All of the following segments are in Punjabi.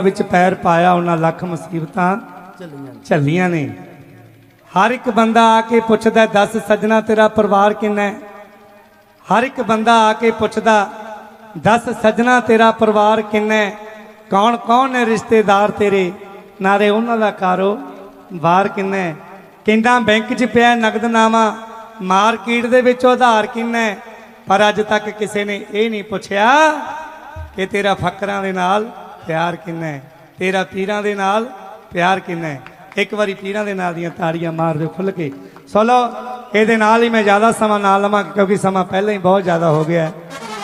विच पैर पाया उन्हां लख मुसीबतां झल्लियां ने। हर एक बंदा आके पुछदा दस सजना तेरा परिवार किन्ना है। हर एक बंदा आके पुछदा दस सजना तेरा परिवार किन्ना है, कौन कौन है रिश्तेदार तेरे, नारे उन्हां दा कारोबार किन्ना है। किन्ना बैंक च पिया नगदनामा, मार्केट दे विच उधार किन्ना है। पर अज तक किसी ने ये नहीं पुछया कि तेरा फकरां दे नाल प्यार किन्ना है, तेरा पीरां दे नाल प्यार किन्ना है। एक बारी पीरां दे नाल दियां ताड़ियां मार दो खुल के। सुनो ये नाल ही मैं ज़्यादा समा ना लवां क्योंकि समा पहले ही बहुत ज़्यादा हो गया है,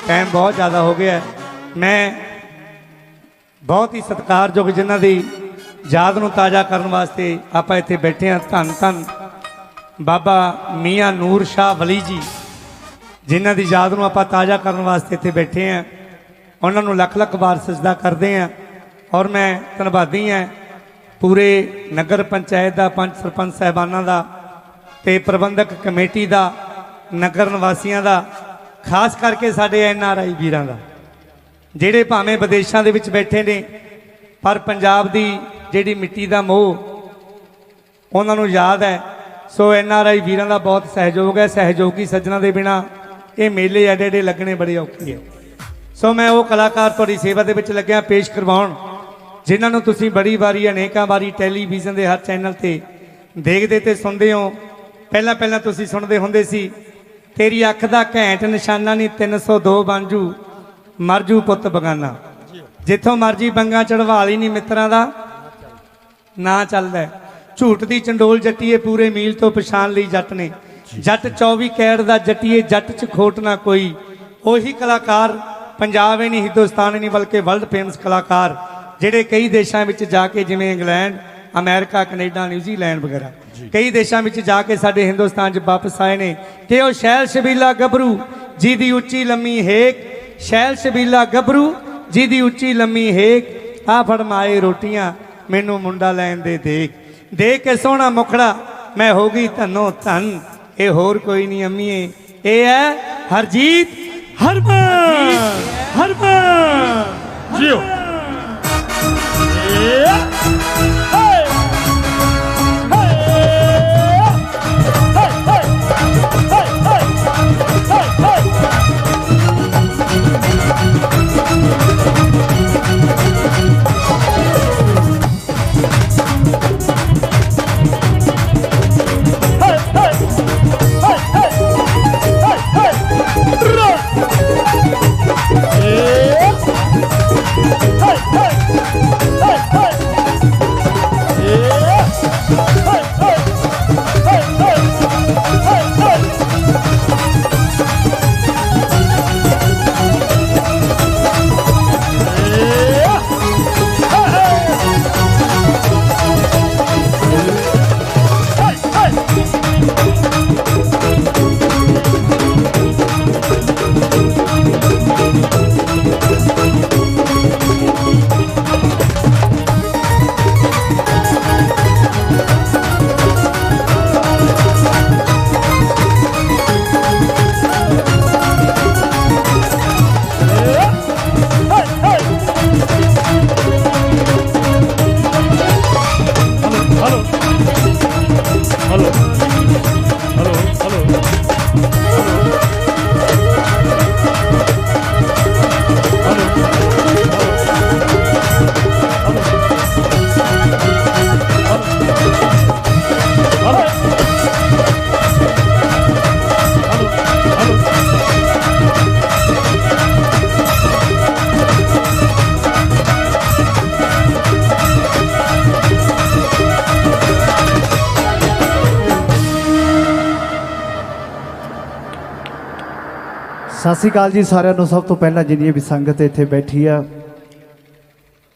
टाइम बहुत ज़्यादा हो गया है। मैं बहुत ही सत्कारयोग जिन्हां दी याद नूं ताज़ा करन वास्ते आपां इत्थे बैठे हैं। धन धन बाबा मियाँ नूर शाह वली जी जिन्हां दी याद नूं आपां ताज़ा करन वास्ते इत्थे बैठे हैं। उन्होंने लख लख बार सजदा करते हैं और मैं धन्नवादी हैं पूरे नगर पंचायत का, पंच सरपंच साहबाना का ते प्रबंधक कमेटी का, नगर निवासियों का, खास करके साडे NRI वीरां का जिहड़े भावें विदेशों के विच बैठे ने पर पंजाब की जिहड़ी मिट्टी का मोह उन्होंने याद है। सो NRI वीरां का बहुत सहयोग है। सहयोगी सज्जनां दे बिना ये मेले एडे एडे लगने बड़े औखे है। सो मैं वो कलाकार तुहाडी सेवा दे विच लग्या पेश करवाउण जिन्हां तुसीं बड़ी बारी अनेकां बारी टैलीविजन के हर चैनल ते देखदे ते सुनदे हो। पहला पहला तुसीं सुनदे हुंदे सी तेरी अख दा घैंट निशाना नी 302 बांजू मरजू पुੱਤ बगाना, जिथों मर्जी बंगा चढ़वा ली नहीं मित्रां दा ना चलदा। झूठ दी चंडोल जट्टीए पूरे मील तो पछाण लई जट ने, जट 24 कैरट दा जट्टीए जट च खोट ना कोई। ਉਹੀ कलाकार पंजाब ही नहीं हिंदुस्तान ही नहीं बल्कि वर्ल्ड फेमस कलाकार ਜਿਹੜੇ कई देशों में जाके जिमें इंग्लैंड, अमेरिका, कनेडा, न्यूजीलैंड वगैरह कई देशों में जाके साडे हिंदुस्तान च वापस आए ने कि वो शैल शबीला गभरू जी दी उच्ची लम्मी हेक, शैल शबीला गभरू जी दी उच्ची लम्मी हेक, आ फड़माए रोटियां मैनू मुंडा लैन दे देख के सोहना मुखड़ा मैं हो गई धनो धन। ये होर कोई नहीं अम्मीए, ये है हरजीत हरमन हरमन जियो। सत श्री अकाल जी सारिਆਂ ਨੂੰ। सब तो पहला जिन्नी भी संगत इत्थे बैठी है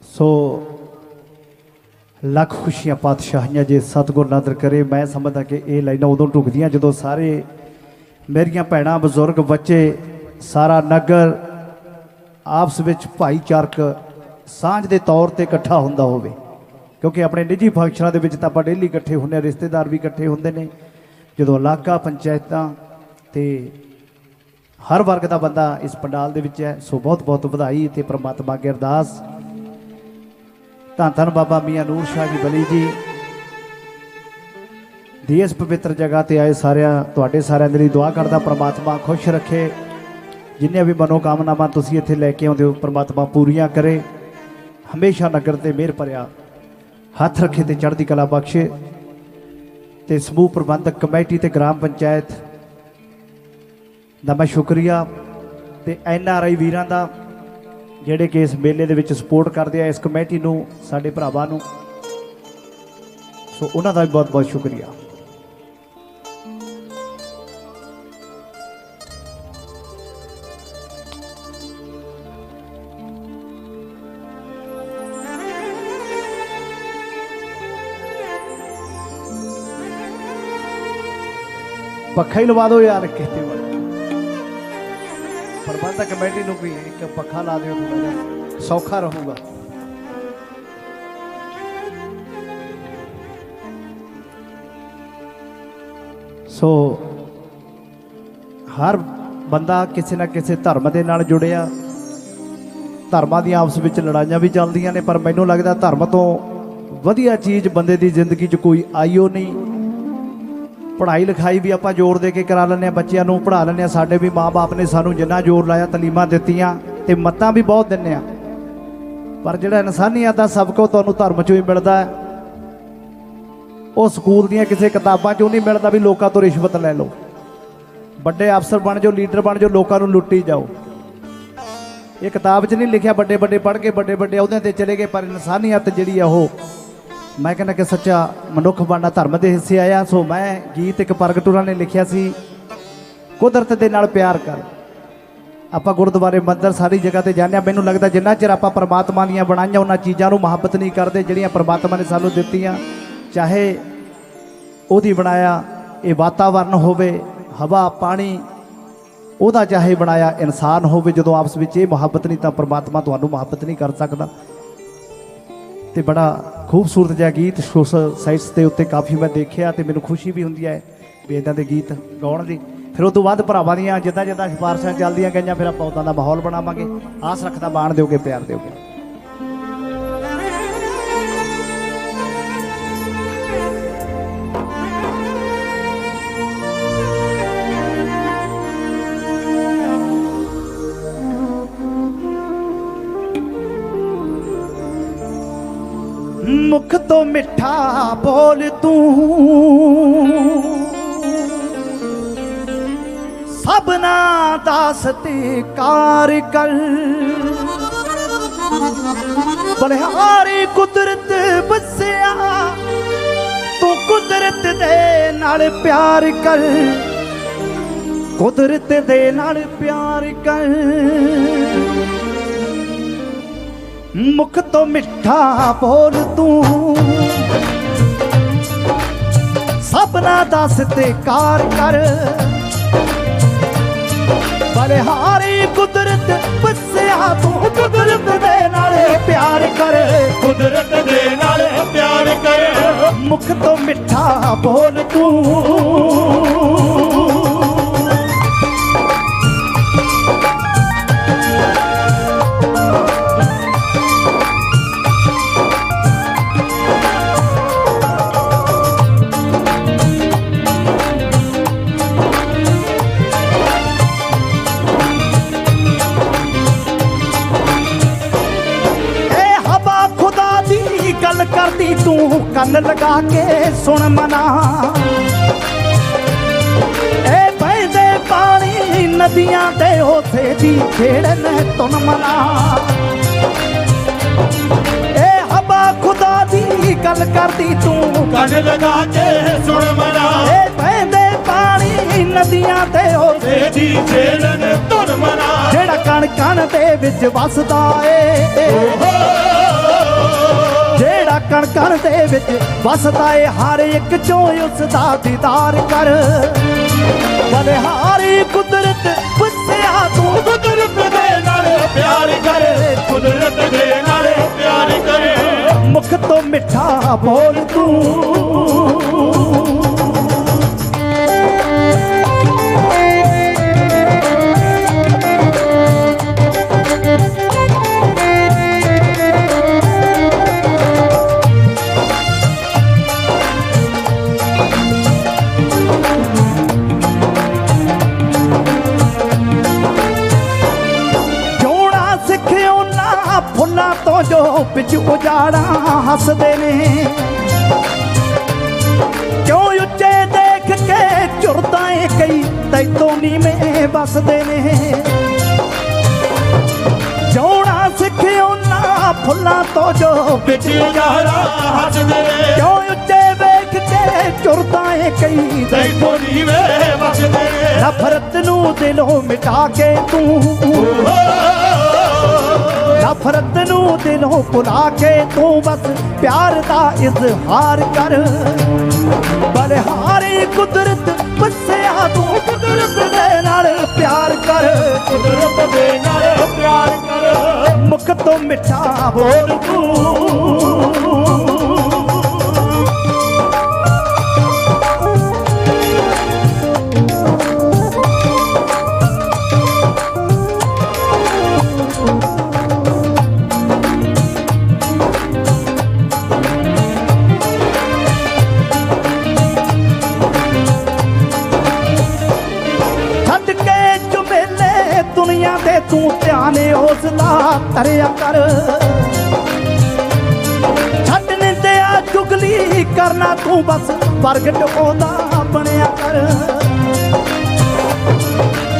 सो लख खुशियां पातशाहियां जे सतगुर नादर करे। मैं समझदा कि ये लाइनां उदों ढुकदियां जदों सारे मेरियां भैणां बजुर्ग बच्चे सारा नगर आपस विच भाईचारक सांझ के तौर पर इकट्ठा हुंदा होवे क्योंकि अपने निजी फंक्शनां दे विच तां आपां डेली इकट्ठे हुंदे, रिश्तेदार भी इकट्ठे हुंदे ने। जदों इलाका पंचायतां ते हर वर्ग का बंदा इस पंडाल दे विच है। सो बहुत बहुत बधाई ते परमात्मा अगे अरदास ਧੰਨ ਧੰਨ ਬਾਬਾ ਮੀਆਂ ਨੂਰ ਸ਼ਾਹ ਜੀ ਬਲੀ ਜੀ ਦੀ ਇਸ ਪਵਿੱਤਰ ਜਗ੍ਹਾ ਤੇ ਆਏ ਤੁਹਾਡੇ ਸਾਰਿਆਂ ਦੇ ਲਈ ਦੁਆ ਕਰਦਾ ਪ੍ਰਮਾਤਮਾ ਖੁਸ਼ ਰੱਖੇ। ਜਿੰਨੀਆਂ ਵੀ ਮਨੋਕਾਮਨਾਵਾਂ ਤੁਸੀਂ ਇੱਥੇ ਲੈ ਕੇ ਆਉਂਦੇ ਹੋ ਪ੍ਰਮਾਤਮਾ ਪੂਰੀਆਂ ਕਰੇ। ਹਮੇਸ਼ਾ ਨਗਰ ਤੇ ਮਿਹਰ ਭਰਿਆ ਹੱਥ ਰੱਖੇ ਤੇ ਚੜ੍ਹਦੀ ਕਲਾ ਬਖਸ਼ੇ। ਤੇ ਸਮੂਹ ਪ੍ਰਬੰਧਕ ਕਮੇਟੀ ਤੇ ਗ੍ਰਾਮ ਪੰਚਾਇਤ ਦਾ ਮੈਂ ਸ਼ੁਕਰੀਆ ਤੇ NRI ਵੀਰਾਂ ਦਾ ਜਿਹੜੇ ਕਿ ਇਸ ਮੇਲੇ ਦੇ ਵਿੱਚ ਸਪੋਰਟ ਕਰਦੇ ਆ ਇਸ ਕਮੇਟੀ ਨੂੰ, ਸਾਡੇ ਭਰਾਵਾਂ ਨੂੰ, ਸੋ ਉਹਨਾਂ ਦਾ ਵੀ ਬਹੁਤ ਬਹੁਤ ਸ਼ੁਕਰੀਆ। पखा ही लवा दो यार कहते प्रबंधक कमेटी को भी एक पखा ला दो, सौखा रहूगा। सो हर बंदा किसी ना किसी धर्म के नाल जुड़िया। धर्मां दी आपस विच लड़ाइयां भी चलदियां ने, पर मैनूं लगदा धर्म तो वधिया चीज़ बंदे दी जिंदगी च कोई आईओ नहीं। पढ़ाई लिखाई भी आप जोर दे के करा लें, बच्चों को पढ़ा लें। साडे भी माँ बाप ने सानू जिन्ना जोर लाया तलीमां दित्तियां ते मत्तां भी बहुत दिंदे आ, पर जिहड़ा इंसानीयत दा सबको तुहानूं धर्म चों ही मिलदा है, वो स्कूल दीयां किसी किताबां चों नहीं मिलदा भी लोकां तो रिश्वत लै लो, बड़े अफसर बन जाओ, लीडर बन जाओ, लोकां नूं लुट्टी जाओ। ये किताब च नहीं लिखिया बड़े बड़े पढ़ के बड़े बड़े अहुदे ते चले गए, पर इंसानीयत जिहड़ी आ वो मैं कहना कि सच्चा मनुख बनना धर्म के हिस्से आया। सो मैं गीत एक प्रगटूरा ने लिखिया सी, कुदरत दे नाल प्यार कर। आपां गुरुद्वारे मंदिर सारी जगह ते जाने, मैनूं लगदा जिन्ना चिर आपां परमात्मा दीयां बनाईआं उन्हां चीज़ां नूं मुहब्बत नहीं करदे जिहड़ियां परमात्मा ने सानूं दित्तियां। चाहे ओहदी बनाया ये वातावरण होवे, हवा पानी, ओहदा चाहे बनाया इंसान होवे, जदों आपस विच ये मुहब्बत नहीं तां परमात्मा तुहानूं मुहब्बत नहीं कर सकदा। तो बड़ा खूबसूरत जिहा गीत सोशल साइट्स के उत्ते काफ़ी मैं देखिया, तो मैनूं खुशी भी हुंदी है भी इदां दे गीत गाउण दी। फिर उस तो बाद भरावां दीयां जिद्दां जिद्दां सिफारिशां चलदियां गईयां, फिर आपां उदां दा माहौल बनावांगे। आस रखदा बाण दिओगे, प्यार दिओगे। मुख तो मिठा बोल तू, सबना दास ते कार कर। बलिहारी कुदरत बसिया तू कुदरत दे नाल प्यार कर, कुदरत दे नाल प्यार कर। मुख तो मिठा बोल तू, सबना दस ते कार कर। बलिहारी कुदरत बसिया तू कुदरत दे नाल प्यार कर, कुदरत दे नाल प्यार कर। मुख तो मिठा बोल तू, करती तू कन लगा के सुन मना। ए बहदे पानी नदियां दे होते दी छेड़न तुन मना। ए हवा खुदा दी गल करती तू कन लगा के सुन मना। ए बहदे पानी नदियां दे होते दी छेड़न तुन मना। जेड़ा कण कण दे विच वसदा ए, जेड़ा कण कण दे विच वसदा है, हर एक चों उसदा दीदार कर। बलिहारी कुदरत बसिया तू कुदरत दे नाल प्यार कर, कुदरत दे नाल प्यार कर। मुख तो मिठा बोल तू, विच उजाड़ा हसदे ने क्यों उच्चे देख के चुरदा है कई तैतों नीवें बसदे ने जोड़ा सिखे उन्हां फुल्लां तो जो विच उजाड़ा हसदे ने क्यों उच्चे देख के चुरदा है कई तैतों नीवें बसदे ने नफरत नू दिलों मिटा के तू नफरत नू दिलों भुला के तू बस प्यार दा इजहार कर बलिहारी कुदरत बसिया तू कुदरत दे नाल प्यार कर कुदरत दे नाल प्यार कर मुख तो मिठा बोल तू तू ध्यान हौसला तरया कर छड्ड निंदिया चुगली करना तू बस प्रगट होंदा बनया कर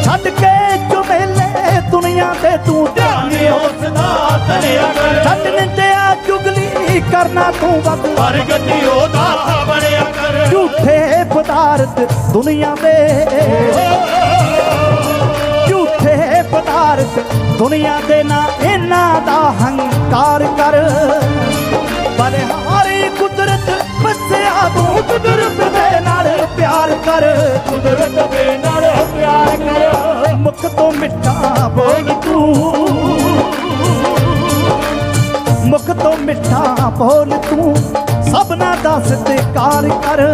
छड्ड के झमेले दुनिया दे तू ध्यान हौसला तरया कर छड्ड निंदिया चुगली करना तू बस प्रगट होंदा बनया कर झूठे पदार्थ दुनिया दे पदार्थ दुनिया दे ना इन्ना दा हंकार कर बलिहारी कुदरत बसिया तू कुदरत दे नाल प्यार कर कुदरत दे नाल प्यार कर मुख तो मिठा बोल तू मुख तो मिठा बोल तू सबना दा सत्कार कर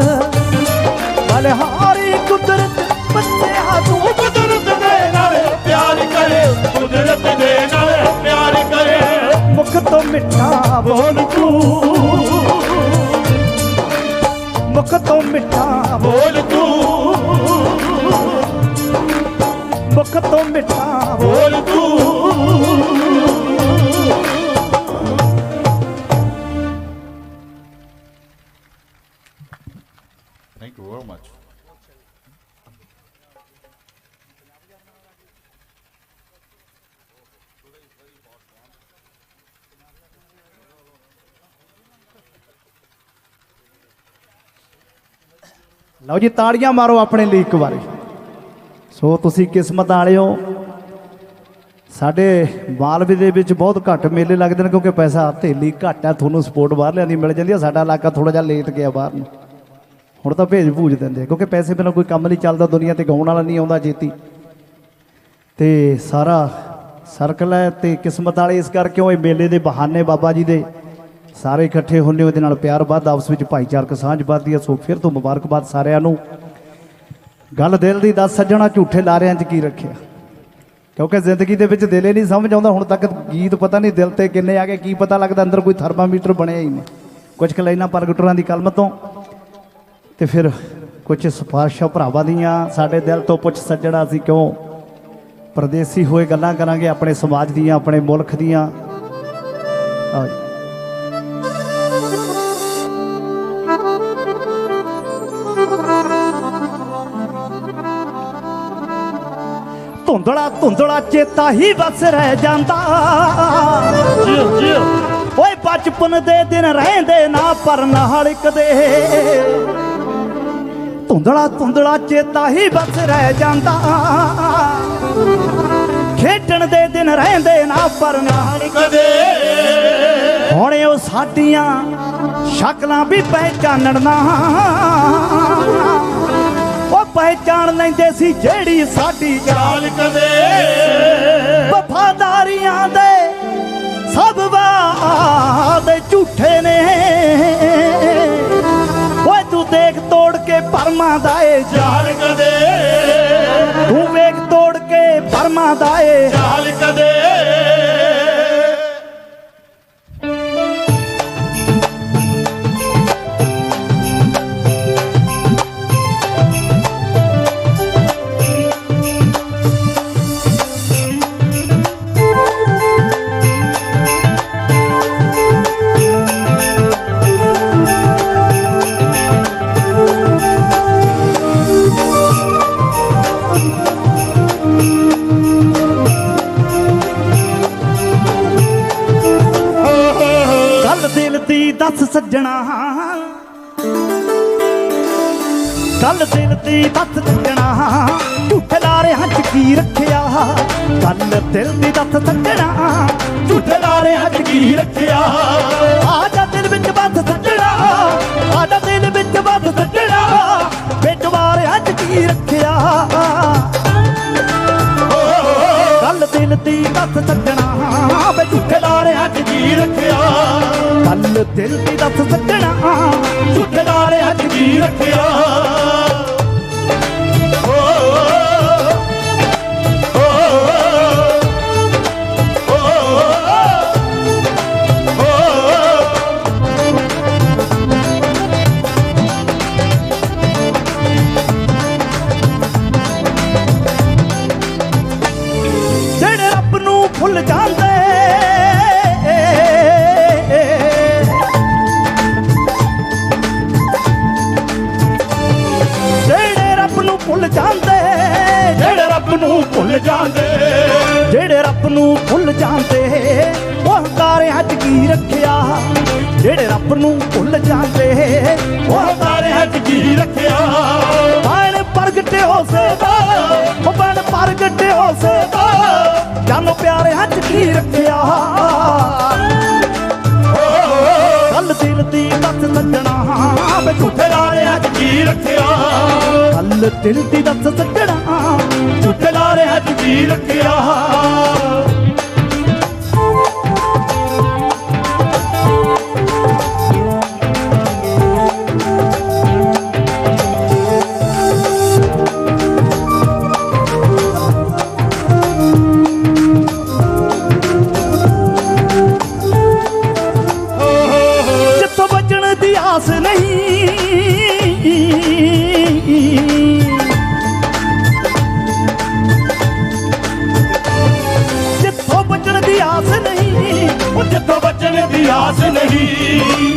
बलिहारी कुदरत बसिया तू कुदरत दे नाल प्यार करे कुदरत दे नाल प्यार करे मुख तो मिठा बोल तू मुख तो मिठा बोल तू मुख तो मिठा बोल तू Thank you very much. ਲਓ ਜੀ ਤਾੜੀਆਂ ਮਾਰੋ ਆਪਣੇ ਲਈ ਇੱਕ ਵਾਰੀ ਸੋ ਤੁਸੀਂ ਕਿਸਮਤ ਵਾਲੇ ਹੋ ਸਾਡੇ ਮਾਲਵੇ ਦੇ ਵਿੱਚ ਬਹੁਤ ਘੱਟ ਮੇਲੇ ਲੱਗਦੇ ਨੇ ਕਿਉਂਕਿ ਪੈਸਾ ਥੇਲੀ ਘੱਟ ਹੈ ਤੁਹਾਨੂੰ ਸਪੋਰਟ ਬਾਹਰਲਿਆਂ ਦੀ ਮਿਲ ਜਾਂਦੀ ਹੈ ਸਾਡਾ ਇਲਾਕਾ ਥੋੜਾ ਜਿਹਾ ਲੇਟ ਗਿਆ ਬਾਹਰ ਨੂੰ ਹੁਣ ਤਾਂ ਭੇਜ ਭੂਜ ਦਿੰਦੇ ਕਿਉਂਕਿ ਪੈਸੇ ਬਿਨਾਂ ਕੋਈ ਕੰਮ ਨਹੀਂ ਚੱਲਦਾ ਦੁਨੀਆ ਤੇ ਗਾਉਣ ਵਾਲਾ ਨਹੀਂ ਆਉਂਦਾ ਛੇਤੀ ਤੇ ਸਾਰਾ ਸਰਕਲ ਹੈ ਤੇ ਕਿਸਮਤ ਵਾਲੇ ਇਸ ਕਰਕੇ ਉਹ ਮੇਲੇ ਦੇ ਬਹਾਨੇ ਬਾਬਾ ਜੀ ਦੇ ਸਾਰੇ ਇਕੱਠੇ ਹੁੰਦੇ ਉਹਦੇ ਨਾਲ ਪਿਆਰ ਵੱਧ ਆਪਸ ਵਿੱਚ ਭਾਈਚਾਰਕ ਸਾਂਝ ਵੱਧਦੀ ਹੈ ਸੋ ਫਿਰ ਤੋਂ ਮੁਬਾਰਕਬਾਦ ਸਾਰਿਆਂ ਨੂੰ ਗੱਲ ਦਿਲ ਦੀ ਦੱਸ ਸੱਜਣਾ ਝੂਠੇ ਲਾਰਿਆਂ 'ਚ ਕੀ ਰੱਖਿਆ ਕਿਉਂਕਿ ਜ਼ਿੰਦਗੀ ਦੇ ਵਿੱਚ ਦਿਲ ਹੀ ਨਹੀਂ ਸਮਝ ਆਉਂਦਾ ਹੁਣ ਤੱਕ ਗੀਤ ਪਤਾ ਨਹੀਂ ਦਿਲ ਤੇ ਕਿੰਨੇ ਆ ਗਏ ਕੀ ਪਤਾ ਲੱਗਦਾ ਅੰਦਰ ਕੋਈ ਥਰਮਾਮੀਟਰ ਬਣਿਆ ਹੀ ਨਹੀਂ ਕੁਝ ਕੁ ਲਾਈਨਾਂ ਪ੍ਰਗਟਰਾਂ ਦੀ ਕਲਮ ਤੋਂ ਤੇ ਫਿਰ ਕੁਝ ਸਿਫਾਰਿਸ਼ਾਂ ਭਰਾਵਾਂ ਦੀਆਂ ਸਾਡੇ ਦਿਲ ਤੋਂ ਪੁੱਛ ਸੱਜਣਾ ਅਸੀਂ ਕਿਉਂ ਪਰਦੇਸੀ ਹੋਏ ਗੱਲਾਂ ਕਰਾਂਗੇ ਆਪਣੇ ਸਮਾਜ ਦੀਆਂ ਆਪਣੇ ਮੁਲਕ ਦੀਆਂ ਧੁੰਦਲਾ ਧੁੰਦਲਾ ਚੇਤਾ ਹੀ ਬਸ ਰਹਿ ਜਾਂਦਾ ਓਏ ਬਚਪਨ ਦੇ ਦਿਨ ਰਹਿੰਦੇ ਨਾ ਪਰ ਨਾਲ ਕਦੇ ਧੁੰਦਲਾ ਧੁੰਦਲਾ ਚੇਤਾ ਹੀ ਬਸ ਰਹਿ ਜਾਂਦਾ ਖੇਡਣ ਦੇ ਦਿਨ ਰਹਿੰਦੇ ਨਾ ਪਰ ਨਾਲ ਕਦੇ ਹੁਣ ਉਹ ਸਾਡੀਆਂ ਸ਼ਕਲਾਂ ਵੀ ਪਹਿਚਾਨਣ ਨਾ ਉਹ ਪਹਿਚਾਣ ਲੈਂਦੇ ਸੀ ਜਿਹੜੀ ਸਾਡੀ ਚਾਲ ਕਦੇ ਵਫਾਦਾਰੀਆਂ ਦੇ ਸਭ ਵਾਅਦੇ ਝੂਠੇ ਨੇ ਓਏ ਤੂੰ ਦੇਖ ਤੋੜ ਕੇ ਪਰਮਾਂ ਦਾ ਏ ਜਾਲ ਕਦੇ ਤੂੰ ਵੇਖ ਤੋੜ ਕੇ ਪਰਮਾਂ ਦਾ ਏ ਜਾਲ ਕਦੇ दिल दी दस सज्जणा, गल दिल दी दस सज्जणा, झूठे लारेआं च की रखिया। गल दिल दी दस सज्जणा, झूठे लारेआं च की रखिया। आजा दिल विच बस सज्जणा, आजा दिल विच बस सज्जणा, बेटवारेआं च की रखिया। गल दिल दी दस सज्जणा, वे झूठे लारेआं च की रखिया। गल दिल दी दस सज्जणा, झूठे लारेआं च की रखिया। भुल जाते जेड़े रब नूं भुल जाते, जेड़े रब नूं भुल जाते, जेड़े रब नूं भुल जाते, वो हंकारिआं च की रखिया। जेड़े रब नूं भुल जाते, वो हंकारिआं च की रखिया। बण प्रगटे हो सदा, बण प्रगटे हो सदा, जानो प्यारे हथ की रखिया। गल दिल दी दस सज्जणा, वे झूठे लारेआं च की रखिया। गल दिल दी दस सज्जणा, झूठे लारेआं च की रखिया। आस नहीं, जिथों बचन दी आस नहीं, जिथों बचन दी आस नहीं,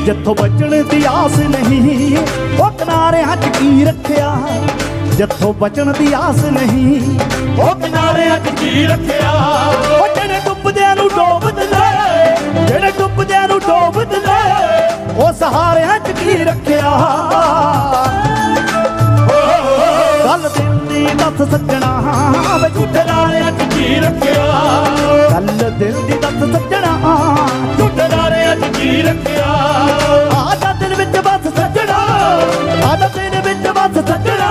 जिथों बचन दी आस नहीं, वो किनारिआं च की रखिया। जिथों बचन दी आस नहीं, वो किनारिआं च की रखिया। जेड़े डुबदिआं नूं डोब दिंदे, जेड़े डुबदिआं नूं डोब दिंदे, वो सहारिआं च की रखिया। गल दिल दी दस सज्जणा, वे झूठे लारेआं च की रखिया। गल दिल दी दस सज्जणा, झूठे लारेआं च की रखिया। आजा दिल विच बस सज्जणा, आजा दिल विच बस सज्जणा,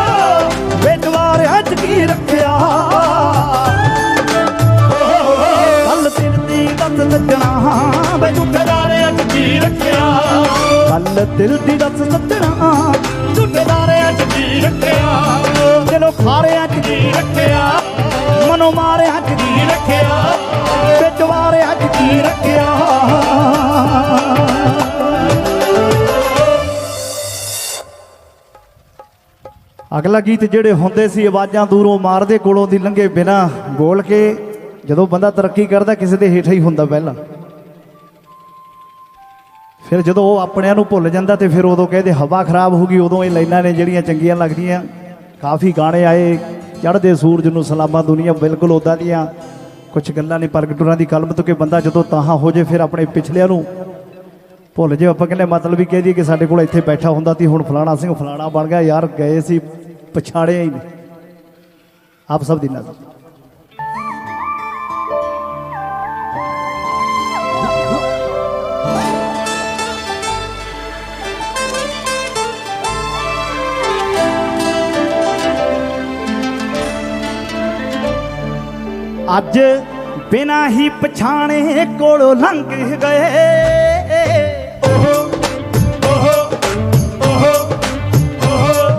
बेटवारेआं च की रखिया। गल दिल दी दस सज्जणा, वे झूठे लारेआं च की रखिया। गल दिल दी दस सज्जणा, झूठे लारेआं च की रखिया। दिलों खारेआं च की रखिया, मनो मारेआं च की रखिया, बेटवारेआं च की रखिया। अगला गीत ਜਿਹੜੇ ਹੁੰਦੇ ਸੀ ਆਵਾਜ਼ਾਂ ਦੂਰੋਂ ਮਾਰਦੇ ਕੋਲੋਂ ਦੀ ਲੰਘੇ ਬਿਨਾ ਬੋਲ ਕੇ। ਜਦੋਂ ਬੰਦਾ ਤਰੱਕੀ ਕਰਦਾ ਕਿਸੇ ਦੇ ਹੇਠਾਂ ਹੀ ਹੁੰਦਾ ਪਹਿਲਾਂ, ਫਿਰ ਜਦੋਂ ਉਹ ਆਪਣਿਆਂ ਨੂੰ ਭੁੱਲ ਜਾਂਦਾ ਤੇ ਫਿਰ ਉਦੋਂ ਕਹਿੰਦੇ ਹਵਾ ਖਰਾਬ ਹੋ ਗਈ। ਉਦੋਂ ਇਹ ਲਾਈਨਾਂ ਨੇ ਜਿਹੜੀਆਂ ਚੰਗੀਆਂ ਲੱਗਦੀਆਂ। ਕਾਫੀ ਗਾਣੇ ਆਏ, ਚੜ੍ਹਦੇ ਸੂਰਜ ਨੂੰ ਸਲਾਮਾਂ ਦੁਨੀਆ, ਬਿਲਕੁਲ ਉੱਦਾਂ ਦੀਆਂ ਕੁਛ ਗੱਲਾਂ ਨੇ ਪ੍ਰਗਟੂਰਾਂ ਦੀ ਕਲਮ ਤੋਂ ਕਿ ਬੰਦਾ ਜਦੋਂ ਤਾਹਾਂ ਹੋ ਜੇ ਫਿਰ ਆਪਣੇ ਪਿਛਲਿਆਂ ਨੂੰ ਭੁੱਲ ਜੇ। ਆਪਾਂ ਕਹਿੰਦੇ ਮਤਲਬ ਵੀ ਕਹਿ ਦਈਏ ਕਿ ਸਾਡੇ ਕੋਲ ਇੱਥੇ ਬੈਠਾ ਹੁੰਦਾ ਸੀ, ਹੁਣ ਫਲਾਣਾ ਸਿੰਘ ਫਲਾਣਾ ਬਣ ਗਿਆ, ਯਾਰ ਗਏ ਸੀ ਪਛਾੜਿਆ ਹੀ ਨਹੀਂ। ਆਪ ਸਭ ਦੀ ਨਜ਼ਰ ਅੱਜ ਬਿਨਾ ਹੀ ਪਛਾਣੇ ਕੋਲੋਂ ਲੰਘ ਗਏ।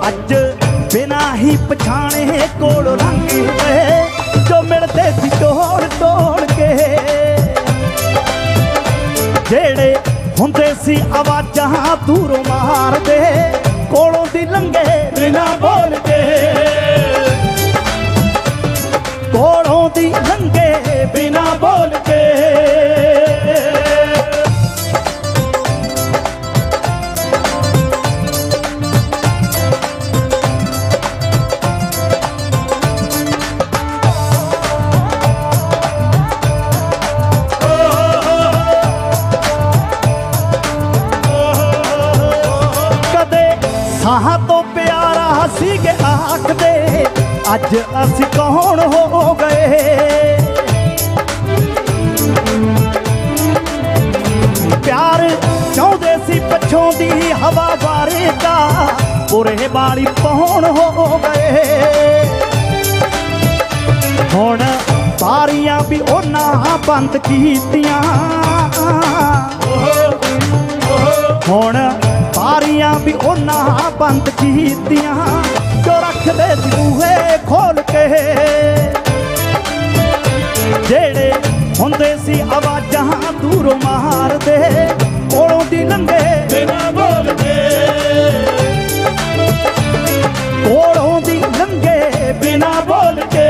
ਅੱਜ ਬਿਨਾ ਹੀ ਪਛਾਣੇ ਕੋਲੋਂ ਲੰਘ ਗਏ, ਜੋ ਮਿਲਦੇ ਸੀ ਤੋੜ ਤੋੜ ਕੇ। ਜਿਹੜੇ ਹੁੰਦੇ ਸੀ ਆਵਾਜ਼ਾਂ ਦੂਰੋਂ ਮਾਰਦੇ, ਕੋਲੋਂ ਦੀ ਲੰਘੇ ਬਿਨਾ ਬੋਲ ਕੇ। ਕੋਲੋਂ ਦੀ ਲੰਘੇ ਬਿਨਾ ਬੋਲ ਕੇ। ਸਾਹਾਂ ਤੋਂ ਪਿਆਰਾ ਸੀਗੇ ਆਖਦੇ ਅੱਜ ਅਸੀਂ ਕੌਣ ਹੋ ਗਏ। ਪਿਆਰ ਚਾਹੁੰਦੇ ਸੀ ਪੱਛੋਂ ਦੀ ਹਵਾ ਵਾਰੇਗਾ ਉਰੇ ਵਾਲੀ ਪੌਣ ਹੋ ਗਏ। ਹੁਣ ਬਾਰੀਆਂ ਵੀ ਉਹਨਾਂ ਬੰਦ ਕੀਤੀਆਂ, ਹੁਣ ਬਾਰੀਆਂ ਵੀ ਉਹਨਾਂ ਬੰਦ ਕੀਤੀਆਂ ਜੋ ਰੱਖਦੇ ਸੀ ਬੂਹੇ ਖੋਲ ਕੇ। ਜਿਹੜੇ ਹੁੰਦੇ ਸੀ ਆਵਾਜ਼ਾਂ ਦੂਰੋਂ ਮਾਰਦੇ ਕੋਲੋਂ ਦੀ ਲੰਘੇ ਬਿਨਾਂ ਬੋਲਦੇ, ਕੋਲੋਂ ਦੀ ਲੰਘੇ ਬਿਨਾਂ ਬੋਲ ਕੇ।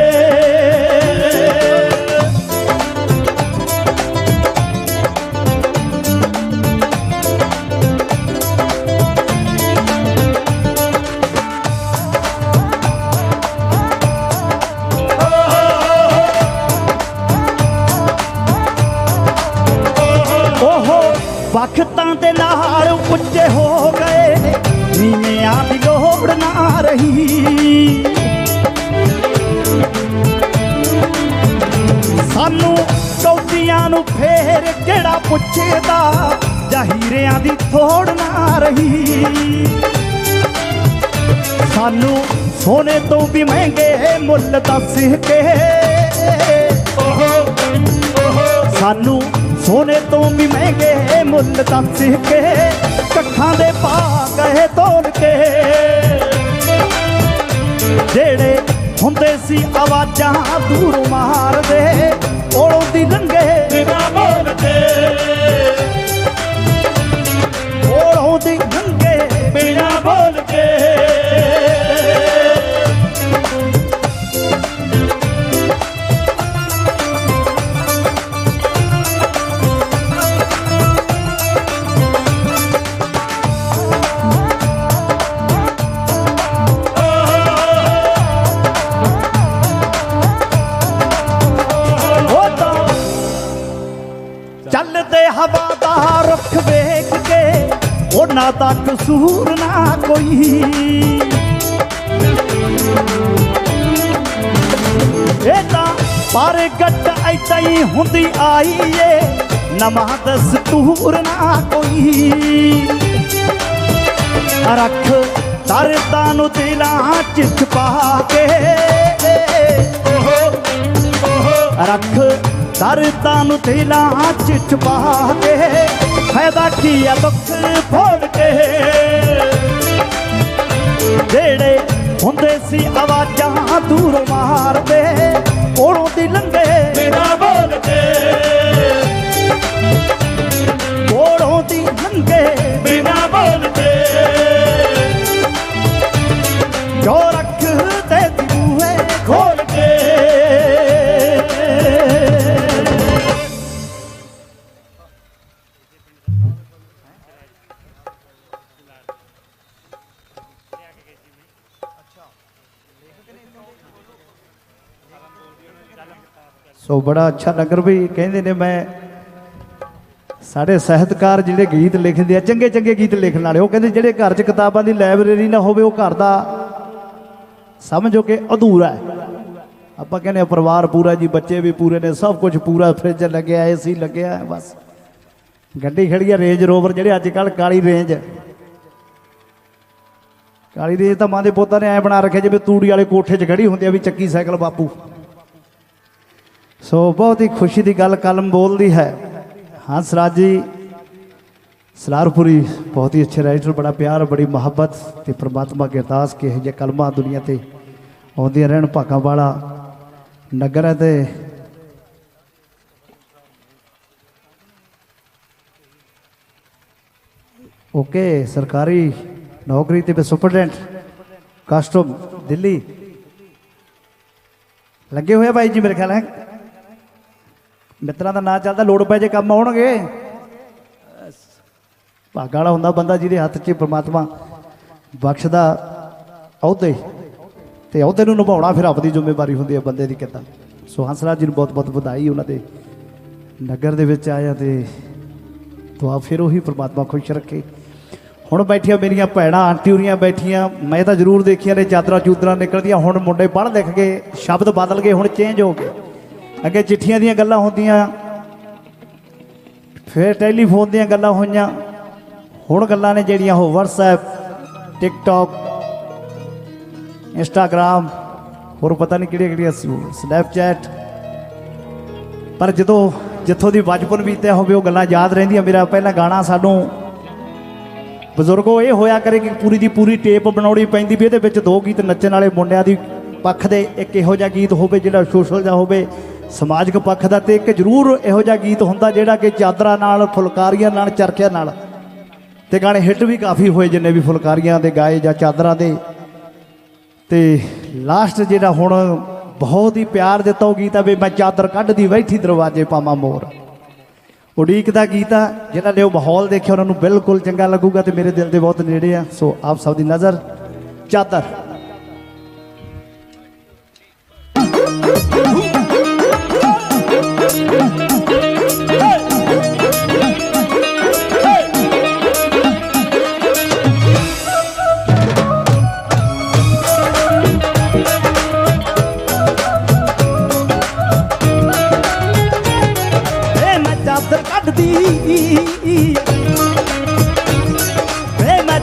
ਵਕਤਾਂ ਦੇ ਨਾਲ ਉੱਚੇ ਹੋ ਗਏ, ਨੀਵਿਆਂ ਦੀ ਲੋੜ ਨਾ ਰਹੀ। ਸਾਨੂੰ ਕੌਡੀਆਂ ਨੂੰ ਫੇਰ ਕਿਹੜਾ ਪੁੱਛਦਾ, ਹੀਰਿਆਂ ਦੀ ਥੋੜ ਨਾ ਰਹੀ। ਸਾਨੂੰ ਸੋਨੇ ਤੋਂ ਵੀ ਮਹਿੰਗੇ ਮੁੱਲ ਦੱਸ ਕੇ, ਸਾਨੂੰ ਸੋਨੇ ਤੋਂ ਵੀ ਮਹਿੰਗੇ ਮੁੱਲ ਦੱਸ ਕੇ ਕੱਖਾਂ ਦੇ ਪਾ ਗਏ ਤੋਲ ਕੇ। ਜਿਹੜੇ ਹੁੰਦੇ ਸੀ ਆਵਾਜ਼ਾਂ ਦੂਰੋਂ ਮਾਰਦੇ ਕੋਲੋਂ ਦੀ ਲੰਘੇ ਬਿਨਾਂ ਬੋਲਦੇ, ਕੋਲੋਂ ਦੀ ਲੰਘੇ ਬਿਨਾਂ ਬੋਲ ਕੇ। ਚੱਲਦੇ ਹਵਾ ਦਾ ਰੁੱਖ ਵੇਖ ਕੇ ਉਹਨਾਂ ਦਾ ਕਸੂਰ ਨਾ ਕੋਈ। ਇਹ ਤਾਂ ਪਰ ਗੱਟ ਏਦਾਂ ਹੀ ਹੁੰਦੀ ਆਈ ਏ, ਨਵਾਂ ਦਸਤੂਰ ਨਾ ਕੋਈ। ਰੱਖ ਦਰਦਾਂ ਨੂੰ ਦਿਲਾਂ 'ਚ ਛੁਪਾ ਕੇ, ਰੱਖ ਦਰਦਾਂ ਨੂੰ ਦਿਲਾਂ 'ਚ ਛੁਪਾ ਕੇ। ਫਾਇਦਾ ਕੀ ਆ ਦੁੱਖ ਫੋਲ ਕੇ। ਜਿਹੜੇ ਹੁੰਦੇ ਸੀ ਆਵਾਜ਼ਾਂ ਦੂਰੋਂ ਮਾਰਦੇ ਕੋਲੋਂ ਦੀ ਲੰਘੇ ਬਿਨਾਂ ਬੋਲਦੇ, ਕੋਲੋਂ ਦੀ ਲੰਘੇ ਬਿਨਾਂ ਬੋਲਦੇ। ਜੋ ਰੱਖਦੇ ਸੀ ਬੂਹੇ ਖੋਲ ਕੇ। ਸੋ ਬੜਾ ਅੱਛਾ ਨਗਰ ਵੀ ਕਹਿੰਦੇ ਨੇ। ਮੈਂ ਸਾਡੇ ਸਾਹਿਤਕਾਰ ਜਿਹੜੇ ਗੀਤ ਲਿਖਦੇ ਆ, ਚੰਗੇ ਚੰਗੇ ਗੀਤ ਲਿਖਣ ਵਾਲੇ, ਉਹ ਕਹਿੰਦੇ ਜਿਹੜੇ ਘਰ 'ਚ ਕਿਤਾਬਾਂ ਦੀ ਲਾਇਬ੍ਰੇਰੀ ਨਾ ਹੋਵੇ ਉਹ ਘਰ ਦਾ ਸਮਝੋ ਕਿ ਅਧੂਰਾ ਹੈ। ਆਪਾਂ ਕਹਿੰਦੇ ਪਰਿਵਾਰ ਪੂਰਾ ਜੀ, ਬੱਚੇ ਵੀ ਪੂਰੇ ਨੇ, ਸਭ ਕੁਝ ਪੂਰਾ, ਫਰਿੱਜ ਲੱਗਿਆ, AC ਲੱਗਿਆ, ਬਸ ਗੱਡੀ ਖੜੀ ਆ ਰੇਂਜ ਰੋਵਰ, ਜਿਹੜੇ ਅੱਜ ਕੱਲ੍ਹ ਕਾਲੀ ਰੇਂਜ, ਕਾਲੀ ਰੇਂਜ ਤਾਂ ਮਾਂ ਦੇ ਪੋਤਾਂ ਨੇ ਐਂ ਬਣਾ ਰੱਖਿਆ ਜਿਵੇਂ ਤੂੜੀ ਵਾਲੇ ਕੋਠੇ 'ਚ ਖੜੀ ਹੁੰਦੀ ਆ ਵੀ ਚੱਕੀ ਸਾਈਕਲ ਬਾਪੂ। ਸੋ ਬਹੁਤ ਹੀ ਖੁਸ਼ੀ ਦੀ ਗੱਲ ਕਲਮ ਬੋਲਦੀ ਹੈ। ਹੰਸਰਾਜ ਜੀ ਸਲਾਰਪੁਰੀ ਬਹੁਤ ਹੀ ਅੱਛੇ ਰਾਈਟਰ, ਬੜਾ ਪਿਆਰ, ਬੜੀ ਮੁਹੱਬਤ, ਤੇ ਪ੍ਰਮਾਤਮਾ ਅੱਗੇ ਅਰਦਾਸ ਕਿ ਇਹੋ ਜਿਹੇ ਕਲਮਾਂ ਦੁਨੀਆ ਤੇ ਆਉਂਦੀਆਂ ਰਹਿਣ। ਭਾਗਾਂ ਵਾਲਾ ਨਗਰ ਹੈ ਤੇ ਓਕੇ ਸਰਕਾਰੀ ਨੌਕਰੀ ਤੇ ਸੁਪਰਡੈਂਟ ਕਸਟਮ ਦਿੱਲੀ ਲੱਗੇ ਹੋਏ ਭਾਈ ਜੀ। ਮੇਰੇ ਖਿਆਲ ਹੈ ਮਿੱਤਰਾਂ ਦਾ ਨਾਂ ਚੱਲਦਾ, ਲੋੜ ਪੈ ਜੇ ਕੰਮ ਆਉਣਗੇ। ਭਾਗਾਂ ਵਾਲਾ ਹੁੰਦਾ ਬੰਦਾ ਜਿਹਦੇ ਹੱਥ 'ਚ ਪ੍ਰਮਾਤਮਾ ਬਖਸ਼ਦਾ ਅਹੁਦੇ, ਤੇ ਅਹੁਦੇ ਨੂੰ ਨਿਭਾਉਣਾ ਫਿਰ ਆਪਣੀ ਜ਼ਿੰਮੇਵਾਰੀ ਹੁੰਦੀ ਹੈ ਬੰਦੇ ਦੀ ਕਿੱਦਾਂ। ਸੋ ਹੰਸਰਾਜ ਜੀ ਨੂੰ ਬਹੁਤ ਬਹੁਤ ਵਧਾਈ, ਉਹਨਾਂ ਦੇ ਨਗਰ ਦੇ ਵਿੱਚ ਆਇਆ ਤੇ ਦੁਆ ਫਿਰ ਉਹੀ ਪ੍ਰਮਾਤਮਾ ਖੁਸ਼ ਰੱਖੇ। ਹੁਣ ਬੈਠੀਆਂ ਮੇਰੀਆਂ ਭੈਣਾਂ ਆਂਟੀ ਉਰੀਆਂ ਬੈਠੀਆਂ, ਮੈਂ ਤਾਂ ਜ਼ਰੂਰ ਦੇਖੀਆਂ ਨੇ ਚਾਦਰਾਂ ਚੂਦਰਾਂ ਨਿਕਲਦੀਆਂ। ਹੁਣ ਮੁੰਡੇ ਪੜ੍ਹ ਲਿਖ ਕੇ ਸ਼ਬਦ ਬਦਲ ਗਏ, ਹੁਣ ਚੇਂਜ ਹੋ ਗਏ। ਅੱਗੇ ਚਿੱਠੀਆਂ ਦੀਆਂ ਗੱਲਾਂ ਹੁੰਦੀਆਂ, ਫਿਰ ਟੈਲੀਫੋਨ ਦੀਆਂ ਗੱਲਾਂ ਹੋਈਆਂ, ਹੁਣ ਗੱਲਾਂ ਨੇ ਜਿਹੜੀਆਂ ਉਹ ਵਟਸਐਪ, ਟਿਕਟੌਕ, ਇੰਸਟਾਗ੍ਰਾਮ, ਹੋਰ ਪਤਾ ਨਹੀਂ ਕਿਹੜੀਆਂ ਕਿਹੜੀਆਂ, ਸਨੈਪਚੈਟ। ਪਰ ਜਦੋਂ ਜਿੱਥੋਂ ਦੀ ਬਚਪਨ ਬੀਤਿਆ ਹੋਵੇ ਉਹ ਗੱਲਾਂ ਯਾਦ ਰਹਿੰਦੀਆਂ। ਮੇਰਾ ਪਹਿਲਾ ਗਾਣਾ ਸਾਨੂੰ ਬਜ਼ੁਰਗੋ ਇਹ ਹੋਇਆ ਕਰੇ ਕਿ ਪੂਰੀ ਦੀ ਪੂਰੀ ਟੇਪ ਬਣਾਉਣੀ ਪੈਂਦੀ ਵੀ ਇਹਦੇ ਵਿੱਚ 2 ਗੀਤ ਨੱਚਣ ਵਾਲੇ ਮੁੰਡਿਆਂ ਦੀ ਪੱਖ ਦੇ, ਇੱਕ ਇਹੋ ਜਿਹਾ ਗੀਤ ਹੋਵੇ ਜਿਹੜਾ ਸੋਸ਼ਲ ਜਿਹਾ ਹੋਵੇ, ਸਮਾਜਿਕ ਪੱਖ ਦਾ, ਤੇ ਇੱਕ ਜ਼ਰੂਰ ਇਹੋ ਜਿਹਾ ਗੀਤ ਹੁੰਦਾ ਜਿਹੜਾ ਕਿ ਚਾਦਰਾਂ ਨਾਲ, ਫੁਲਕਾਰੀਆਂ ਨਾਲ, ਚਰਖਿਆਂ ਨਾਲ। ਤੇ ਗਾਣੇ ਹਿੱਟ ਵੀ ਕਾਫੀ ਹੋਏ ਜਿੰਨੇ ਵੀ ਫੁਲਕਾਰੀਆਂ ਦੇ ਗਾਏ ਜਾਂ ਚਾਦਰਾਂ ਦੇ। ਤੇ ਲਾਸਟ ਜਿਹੜਾ ਹੁਣ ਬਹੁਤ ਹੀ ਪਿਆਰ ਦਿੱਤਾ ਉਹ ਗੀਤ ਆ ਵੀ ਮੈਂ ਚਾਦਰ ਕੱਢਦੀ ਬੈਠੀ ਦਰਵਾਜ਼ੇ ਪਾਵਾਂ ਮੋਰ। ਉਡੀਕ ਦਾ ਗੀਤ ਆ, ਜਿਨ੍ਹਾਂ ਨੇ ਉਹ ਮਾਹੌਲ ਦੇਖਿਆ ਉਹਨਾਂ ਨੂੰ ਬਿਲਕੁਲ ਚੰਗਾ ਲੱਗੂਗਾ ਤੇ ਮੇਰੇ ਦਿਲ ਦੇ ਬਹੁਤ ਨੇੜੇ ਆ। ਸੋ ਆਪ ਸਭ ਦੀ ਨਜ਼ਰ ਚਾਦਰ।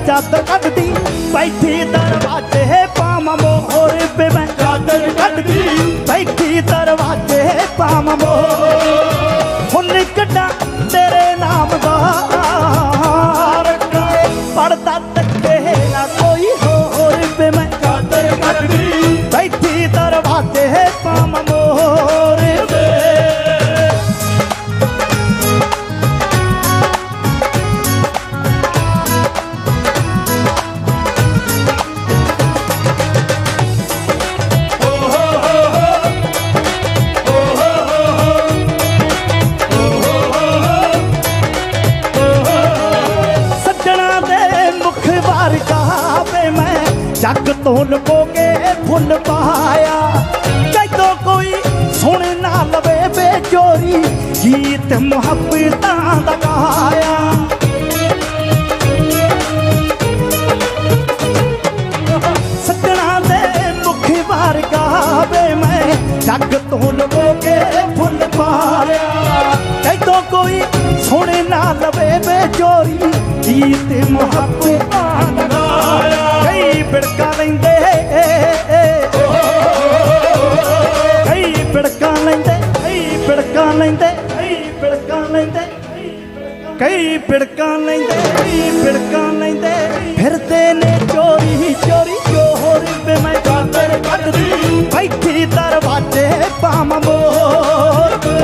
चादर कटदी बैठी दरवाजे पामा मोर पे, मैं चादर कटदी बैठी दरवाजे पामा मोर। हुन कड्डा तेरे नाम दा पढ़दा तके ना कोई होर पे, मैं चादर कटदी बैठी दरवाजे पामा मोर पे। जग तो लुको के फुल पाया, जदों कोई सुन ना लवे बेचोरी गीत मुहब्बत दा गाया। सजना दे मुख बार गावे मैं, जग तो लुको के फुल पाया, जदों कोई सुन ना लवे बेचोरी गीत मुहब्बत दा गाया। कई बिड़का लेंदे, कई बिड़का लेंदे, कई बिड़का लेंदे, कई बिड़का लेंदे, कई बिड़का लेंदे, कई बिड़का लेंदे, फिरदे ने चोरी चोरी चोर पे, मैं चादर कटदी बैठी दरवाजे पावां मोर पे।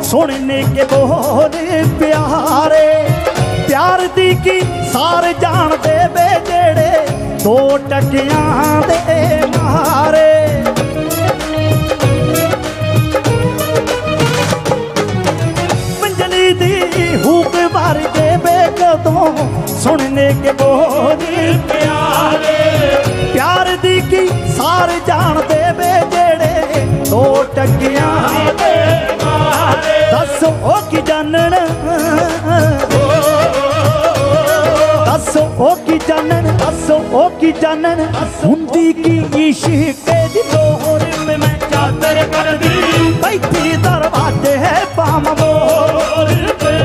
सुनने के बोल प्यारे, प्यार दी की सार जान दे बे जेड़े 2 टकियां दे मारे। पंजली दी हुक भर के बे कदों सुनने के बोल प्यारे, प्यार दी की सार जान दे बे जेड़े 2 टकियां दे मारे। दसो ओ की जानन, दसो ओ की जानन, दसो ओ की जानन, हुंदी की इश्क दी लोर में, मैं चादर कटदी बैठी दरवाजे पावां मोर पे।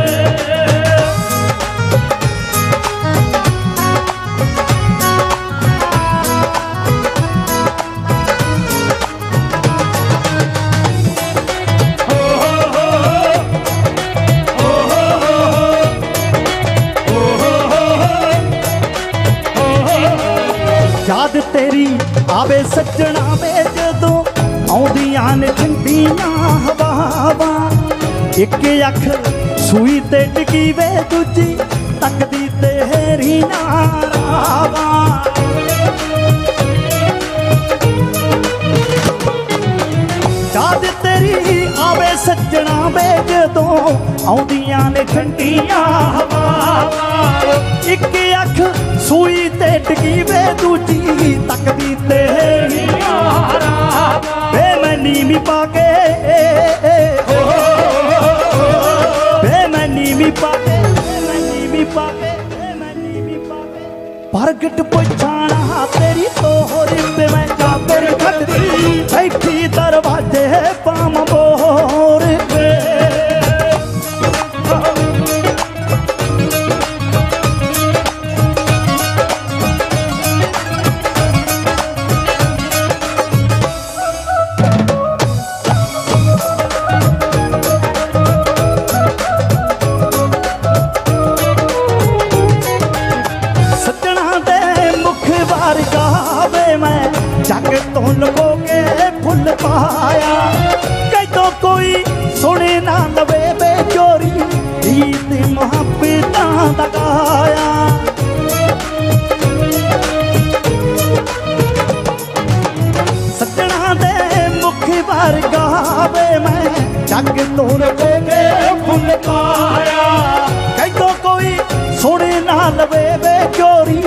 याद तेरी आवे सजना वे जदों आउंदियां ने ठंडियां हवावां, एक अख सूई ते टिकी वे दूजी तकदी तेरी नारावां। याद तेरी आवे सज्जना वे जदों आउंदियां ने ठंडियां हवावां एक अख सूई ते टिकी वे दूजी तकदी तेरी वे मैं नीवी पाके वे मैं नीवी पाके प्रगट पुछाना तेरी तोहरी पे मैं चादर कटदी बैठी दरवाजे पाम बोर पे जग तो लुको के फुल पाया कई तो कोई सुने ना लवे बेचोरी गीत मुहब्बत दा गाया सजना दे मुख बार गावे मैं जग तो लुको के फुल पाया कई तो कोई सुने ना लवे बेचोरी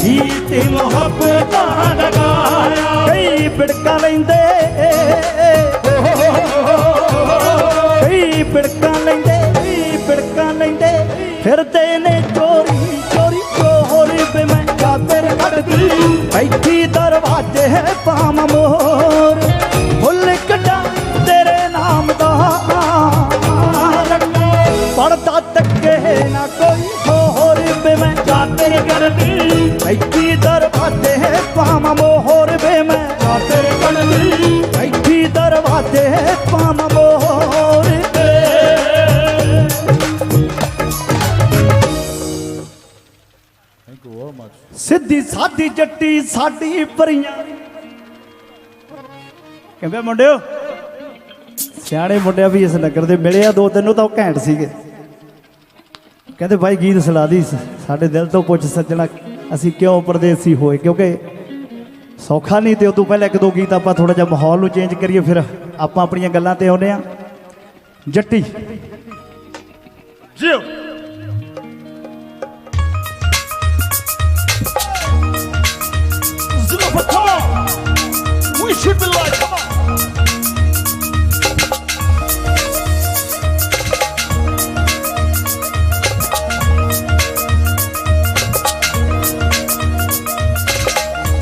गीत मुहब्बत दा गाया कई बिड़का लेंदे कई बिड़का लेंदे फिरदे ने चोरी चोरी चोरी पे मैं चादर कटदी बैठी दरवाजे पाम मोर फुल कटा तेरे नाम दा पड़दा तके ना कोई होर पे मैं चादर करदी बैठी दरवाजे पाम मोर पे मैं चादर करदी बैठी दरवाजे पाम मोर पे Thank you very much. सिद्धि सादी जट्टी साडी परियां ਕਹਿੰਦੇ ਮੁੰਡਿਓ ਸਿਆਣੇ ਮੁੰਡਿਆ ਵੀ ਇਸ ਨਗਰ ਦੇ ਮਿਲਿਆ ਦੋ ਤਿੰਨ ਤਾਂ ਉਹ ਘੈਂਟ ਸੀਗੇ ਕਹਿੰਦੇ ਭਾਈ ਗੀਤ ਸੁਣਾ ਦੀ ਸਾਡੇ ਦਿਲ ਤੋਂ ਪੁੱਛ ਸੱਜਣਾ ਅਸੀਂ ਕਿਉਂ ਪਰਦੇਸੀ ਹੋਏ ਕਿਉਂਕਿ ਸੌਖਾ ਨਹੀਂ ਤੇ ਉਦੋਂ ਪਹਿਲਾਂ ਇੱਕ ਦੋ ਗੀਤ ਆਪਾਂ ਥੋੜਾ ਜਿਹਾ ਮਾਹੌਲ ਨੂੰ ਚੇਂਜ ਕਰੀਏ ਫਿਰ ਆਪਾਂ ਆਪਣੀਆਂ ਗੱਲਾਂ ਤੇ ਆਉਂਦੇ ਆ ਜੱਟੀ ਜਿਓ We should be like, come on.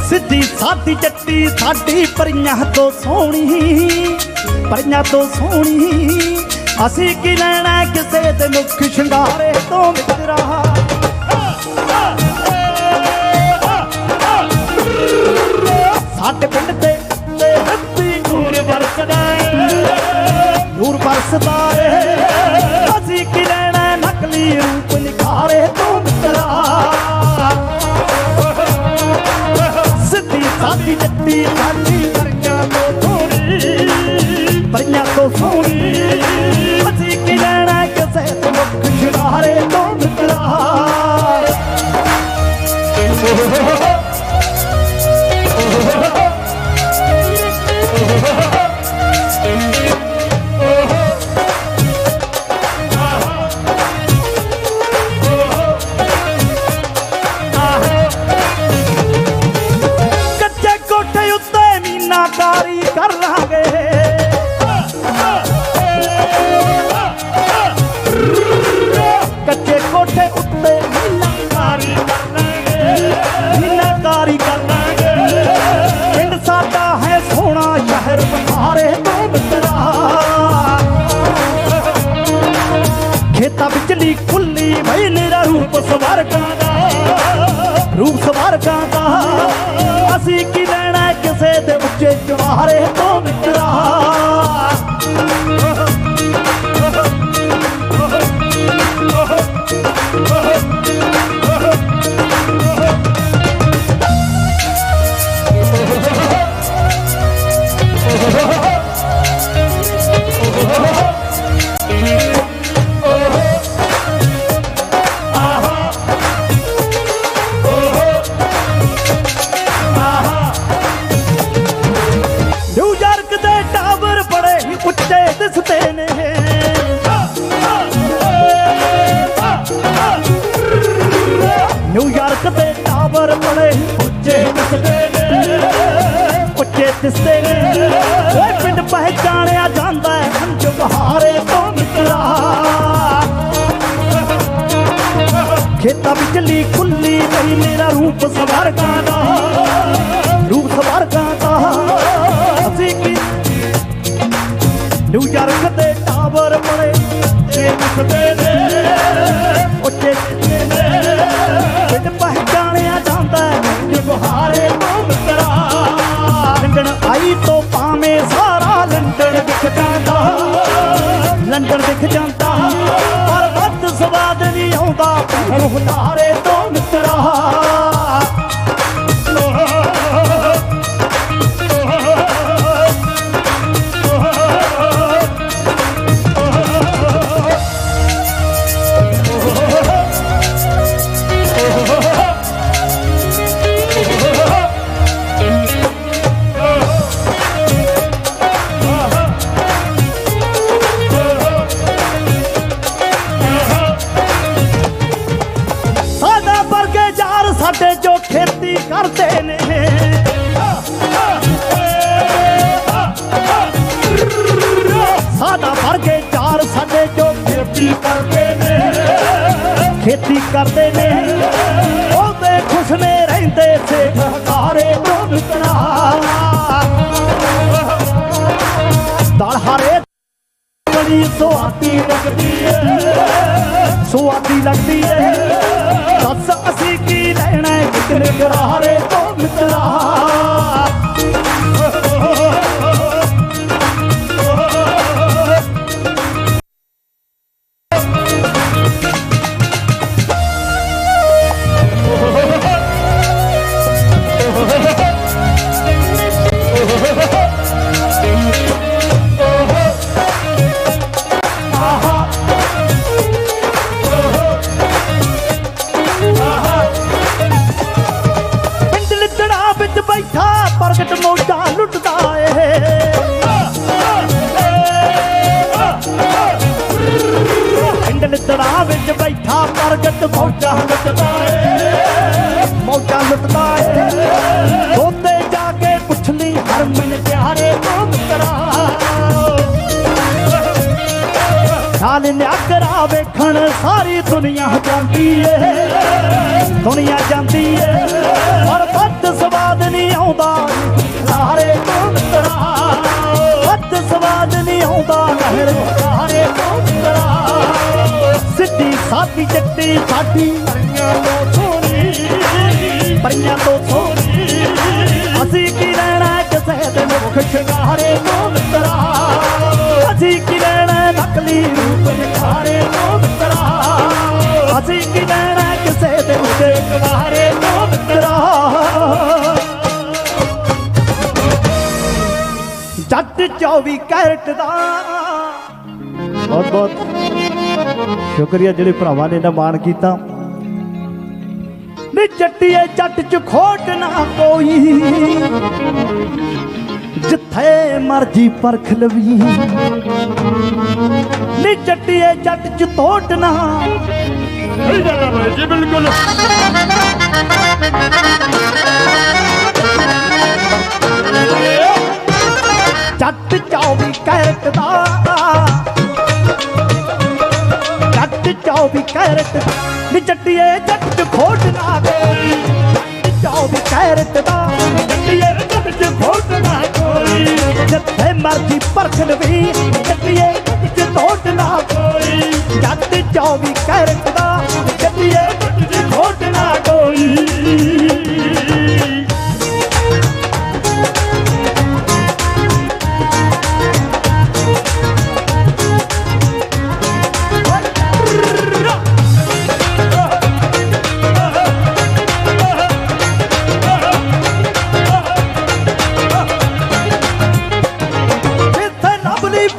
सिद्धि सादी जट्टी साडी परियां तो सोहनी असी की लेना किसे दे मुख शंगारे तो मित्रा साडे पिंड ते नूर बरसदा असी की लेना नकली रूप निखारे तो मित्रा सिद्धि सादी जट्टी साडी परियां तो सोहनी असी की लेना किसे ते मुख शंगारे तो मित्रा कारी कर लांगे कच्चे कोठे उत्ते मीनाकारी कर लांगे पिंड साडा है सोना शहर बहारे तो मित्रा खेता बिजली खुली भई मेरा रूप स्वर्गां दा असी की लेना किसे दे उच्चे चुनारे तो मित्रा भाई मेरा रूप सवारगा दा रूप सवारगा दा असी की न्यूयॉर्क दे टावर बड़े ते मुसदे ने उच्चे ने पिंड पहचानिया जांदा जे बहारे तो मित्रा लंडन आई तो भावें सारा लंडन दिख जांदा लंडन दिख जांदा पर वध स्वाद नहीं आउंदा हुटारे तो मित्रा साडे जो खेती करते ने साडा वर्गे चार साडे जो खेती करते ने खेती करते ने ओदे खुश ने रहंदे से सारे मित्रा दलहारे बड़ी सुआदी लगदी है सुआदी लगदी है दस असी की लेना कितने करारे तो मित्रा प्रगट मौजा लुटदा है पिंड लितड़ा विच बैठा प्रगट मौजा लुटदा है मौजा लुटदा है सोते जाके पुछ ली हर मन प्यारे तो मित्रा साल न्याकरा वेखण सारी दुनिया जांदी है दुनिया जांदी है पर वध स्वाद नहीं आउंदा सारे तो मित्रा वध स्वाद नहीं आउंदा लहर सारे तो मित्रा सिद्धी सादी जट्टी साडी परियां तो सोनी असी की रहना किसे दे मुख शिंगारे तो मित्रा असी की रहना नकली रूप निखारे तो मित्रा असी की रहना किसे दे मुख शिंगारे तो मित्रा जट 24 कैरेट दा बहुत बहुत शुक्रिया जिहड़े भरावां ने इन्ना मान कीता नी जट्टीए जट च खोट ना कोई जिथे मर्जी परख लवी नी जट्टीए जट च तोट ना जी बिल्कुल जट 24 कैरेट दा जट 24 कैरेट नी जट्टीए जट च खोट ना कोई 24 कैरेट दा जट्टीए जट च खोट ना कोई जिथे मर्जी परख लवी जट्टीए जट च तोट ना कोई जट 24 कैरेट दा जट्टीए जट च खोट ना कोई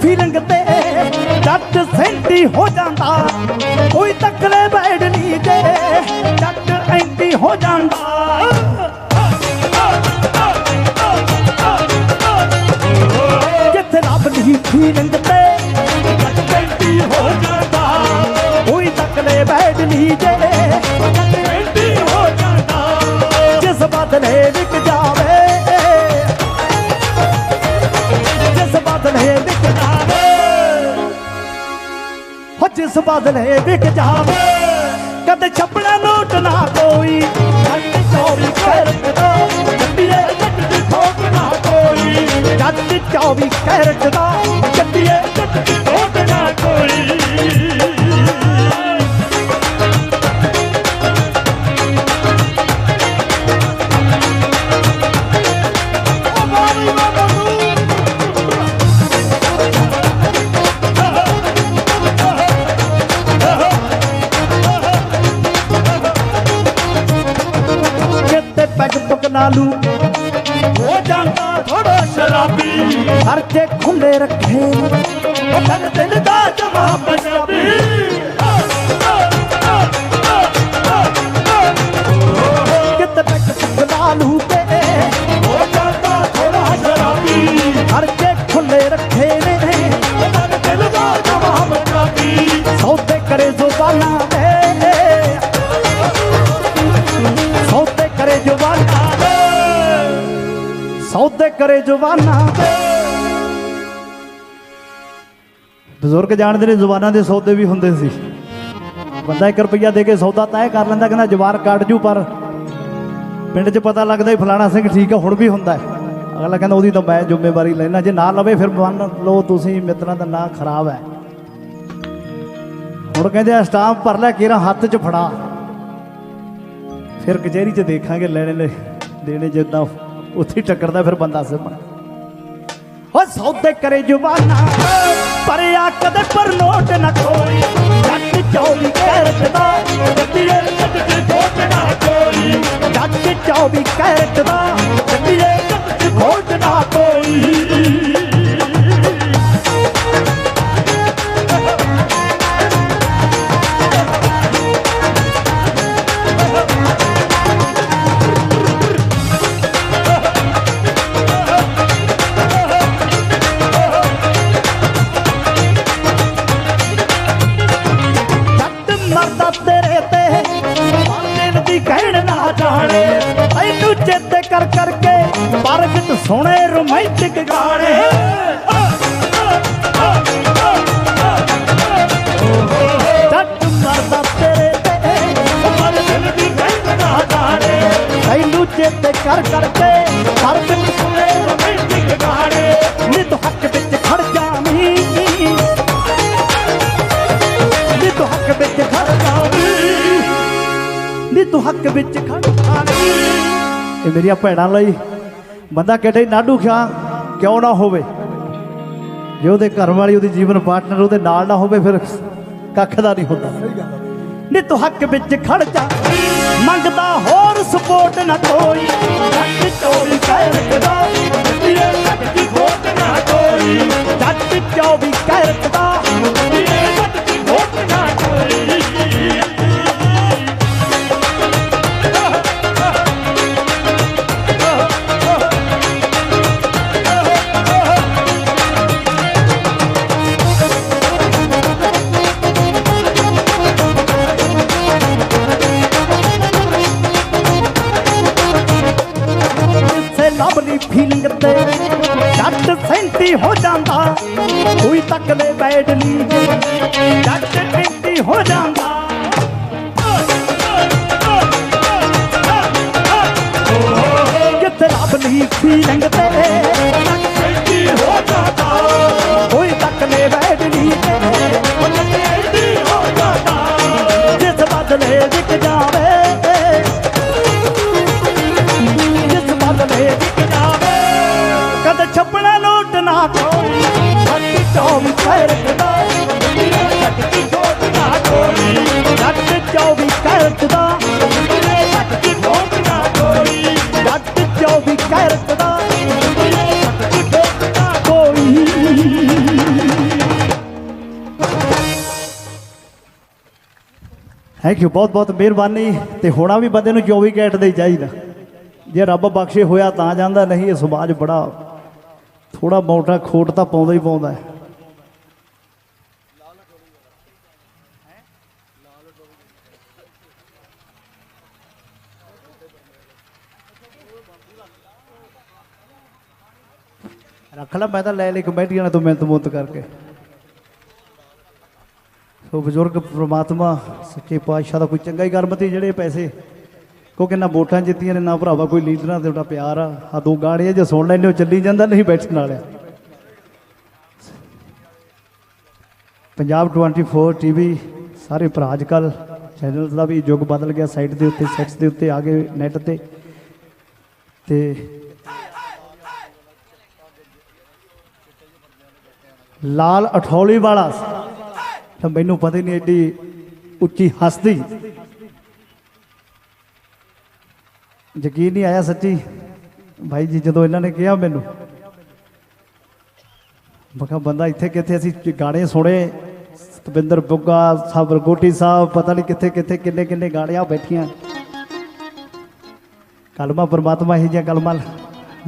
फीलिंग ते जट सेंटी हो जाता कोई तकले बैठ नहीं दे जट एंटी हो जाता जिथे रब नहीं फीलिंग ते जट सेंटी हो जाता कोई तकले बैठ नहीं दे जट एंटी हो जाता जिस बदले विक जावे जिस बदले विक जावे जिस बदले विक जावे कद छपड़ा नोट ना कोई जट 24 कैरेट दा जट्टिए जट दी खोट ना कोई जट 24 कैरेट दा जट्टिए जट दी खोट ना कोई पैग पकनालू हो जाता थोड़ा शराबी खर्चे खुले रखे दिल दा जमा पंजाबी कित पैग पकनालू पे हो जाता थोड़ा शराबी खर्चे खुले रखे दिल दा जमा पंजाबी सौदे करे जुबाना करे जुबाना सौदे करे जुबाना बजुर्ग जानते ने जुबाना के सौदे भी होंगे सी बंदा 1 रुपया दे के सौदा तय कर लेंदा कहना जवान काट जू पर पिंड च पता लगता ही फलाना सिंह ठीक है हुण भी होंदा है अगला कहना ओदी तो मैं जिम्मेवारी लेना जे ना लवे फिर मान लो तुसी मित्रों का नाम खराब है हुण कहंदे स्टांप भर लै केरा हत्थ च फड़ा फिर कचहरी च देखांगे लेने ने देने जिदा उत्थे टक्करदा फिर बंदा सिमण ओ सौदे करे जुबाना पर आ कदे पर नोट न कोई जट 24 कैरेट दा जट्टिए जट दी खोट ना कोई जट 24 कैरेट दा जट्टिए जट दी खोट ना कोई कहण ना जाने ऐनू चेते कर करके परगट सोने रोमांटिक गाने जट मरदा तेरे ते पर दिल दी कहण ना जाने ऐनू चेते कर करके परगट सोने रोमांटिक गाने नी तो हक विच खड़ जावी नी तो हक विच खड़ जावी तू हक विच खड़ा ये मेरिया भैणां लई बंदा किडे नाडू खा क्यों ना होवे जे उहदे घर वाली उहदी जीवन पार्टनर उहदे नाल ना होवे फिर कख दा नहीं होंदा नी तू हक विच खड़ जा मंगदा होर सपोर्ट ना कोई जट 24 कैरेट दा जट्टिए जट दी खोट ना कोई जट 24 कैरेट दा जट्टिए जट दी खोट ना कोई फीलिंग ते जट सेंटी हो जाता कोई तक ले बैडली जट सेंटी हो जाता किथे लवली फीलिंग ते जट सेंटी हो जाता कोई तक ले बैडली हो जाता जिस बदले दिख जावे जिस बदले कद छपड़ा नोट ना कोई जट 24 कैरेट दा जट दी खोट ना कोई जट 24 कैरेट दा जट दी खोट ना कोई जट 24 कैरेट दा जट दी खोट ना कोई थैंक यू बहुत बहुत मेहरबानी ते होना भी बंदे नूं 24 कैरेट दे चाहिदा जे रब बख्शे होया तां जांदा नहीं ये समाज बड़ा थोड़ा मोटा खोट तो पाउंदा ही पाउंदा है रख ला मैं तो लै ली कमेटियां ने तो मिहनत मुहनत करके ਸੋ ਬਜ਼ੁਰਗ ਪ੍ਰਮਾਤਮਾ ਸੱਚੇ ਪਾਤਸ਼ਾਹ ਦਾ ਕੋਈ ਚੰਗਾ ਹੀ ਕਰਮਤੀ ਜਿਹੜੇ ਪੈਸੇ ਕਿਉਂਕਿ ਨਾ ਵੋਟਾਂ ਜਿੱਤੀਆਂ ਨੇ ਨਾ ਭਰਾਵਾ ਕੋਈ ਲੀਡਰਾਂ ਦੇ ਉਹਦਾ ਪਿਆਰ ਆ ਦੋ ਗਾਣੇ ਜੇ ਸੁਣ ਲੈਂਦੇ ਹੋ ਚੱਲੀ ਜਾਂਦਾ ਨਹੀਂ ਬੈਠਣ ਵਾਲਿਆ। ਪੰਜਾਬ 24 ਟੀਵੀ ਸਾਰੇ ਭਰਾ ਅੱਜ ਕੱਲ੍ਹ ਚੈਨਲ ਦਾ ਵੀ ਯੁੱਗ ਬਦਲ ਗਿਆ, ਸਾਈਟ ਦੇ ਉੱਤੇ ਸੈਟਸ ਦੇ ਉੱਤੇ ਆ ਗਏ ਨੈੱਟ ਤੇ ਲਾਲ ਅਠੌਲੀ ਵਾਲਾ ਤਾਂ ਮੈਨੂੰ ਪਤਾ ਹੀ ਨਹੀਂ ਐਡੀ ਉੱਚੀ ਹਸਤੀ, ਯਕੀਨ ਨਹੀਂ ਆਇਆ ਸੱਚੀ ਭਾਈ ਜੀ ਜਦੋਂ ਇਹਨਾਂ ਨੇ ਕਿਹਾ ਮੈਨੂੰ, ਮੈਂ ਕਿਹਾ ਬੰਦਾ ਇੱਥੇ ਕਿੱਥੇ ਅਸੀਂ ਗਾਣੇ ਸੁਣੇ ਸਤਿੰਦਰ ਬੁੱਗਾ ਸਾਹਿਬ ਰਗੋਟੀ ਸਾਹਿਬ ਪਤਾ ਨਹੀਂ ਕਿੱਥੇ ਕਿੱਥੇ ਕਿੰਨੇ ਕਿੰਨੇ ਗਾਣੇ ਆ ਬੈਠੀਆਂ। ਕਲਮਾ ਪਰਮਾਤਮਾ ਇਹੋ ਜਿਹੀਆਂ ਕਲਮਾਂ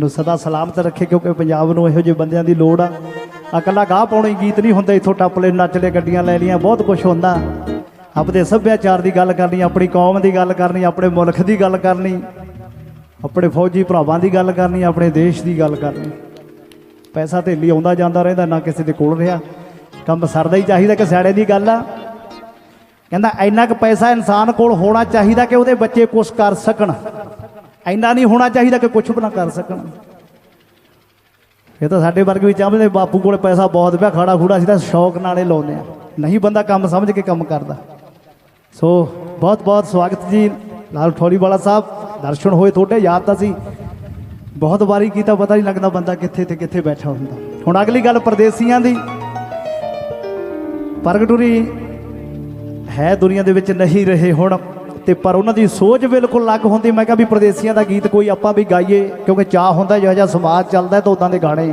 ਨੂੰ ਸਦਾ ਸਲਾਮਤ ਰੱਖੇ ਕਿਉਂਕਿ ਪੰਜਾਬ ਨੂੰ ਇਹੋ ਜਿਹੇ ਬੰਦਿਆਂ ਦੀ ਲੋੜ ਆ। ਇਕੱਲਾ ਗਾਹ ਪਾਉਣੀ ਗੀਤ ਨਹੀਂ ਹੁੰਦਾ, ਇੱਥੋਂ ਟੱਪ ਲੈ ਨੱਚ ਲੈ ਗੱਡੀਆਂ ਲੈ ਲਈਆਂ ਬਹੁਤ ਕੁਛ ਹੁੰਦਾ। ਆਪਣੇ ਸੱਭਿਆਚਾਰ ਦੀ ਗੱਲ ਕਰਨੀ, ਆਪਣੀ ਕੌਮ ਦੀ ਗੱਲ ਕਰਨੀ, ਆਪਣੇ ਮੁਲਕ ਦੀ ਗੱਲ ਕਰਨੀ, ਆਪਣੇ ਫੌਜੀ ਭਰਾਵਾਂ ਦੀ ਗੱਲ ਕਰਨੀ, ਆਪਣੇ ਦੇਸ਼ ਦੀ ਗੱਲ ਕਰਨੀ। ਪੈਸਾ ਧੇਲੀ ਆਉਂਦਾ ਜਾਂਦਾ ਰਹਿੰਦਾ ਨਾ ਕਿਸੇ ਦੇ ਕੋਲ ਰਿਹਾ, ਕੰਮ ਸਰਦਾ ਹੀ ਚਾਹੀਦਾ ਕਿ ਸਿਆੜੇ ਦੀ ਗੱਲ ਆ। ਕਹਿੰਦਾ ਇੰਨਾ ਕੁ ਪੈਸਾ ਇਨਸਾਨ ਕੋਲ ਹੋਣਾ ਚਾਹੀਦਾ ਕਿ ਉਹਦੇ ਬੱਚੇ ਕੁਛ ਕਰ ਸਕਣ, ਇੰਨਾ ਨਹੀਂ ਹੋਣਾ ਚਾਹੀਦਾ ਕਿ ਕੁਛ ਵੀ ਨਾ ਕਰ ਸਕਣ। ਇਹ ਤਾਂ ਸਾਡੇ ਵਰਗੇ ਵੀ ਚਾਹੁੰਦੇ ਬਾਪੂ ਕੋਲ ਪੈਸਾ ਬਹੁਤ ਪਿਆ ਖਾੜਾ ਖੂੜਾ ਅਸੀਂ ਤਾਂ ਸ਼ੌਕ ਨਾਲੇ ਲਾਉਂਦੇ ਆ, ਨਹੀਂ ਬੰਦਾ ਕੰਮ ਸਮਝ ਕੇ ਕੰਮ ਕਰਦਾ। ਸੋ ਬਹੁਤ ਬਹੁਤ ਸਵਾਗਤ ਜੀ ਲਾਲ ਅਠੌਲੀ ਵਾਲਾ ਸਾਹਿਬ, ਦਰਸ਼ਨ ਹੋਏ ਤੁਹਾਡੇ ਯਾਦ ਤਾਂ ਸੀ ਬਹੁਤ ਵਾਰੀ ਕੀਤਾ, ਪਤਾ ਨਹੀਂ ਲੱਗਦਾ ਬੰਦਾ ਕਿੱਥੇ ਤੇ ਕਿੱਥੇ ਬੈਠਾ ਹੁੰਦਾ। ਹੁਣ ਅਗਲੀ ਗੱਲ ਪਰਦੇਸੀਆਂ ਦੀ। ਪ੍ਰਗਟੂਰੀ ਹੈ ਦੁਨੀਆ ਦੇ ਵਿੱਚ ਨਹੀਂ ਰਹੇ ਹੁਣ ਤੇ ਪਰ ਉਹਨਾਂ ਦੀ ਸੋਚ ਬਿਲਕੁਲ ਅਲੱਗ ਹੁੰਦੀ। ਮੈਂ ਕਿਹਾ ਵੀ ਪਰਦੇਸੀਆਂ ਦਾ ਗੀਤ ਕੋਈ ਆਪਾਂ ਵੀ ਗਾਈਏ ਕਿਉਂਕਿ ਚਾਹ ਹੁੰਦਾ ਜਿਹੋ ਜਿਹਾ ਸਮਾਜ ਚੱਲਦਾ ਤਾਂ ਉੱਦਾਂ ਦੇ ਗਾਣੇ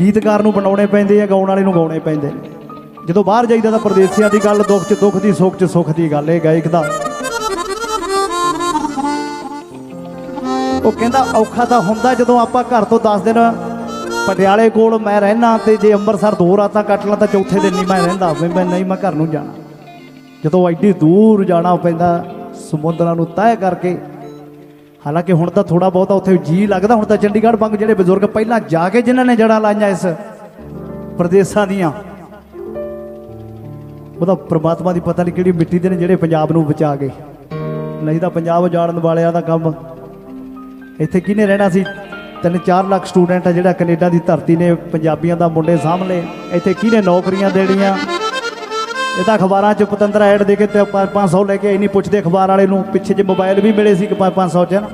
ਗੀਤਕਾਰ ਨੂੰ ਬਣਾਉਣੇ ਪੈਂਦੇ ਆ, ਗਾਉਣ ਵਾਲੇ ਨੂੰ ਗਾਉਣੇ ਪੈਂਦੇ ਨੇ। ਜਦੋਂ ਬਾਹਰ ਜਾਈਦਾ ਤਾਂ ਪਰਦੇਸੀਆਂ ਦੀ ਗੱਲ ਦੁੱਖ 'ਚ ਦੁੱਖ ਦੀ, ਸੁੱਖ 'ਚ ਸੁੱਖ ਦੀ ਗੱਲ ਇਹ ਗਾਇਕ ਦਾ। ਉਹ ਕਹਿੰਦਾ ਔਖਾ ਤਾਂ ਹੁੰਦਾ ਜਦੋਂ ਆਪਾਂ ਘਰ ਤੋਂ 10 ਦਿਨ ਪਟਿਆਲੇ ਕੋਲ ਮੈਂ ਰਹਿਣਾ ਤੇ ਜੇ ਅੰਮ੍ਰਿਤਸਰ 2 ਰਾਤਾਂ ਕੱਟ ਲਾਂ ਤਾਂ ਚੌਥੇ ਦਿਨ ਨਹੀਂ ਮੈਂ ਰਹਿੰਦਾ, ਮੈਂ ਨਹੀਂ ਮੈਂ ਘਰ ਨੂੰ ਜਾਣਾ। ਜਦੋਂ ਐਡੀ ਦੂਰ ਜਾਣਾ ਪੈਂਦਾ ਸਮੁੰਦਰਾਂ ਨੂੰ ਤੈਅ ਕਰਕੇ, ਹਾਲਾਂਕਿ ਹੁਣ ਤਾਂ ਥੋੜਾ ਬਹੁਤਾ ਉੱਥੇ ਜੀ ਲੱਗਦਾ। ਹੁਣ ਤਾਂ ਚੰਡੀਗੜ੍ਹ ਵਾਂਗ ਜਿਹੜੇ ਬਜ਼ੁਰਗ ਪਹਿਲਾਂ ਜਾ ਕੇ ਜਿਨ੍ਹਾਂ ਨੇ ਜੜ੍ਹਾਂ ਲਾਈਆਂ ਇਸ ਪ੍ਰਦੇਸ਼ਾਂ ਦੀਆਂ, ਉਹਦਾ ਪ੍ਰਮਾਤਮਾ ਦੀ ਪਤਾ ਨਹੀਂ ਕਿਹੜੀ ਮਿੱਟੀ ਦੇ ਨੇ ਜਿਹੜੇ ਪੰਜਾਬ ਨੂੰ ਬਚਾ ਗਏ। ਨਹੀਂ ਤਾਂ ਪੰਜਾਬ ਉਜਾੜਨ ਵਾਲਿਆਂ ਦਾ ਕੰਮ ਇੱਥੇ ਕਿਹਨੇ ਰਹਿਣਾ ਸੀ। 3-4 ਲੱਖ ਸਟੂਡੈਂਟ ਆ ਜਿਹੜਾ ਕੈਨੇਡਾ ਦੀ ਧਰਤੀ ਨੇ ਪੰਜਾਬੀਆਂ ਦਾ ਮੁੰਡੇ ਸਾਹਮਣੇ, ਇੱਥੇ ਕਿਹਨੇ ਨੌਕਰੀਆਂ ਦੇਣੀਆਂ। ਇਹ ਤਾਂ ਅਖਬਾਰਾਂ 'ਚ ਪਤੰਦਰ ਐਡ ਦੇ ਕੇ ਤੇ 500 ਲੈ ਕੇ ਨਹੀਂ ਪੁੱਛਦੇ ਅਖਬਾਰ ਵਾਲੇ ਨੂੰ। ਪਿੱਛੇ ਜੇ ਮੋਬਾਈਲ ਵੀ ਮਿਲੇ ਸੀ ਕਿ 500 'ਚ ਨਾ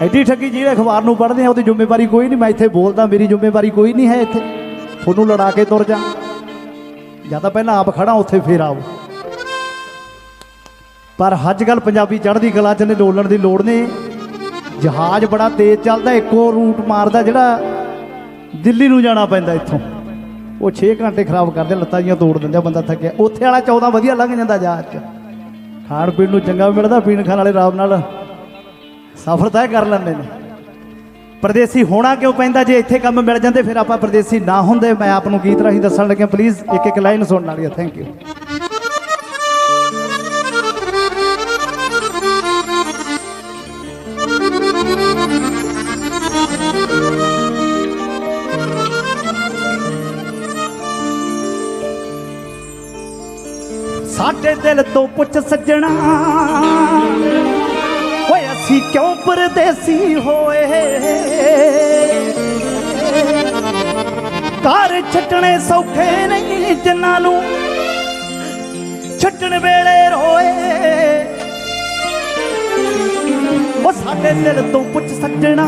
ਐਡੀ ਠੱਗੀ ਜਿਹੜੇ ਅਖਬਾਰ ਨੂੰ ਪੜ੍ਹਦੇ ਆ ਉਹਦੀ ਜ਼ਿੰਮੇਵਾਰੀ ਕੋਈ ਨਹੀਂ। ਮੈਂ ਇੱਥੇ ਬੋਲਦਾ, ਮੇਰੀ ਜ਼ਿੰਮੇਵਾਰੀ ਕੋਈ ਨਹੀਂ ਹੈ ਇੱਥੇ ਤੁਹਾਨੂੰ ਲੜਾ ਕੇ ਤੁਰ ਜਾ, ਜਾਂ ਤਾਂ ਪਹਿਲਾਂ ਆਪ ਖੜਾ ਉੱਥੇ ਫੇਰ ਆਓ। ਪਰ ਅੱਜ ਕੱਲ੍ਹ ਪੰਜਾਬੀ ਚੜ੍ਹਦੀ ਕਲਾ 'ਚ ਨੇ ਡੋਲਣ ਦੀ ਲੋੜ ਨਹੀਂ। ਜਹਾਜ਼ ਬੜਾ ਤੇਜ਼ ਚੱਲਦਾ, ਇੱਕੋ ਰੂਟ ਮਾਰਦਾ ਜਿਹੜਾ ਦਿੱਲੀ ਨੂੰ ਜਾਣਾ ਪੈਂਦਾ ਇੱਥੋਂ। ਉਹ 6 ਘੰਟੇ ਖਰਾਬ ਕਰਦੇ, ਲੱਤਾਂ ਜੀਆਂ ਤੋੜ ਦਿੰਦੇ, ਬੰਦਾ ਥੱਕਿਆ। ਉੱਥੇ ਵਾਲਾ 14 ਵਧੀਆ ਲੰਘ ਜਾਂਦਾ ਜਹਾਜ਼ 'ਚ। ਖਾਣ ਪੀਣ ਨੂੰ ਚੰਗਾ ਮਿਲਦਾ, ਪੀਣ ਖਾਣ ਵਾਲੇ ਆਰਾਮ ਨਾਲ ਸਫ਼ਰ ਤੈਅ ਕਰ ਲੈਂਦੇ ਨੇ। ਪਰਦੇਸੀ ਹੋਣਾ ਕਿਉਂ ਪੈਂਦਾ? ਜੇ ਇੱਥੇ ਕੰਮ ਮਿਲ ਜਾਂਦੇ ਫਿਰ ਆਪਾਂ ਪਰਦੇਸੀ ਨਾ ਹੁੰਦੇ। ਮੈਂ ਆਪ ਨੂੰ ਗੀਤ ਰਾਹੀਂ ਦੱਸਣ ਲੱਗਿਆ, ਪਲੀਜ਼ ਇੱਕ ਇੱਕ ਲਾਈਨ ਸੁਣਨ ਵਾਲੀ ਹੈ। Thank you. ਸਾਡੇ ਦਿਲ ਤੋਂ ਪੁੱਛ ਸੱਜਣਾ ਓਏ ਅਸੀਂ ਕਿਉਂ ਪਰਦੇਸੀ ਹੋਏ। ਘਰ ਛੱਡਣੇ ਸੌਖੇ ਨਹੀਂ ਜਿਨ੍ਹਾਂ ਨੂੰ ਛੱਡਣ ਵੇਲੇ ਰੋਏ। ਉਹ ਸਾਡੇ ਦਿਲ ਤੋਂ ਪੁੱਛ ਸੱਜਣਾ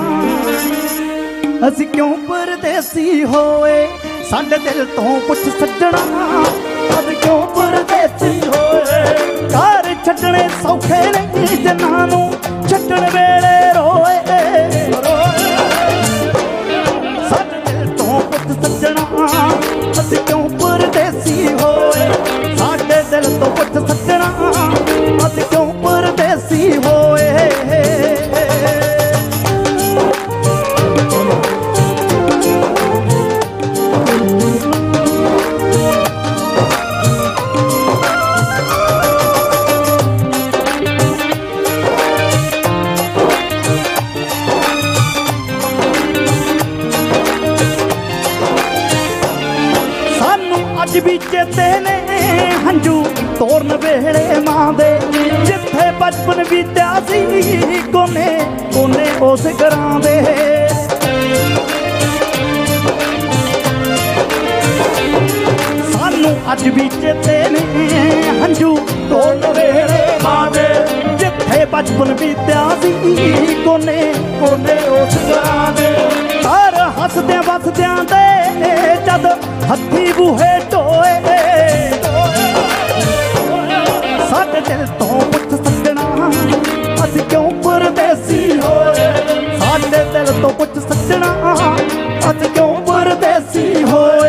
ਅਸੀਂ ਕਿਉਂ ਪਰਦੇਸੀ ਹੋਏ। ਸਾਡੇ ਦਿਲ ਤੋਂ ਪੁੱਛ ਸੱਜਣਾ ਅਸੀਂ ਕਿਉਂ ਪਰਦੇਸੀ ਹੋਏ। ਘਰ ਛੱਡਣੇ ਸੌਖੇ ਨਹੀਂ ਜਿਨ੍ਹਾਂ ਨੂੰ ਛੱਡਣ ਵੇਲੇ ਰੋਏ। ਸਾਡੇ ਦਿਲ ਤੋਂ ਪੁੱਛ ਸੱਜਣਾ ਅਸੀਂ ਕਿਉਂ ਪਰਦੇਸੀ ਹੋਏ। ਸਾਡੇ ਦਿਲ ਤੋਂ ਪੁੱਛ ਸੱਜਣਾ ਅਸੀਂ ਕਿਉਂ ਪਰਦੇਸੀ ਹੋਏ। अज भी चेते ने हंझू तोरन वेले मां दे जिथे बचपन बीत्या सी कोने कोने उस घरां दे सानू अज भी चेते ने हंझू तोरन वेले मां दे जिथे बचपन बीत्या सी कोने कोने उस घरां दे पर हसद्या वसद्या दे जद हथी बूहे टोए साडे दिल तो पुछ सजना असीं क्यों परदेसी होए साडे दिल तो पुछ सजना असीं क्यों परदेसी होए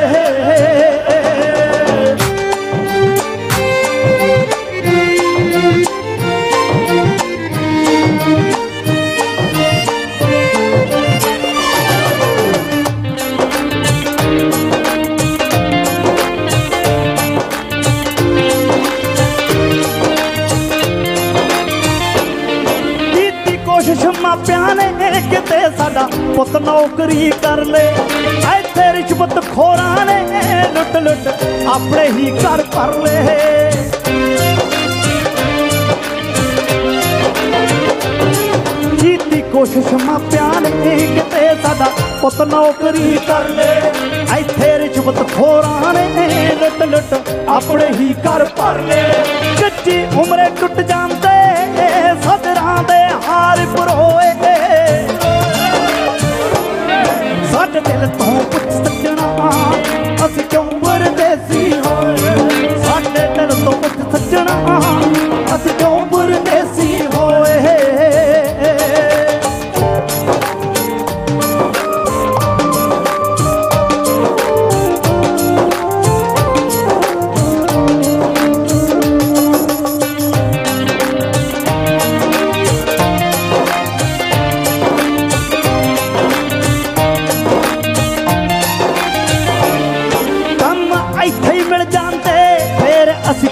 मापिया ने किते साडा पुत नौकरी कर ले इत्थे रिश्वत खोरा ने लुट लुट अपने ही घर भर ले कीती कोशिश मापिया ने किते साडा पुत नौकरी कर ले इत्थे रिश्वत खोरा ने लुट लुट अपने ही घर भर ले कच्ची उमरे टुट जांदे सदरां दे हार परोए साडे दिल तो पुछ सजना असीं क्यों परदेसी होए साडे दिल तो पुछ सजना असीं क्यों परदेसी होए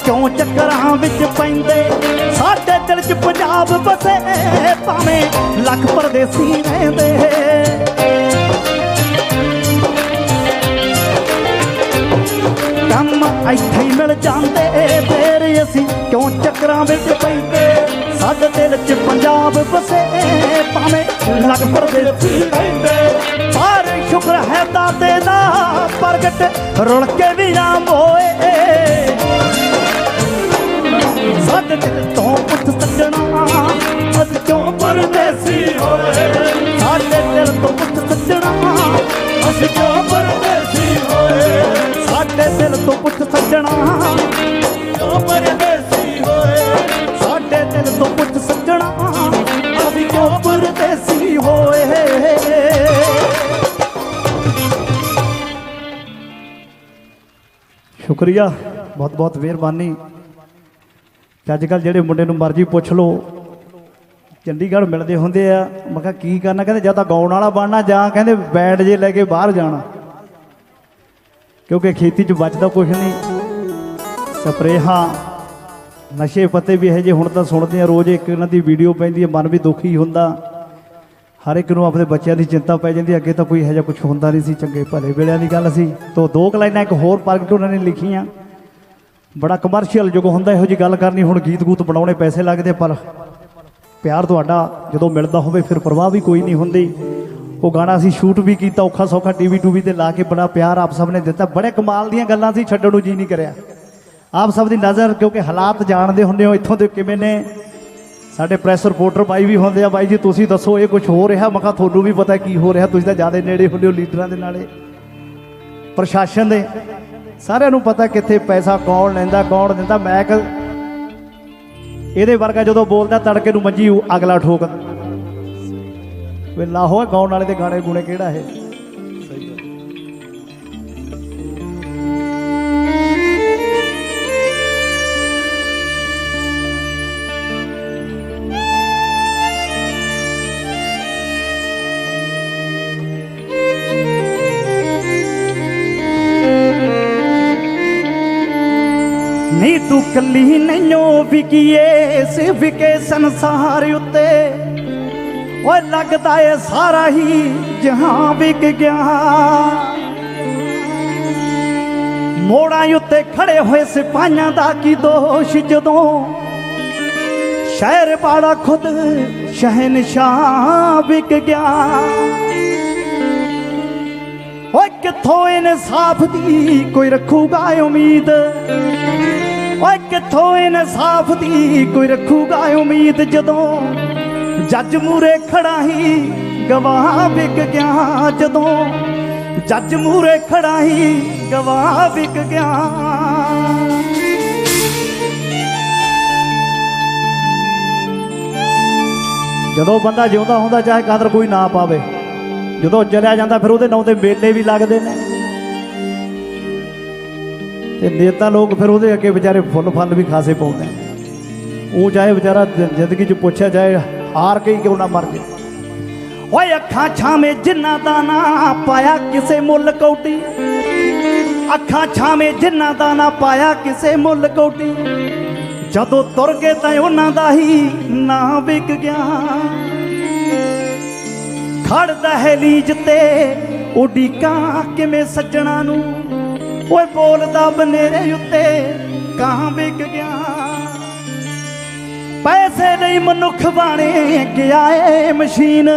क्यों चक्करां विच पैंदे साडे दिल च पंजाब बसे भावें लख परदेसी रहिंदे कम इत्थे ही मिल जांदे फिर असीं क्यों चक्करां विच पैंदे साडे दिल च पंजाब बसे भावें लख परदेसी रहिंदे पर शुक्र है दाते दा प्रगट रुल के भी ना मोए साडे दिल तो पुछ सजना असीं क्यों परदेसी होए साडे दिल तो पुछ सजना असीं क्यों परदेसी होए साडे दिल तो पुछ सजना क्यों परदेसी होए साडे दिल तो पुछ सजना असीं क्यों परदेसी होए शुक्रिया बहुत बहुत मेहरबानी अजकल ਜਿਹੜੇ ਮੁੰਡੇ ਨੂੰ ਮਰਜ਼ੀ ਪੁੱਛ ਲਓ ਚੰਡੀਗੜ੍ਹ ਮਿਲਦੇ ਹੁੰਦੇ ਆ ਮੈਂ ਕਿਹਾ ਕੀ ਕਰਨਾ ਕਹਿੰਦੇ ਜਾਂ ਤਾਂ ਗਾਉਣ ਵਾਲਾ ਬਣਨਾ ਜਾਂ ਕਹਿੰਦੇ ਬੈਂਡ ਜੇ ਲੈ ਕੇ ਬਾਹਰ ਜਾਣਾ ਕਿਉਂਕਿ ਖੇਤੀ 'ਚ ਬਚਦਾ ਕੁਝ ਨਹੀਂ ਸਪਰੇਹਾਂ ਨਸ਼ੇ ਪੱਤੇ ਵੀ ਇਹ ਜੇ ਹੁਣ ਤਾਂ ਸੁਣਦੇ ਆ ਰੋਜ਼ ਇੱਕ ਇਹਨਾਂ ਦੀ ਵੀਡੀਓ ਪੈਂਦੀ ਹੈ ਮਨ ਵੀ ਦੁਖੀ ਹੁੰਦਾ ਹਰ ਇੱਕ ਨੂੰ ਆਪਣੇ ਬੱਚਿਆਂ ਦੀ ਚਿੰਤਾ ਪੈ ਜਾਂਦੀ ਅੱਗੇ ਤਾਂ ਕੋਈ ਇਹੋ ਜਿਹਾ ਕੁਝ ਹੁੰਦਾ ਨਹੀਂ ਸੀ ਚੰਗੇ ਭਲੇ ਵੇਲਿਆਂ ਦੀ ਗੱਲ ਸੀ ਤੋਂ ਦੋ ਲਾਈਨਾਂ ਇੱਕ ਹੋਰ ਪ੍ਰਗਟ ਉਹਨਾਂ ਨੇ ਲਿਖੀਆਂ बड़ा कमर्शियल युग होंदा इहो जी गल करनी हुण गीत गूत बनाने पैसे लगते पर प्यार तुहाडा जदों मिलदा होवे फिर परवाह भी कोई नहीं हुंदी वो गाना असीं शूट भी कीता औखा सौखा टीवी टूवी ते ला के बड़ा प्यार आप सब ने दिता बड़े कमाल दीयां गल्लां सी छड्डण नूं जी नहीं करिया आप सब दी नज़र क्योंकि हालात जाणदे हुंदे हो इत्थों दे किवें ने साडे प्रैस रिपोर्टर बाई भी हुंदे आ बाई जी तुसीं दसो ये कुछ हो रिहा मैं कहा तुहानूं भी पता की हो रिहा तुसीं तां ज़्यादा नेड़े हुंदे हो लीडरां दे नाले प्रशासन दे सारिਆਂ ਨੂੰ पता कित्थे पैसा कौन लैंदा कौन दिंदा मैं ਇਹਦੇ ਵਰਗਾ ਜਦੋਂ ਬੋਲਦਾ ਤੜਕੇ ਨੂੰ ਮੰਜੀ ਅਗਲਾ ਠੋਕ ਵੇ ਲਾਹੋ ਗਾਉਣ ਵਾਲੇ ਦੇ ਗਾਣੇ ਗੁਣੇ ਕਿਹੜਾ ਹੈ नी तू कली नहीं विकिए से विके संसार उत्ते ओए लगदा है सारा ही जहां विक गया ਮੋੜਾਂ ਉੱਤੇ ਖੜੇ ਹੋਏ ਸਿਪਾਹੀਆਂ ਦਾ ਕੀ ਦੋਸ਼ ਜਦੋਂ ਸ਼ਹਿਰ ਵਾਲਾ ਖੁਦ ਸ਼ਹਿਨशाह ਵਿਕ ਗਿਆ। ਓਏ ਕਿੱਥੋਂ ਇਨਸਾਫ ਦੀ ਕੋਈ ਰੱਖੂਗਾ ਉਮੀਦ, ਓਏ ਕਿੱਥੋਂ ਇਨਸਾਫ ਦੀ ਕੋਈ ਰੱਖੂਗਾ ਉਮੀਦ ਜਦੋਂ ਜੱਜ ਮੂਰੇ ਖੜਾ ਹੀ ਗਵਾਹ ਵਿਕ ਗਿਆ। ਜਦੋਂ ਜੱਜ ਮੂਰੇ ਖੜਾ ਹੀ ਗਵਾਹ ਵਿਕ ਗਿਆ। ਜਦੋਂ ਬੰਦਾ ਜਿਉਂਦਾ ਹੁੰਦਾ ਚਾਹੇ ਕਦਰ ਕੋਈ ਨਾ ਪਾਵੇ, ਜਦੋਂ ਚਲਿਆ ਜਾਂਦਾ ਫਿਰ ਉਹਦੇ ਨਾਂ ਤੇ ਮੇਲੇ ਵੀ ਲੱਗਦੇ ਨੇ ਤੇ ਨੇਤਾ ਲੋਕ ਫਿਰ ਉਹਦੇ ਅੱਗੇ ਵਿਚਾਰੇ ਫੁੱਲ ਫਲ ਵੀ ਖਾਸੇ ਪਾਉਂਦੇ ਨੇ। ਉਹ ਚਾਹੇ ਵਿਚਾਰਾ ਜ਼ਿੰਦਗੀ 'ਚ ਪੁੱਛਿਆ ਜਾਏ ਹਾਰ ਕੇ ਹੀ ਕਿਉਂ ਨਾ ਮਰ ਜੇ। ਓਏ ਅੱਖਾਂ ਛਾਵੇਂ ਜਿਨ੍ਹਾਂ ਦਾ ਨਾ ਪਾਇਆ ਕਿਸੇ ਮੁੱਲ ਕੌਡੀ, ਅੱਖਾਂ ਛਾਵੇਂ ਜਿਨ੍ਹਾਂ ਦਾ ਨਾ ਪਾਇਆ ਕਿਸੇ ਮੁੱਲ ਕੌਡੀ ਜਦੋਂ ਤੁਰ ਗਏ ਤਾਂ ਉਹਨਾਂ ਦਾ ਹੀ ਨਾਂ ਵਿਕ ਗਿਆ। ਖੜਦਾ ਦਹਿਲੀਜ਼ ਤੇ ਉਡੀਕਾਂ ਕਿਵੇਂ ਸੱਜਣਾ ਨੂੰ, ਓਏ ਬੋਲਦਾ ਬਨੇਰੇ ਉੱਤੇ ਕਾਂ ਵਿਕ ਗਿਆ। ਪੈਸੇ ਲਈ ਮਨੁੱਖ ਬਾਣੇ ਗਿਆ ਏ ਮਸ਼ੀਨ,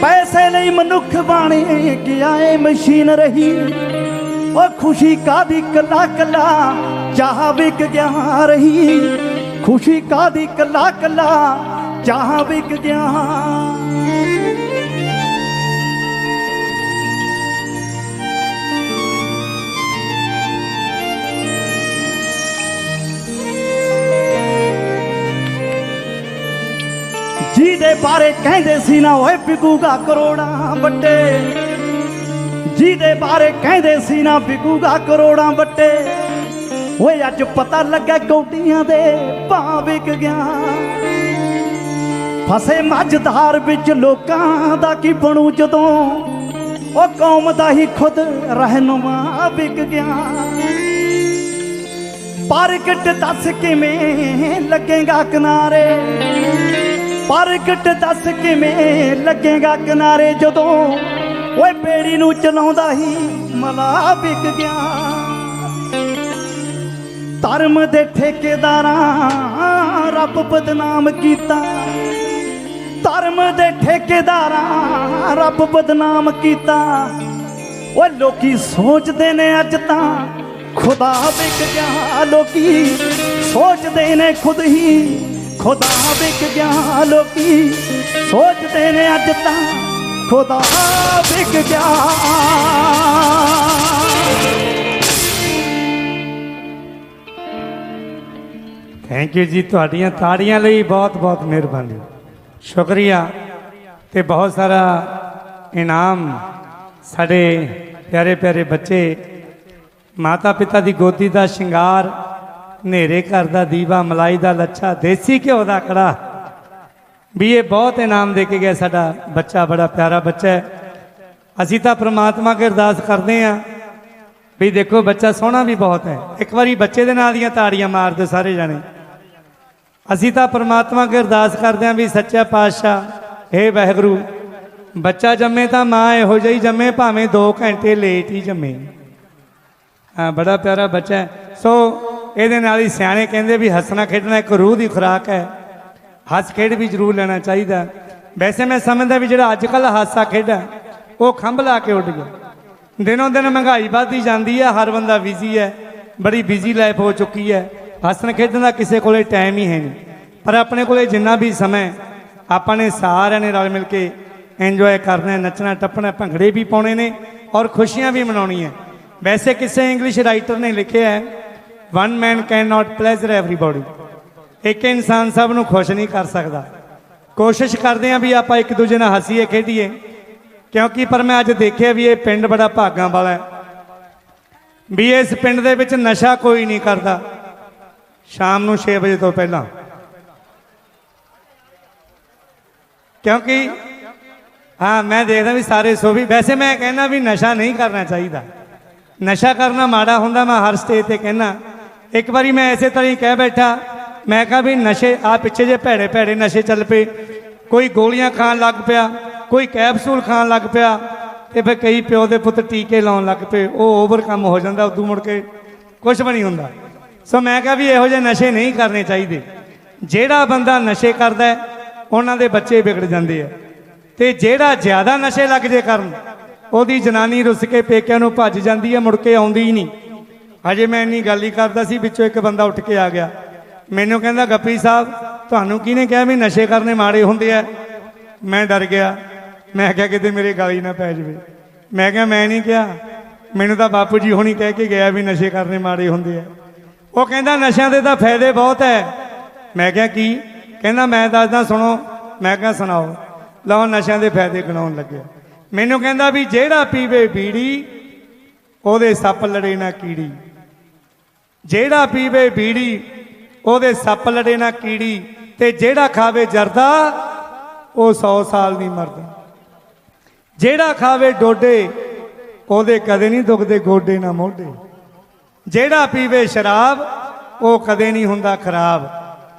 ਪੈਸੇ ਲਈ ਮਨੁੱਖ ਬਾਣੇ ਗਿਆ ਏ ਮਸ਼ੀਨ ਰਹੀ। ਓ ਖੁਸ਼ੀ ਕਾਦੀ ਕੱਲਾ ਕੱਲਾ ਚਾਹ ਵਿਕ ਗਿਆ ਰਹੀ, ਖੁਸ਼ੀ ਕਾਦੀ ਕੱਲਾ ਕੱਲਾ ਚਾਹ ਵਿਕ ਗਿਆ। ਜਿਹਦੇ ਬਾਰੇ ਕਹਿੰਦੇ ਸੀ ਨਾ ਓਏ ਵਿਕੂਗਾ ਕਰੋੜਾਂ ਵੱਟੇ, ਜਿਹਦੇ ਬਾਰੇ ਕਹਿੰਦੇ ਸੀ ਨਾ ਵਿਕੂਗਾ ਕਰੋੜਾਂ ਵੱਟੇ, ਓਏ ਅੱਜ ਪਤਾ ਲੱਗਾ ਕੌਡੀਆਂ ਦੇ ਭਾਅ ਵਿਕ ਗਿਆ। ਫਸੇ ਮੱਝਧਾਰ ਵਿੱਚ ਲੋਕਾਂ ਦਾ ਕੀ ਬਣੂ ਜਦੋਂ ਉਹ ਕੌਮ ਦਾ ਹੀ ਖੁਦ ਰਹਿਨੁਮਾ ਵਿਕ ਗਿਆ। ਪ੍ਰਗਟ ਦੱਸ ਕਿਵੇਂ ਲੱਗੇਗਾ ਕਿਨਾਰੇ, ਪ੍ਰਗਟ ਦੱਸ ਕਿਵੇਂ ਲੱਗੇਗਾ ਕਿਨਾਰੇ ਜਦੋਂ ਓਏ ਬੇੜੀ ਨੂੰ ਚਲਾਉਂਦਾ ਹੀ ਮਲਾ ਵਿਕ ਗਿਆ। ਧਰਮ ਦੇ ਠੇਕੇਦਾਰਾਂ ਰੱਬ ਬਦਨਾਮ ਕੀਤਾ, ਧਰਮ ਦੇ ਠੇਕੇਦਾਰਾਂ ਰੱਬ ਬਦਨਾਮ ਕੀਤਾ। ਓਏ ਲੋਕੀ ਸੋਚਦੇ ਨੇ ਅੱਜ ਤਾਂ ਖੁਦਾ ਵਿਕ ਗਿਆ, ਲੋਕੀ ਸੋਚਦੇ ਨੇ ਖੁਦ ਹੀ ਖੁਦਾ ਵਿਕ ਗਿਆ। ਲੋਕੀ ਸੋਚਦੇ ਨੇ ਅੱਜ ਤਾਂ ਖੁਦਾ ਵਿਕ ਗਿਆ। ਥੈਂਕ ਯੂ ਜੀ, ਤੁਹਾਡੀਆਂ ਤਾੜੀਆਂ ਲਈ ਬਹੁਤ ਬਹੁਤ ਮਿਹਰਬਾਨੀ, ਸ਼ੁਕਰੀਆ। ਤੇ ਬਹੁਤ ਸਾਰਾ ਇਨਾਮ ਸਾਡੇ ਪਿਆਰੇ ਪਿਆਰੇ ਬੱਚੇ, ਮਾਤਾ ਪਿਤਾ ਦੀ ਗੋਦੀ ਦਾ ਸ਼ਿੰਗਾਰ, ਹਨੇਰੇ ਘਰ ਦਾ ਦੀਵਾ, ਮਲਾਈ ਦਾ ਲੱਛਾ, ਦੇਸੀ ਘਿਓ ਦਾ ਕੜਾ ਵੀ ਇਹ ਬਹੁਤ ਇਨਾਮ ਦੇ ਕੇ ਗਿਆ ਸਾਡਾ ਬੱਚਾ। ਬੜਾ ਪਿਆਰਾ ਬੱਚਾ ਹੈ। ਅਸੀਂ ਤਾਂ ਪ੍ਰਮਾਤਮਾ ਅੱਗੇ ਅਰਦਾਸ ਕਰਦੇ ਹਾਂ ਵੀ ਦੇਖੋ ਬੱਚਾ ਸੋਹਣਾ ਵੀ ਬਹੁਤ ਹੈ। ਇੱਕ ਵਾਰੀ ਬੱਚੇ ਦੇ ਨਾਲ ਦੀਆਂ ਤਾੜੀਆਂ ਮਾਰ ਦਿਓ ਸਾਰੇ ਜਾਣੇ। ਅਸੀਂ ਤਾਂ ਪ੍ਰਮਾਤਮਾ ਅੱਗੇ ਅਰਦਾਸ ਕਰਦੇ ਹਾਂ ਵੀ ਸੱਚਾ ਪਾਤਸ਼ਾਹ, ਹੇ ਵਾਹਿਗੁਰੂ, ਬੱਚਾ ਜੰਮੇ ਤਾਂ ਮਾਂ ਇਹੋ ਜਿਹੀ ਜੰਮੇ, ਭਾਵੇਂ 2 ਘੰਟੇ ਲੇਟ ਹੀ ਜੰਮੇ। ਹਾਂ, ਬੜਾ ਪਿਆਰਾ ਬੱਚਾ ਹੈ। ਸੋ ਇਹਦੇ ਨਾਲ ਹੀ ਸਿਆਣੇ ਕਹਿੰਦੇ ਵੀ ਹੱਸਣਾ ਖੇਡਣਾ ਇੱਕ ਰੂਹ ਦੀ ਖੁਰਾਕ ਹੈ, ਹੱਸ ਖੇਡ ਵੀ ਜ਼ਰੂਰ ਲੈਣਾ ਚਾਹੀਦਾ। ਵੈਸੇ ਮੈਂ ਸਮਝਦਾ ਵੀ ਜਿਹੜਾ ਅੱਜ ਕੱਲ੍ਹ ਹਾਸਾ ਖੇਡਾ ਉਹ ਖੰਭ ਲਾ ਕੇ ਉੱਡ ਗਿਆ। ਦਿਨੋਂ ਦਿਨ ਮਹਿੰਗਾਈ ਵੱਧਦੀ ਜਾਂਦੀ ਹੈ, ਹਰ ਬੰਦਾ ਬਿਜ਼ੀ ਹੈ, ਬੜੀ ਬਿਜ਼ੀ ਲਾਈਫ ਹੋ ਚੁੱਕੀ ਹੈ। ਹੱਸਣ ਖੇਡਣ ਦਾ ਕਿਸੇ ਕੋਲੇ ਟਾਈਮ ਹੀ ਹੈ ਨਹੀਂ। ਪਰ ਆਪਣੇ ਕੋਲੇ ਜਿੰਨਾ ਵੀ ਸਮਾਂ ਆਪਾਂ ਨੇ ਸਾਰਿਆਂ ਨੇ ਰਲ ਮਿਲ ਕੇ ਇੰਜੋਏ ਕਰਨਾ, ਨੱਚਣਾ ਟੱਪਣਾ, ਭੰਗੜੇ ਵੀ ਪਾਉਣੇ ਨੇ ਔਰ ਖੁਸ਼ੀਆਂ ਵੀ ਮਨਾਉਣੀਆਂ। ਵੈਸੇ ਕਿਸੇ ਇੰਗਲਿਸ਼ ਰਾਈਟਰ ਨੇ ਲਿਖਿਆ ਹੈ, one man can not pleasure everybody. ਇੱਕ ਇਨਸਾਨ ਸਭ ਨੂੰ ਖੁਸ਼ ਨਹੀਂ ਕਰ ਸਕਦਾ। ਕੋਸ਼ਿਸ਼ ਕਰਦੇ ਹਾਂ ਵੀ ਆਪਾਂ ਇੱਕ ਦੂਜੇ ਨਾਲ ਹੱਸੀਏ ਖੇਡੀਏ, ਕਿਉਂਕਿ ਪਰ ਮੈਂ ਅੱਜ ਦੇਖਿਆ ਵੀ ਇਹ ਪਿੰਡ ਬੜਾ ਭਾਗਾਂ ਵਾਲਾ ਹੈ ਵੀ ਇਸ ਪਿੰਡ ਦੇ ਵਿੱਚ ਨਸ਼ਾ ਕੋਈ ਨਹੀਂ ਕਰਦਾ ਸ਼ਾਮ ਨੂੰ 6 ਵਜੇ ਤੋਂ ਪਹਿਲਾਂ, ਕਿਉਂਕਿ ਹਾਂ ਮੈਂ ਦੇਖਦਾ ਵੀ ਸਾਰੇ ਸੋ ਵੀ। ਵੈਸੇ ਮੈਂ ਕਹਿੰਦਾ ਵੀ ਨਸ਼ਾ ਨਹੀਂ ਕਰਨਾ ਚਾਹੀਦਾ, ਨਸ਼ਾ ਕਰਨਾ ਮਾੜਾ ਹੁੰਦਾ। ਮੈਂ ਹਰ ਸਟੇਜ ਤੇ ਕਹਿੰਦਾ। ਇੱਕ ਵਾਰੀ ਮੈਂ ਇਸੇ ਤਰ੍ਹਾਂ ਹੀ ਕਹਿ ਬੈਠਾ, ਮੈਂ ਕਿਹਾ ਵੀ ਨਸ਼ੇ ਆ ਪਿੱਛੇ ਜੇ ਭੈੜੇ ਭੈੜੇ ਨਸ਼ੇ ਚੱਲ ਪਏ, ਕੋਈ ਗੋਲੀਆਂ ਖਾਣ ਲੱਗ ਪਿਆ, ਕੋਈ ਕੈਪਸੂਲ ਖਾਣ ਲੱਗ ਪਿਆ, ਤੇ ਫਿਰ ਕਈ ਪਿਓ ਦੇ ਪੁੱਤ ਟੀਕੇ ਲਾਉਣ ਲੱਗ ਪਏ, ਉਹ ਓਵਰ ਕੰਮ ਹੋ ਜਾਂਦਾ, ਉਦੋਂ ਮੁੜ ਕੇ ਕੁਝ ਵੀ ਨਹੀਂ ਹੁੰਦਾ। ਸੋ ਮੈਂ ਕਿਹਾ ਵੀ ਇਹੋ ਜਿਹੇ ਨਸ਼ੇ ਨਹੀਂ ਕਰਨੇ ਚਾਹੀਦੇ। ਜਿਹੜਾ ਬੰਦਾ ਨਸ਼ੇ ਕਰਦਾ ਹੈ, ਉਹਨਾਂ ਦੇ ਬੱਚੇ ਵਿਗੜ ਜਾਂਦੇ ਆ, ਤੇ ਜਿਹੜਾ ਜ਼ਿਆਦਾ ਨਸ਼ੇ ਲੱਗ ਜੇ ਕਰਨ, ਉਹਦੀ ਜਨਾਨੀ ਰੁੱਸ ਕੇ ਪੇਕਿਆਂ ਨੂੰ ਭੱਜ ਜਾਂਦੀ ਹੈ, ਮੁੜ ਕੇ ਆਉਂਦੀ ਹੀ ਨਹੀਂ। ਅਜੇ ਮੈਂ ਇੰਨੀ ਗੱਲ ਹੀ ਕਰਦਾ ਸੀ, ਵਿੱਚੋਂ ਇੱਕ ਬੰਦਾ ਉੱਠ ਕੇ ਆ ਗਿਆ, ਮੈਨੂੰ ਕਹਿੰਦਾ ਗੱਪੀ ਸਾਹਿਬ ਤੁਹਾਨੂੰ ਕਿਹਨੇ ਕਿਹਾ ਵੀ ਨਸ਼ੇ ਕਰਨੇ ਮਾੜੇ ਹੁੰਦੇ ਆ? ਮੈਂ ਡਰ ਗਿਆ, ਮੈਂ ਕਿਹਾ ਕਿਤੇ ਮੇਰੇ ਗਾਲੀ ਨਾ ਪੈ ਜਾਵੇ। ਮੈਂ ਕਿਹਾ ਮੈਂ ਨਹੀਂ ਕਿਹਾ, ਮੈਨੂੰ ਤਾਂ ਬਾਪੂ ਜੀ ਹੁਣੀ ਕਹਿ ਕੇ ਗਿਆ ਵੀ ਨਸ਼ੇ ਕਰਨੇ ਮਾੜੇ ਹੁੰਦੇ ਆ। ਉਹ ਕਹਿੰਦਾ ਨਸ਼ਿਆਂ ਦੇ ਤਾਂ ਫਾਇਦੇ ਬਹੁਤ ਹੈ। ਮੈਂ ਕਿਹਾ ਕੀ? ਕਹਿੰਦਾ ਮੈਂ ਦੱਸਦਾ ਸੁਣੋ। ਮੈਂ ਕਿਹਾ ਸੁਣਾਓ। ਲਓ ਨਸ਼ਿਆਂ ਦੇ ਫਾਇਦੇ ਗਿਣਾਉਣ ਲੱਗਿਆ। ਮੈਨੂੰ ਕਹਿੰਦਾ ਵੀ ਜਿਹੜਾ ਪੀਵੇ ਬੀੜੀ ਉਹਦੇ ਸੱਪ ਲੜੇ ਨਾ ਕੀੜੀ, ਜਿਹੜਾ ਪੀਵੇ ਬੀੜੀ ਉਹਦੇ ਸੱਪ ਲੜੇ ਨਾ ਕੀੜੀ, ਤੇ ਜਿਹੜਾ ਖਾਵੇ ਜਰਦਾ ਉਹ 100 ਸਾਲ ਨਹੀਂ ਮਰਦਾ, ਜਿਹੜਾ ਖਾਵੇ ਡੋਡੇ ਉਹਦੇ ਕਦੇ ਨਹੀਂ ਦੁਖਦੇ ਗੋਡੇ ਨਾ ਮੋਢੇ, ਜਿਹੜਾ ਪੀਵੇ ਸ਼ਰਾਬ ਉਹ ਕਦੇ ਨਹੀਂ ਹੁੰਦਾ ਖਰਾਬ,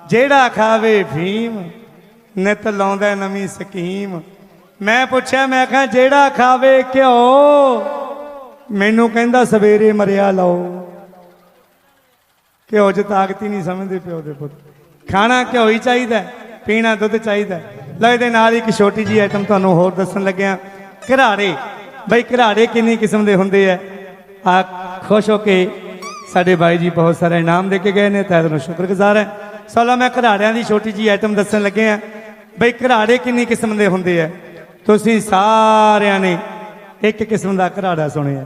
ਜਿਹੜਾ ਖਾਵੇ ਫੀਮ ਨਿਤ ਲਾਉਂਦਾ ਨਵੀਂ ਸਕੀਮ। ਮੈਂ ਪੁੱਛਿਆ, ਮੈਂ ਕਿਹਾ ਜਿਹੜਾ ਖਾਵੇ ਘਿਓ, ਮੈਨੂੰ ਕਹਿੰਦਾ ਸਵੇਰੇ ਮਰਿਆ ਲਾਓ। ਘਿਓ 'ਚ ਤਾਕਤ ਹੀ ਨਹੀਂ ਸਮਝਦੇ ਪਿਓ ਦੇ ਪੁੱਤ। ਖਾਣਾ ਘਿਓ ਹੀ ਚਾਹੀਦਾ, ਪੀਣਾ ਦੁੱਧ ਚਾਹੀਦਾ। ਲਓ ਇਹਦੇ ਨਾਲ ਇੱਕ ਛੋਟੀ ਜਿਹੀ ਆਈਟਮ ਤੁਹਾਨੂੰ ਹੋਰ ਦੱਸਣ ਲੱਗਿਆ। ਘਰਾੜੇ, ਬਈ ਘਰਾੜੇ ਕਿੰਨੀ ਕਿਸਮ ਦੇ ਹੁੰਦੇ ਆ? ਆ ਖੁਸ਼ ਹੋ ਕੇ ਸਾਡੇ ਬਾਈ ਜੀ ਬਹੁਤ ਸਾਰਾ ਇਨਾਮ ਦੇ ਕੇ ਗਏ ਨੇ, ਤਾਂ ਤੁਹਾਨੂੰ ਸ਼ੁਕਰਗੁਜ਼ਾਰ ਹੈ। ਸੋ ਮੈਂ ਘਰਾੜਿਆਂ ਦੀ ਛੋਟੀ ਜਿਹੀ ਆਈਟਮ ਦੱਸਣ ਲੱਗੇ ਆ। ਬਈ ਘਰਾੜੇ ਕਿੰਨੀ ਕਿਸਮ ਦੇ ਹੁੰਦੇ ਆ? ਤੁਸੀਂ ਸਾਰਿਆਂ ਨੇ ਇੱਕ ਕਿਸਮ ਦਾ ਘਰਾੜਾ ਸੁਣਿਆ,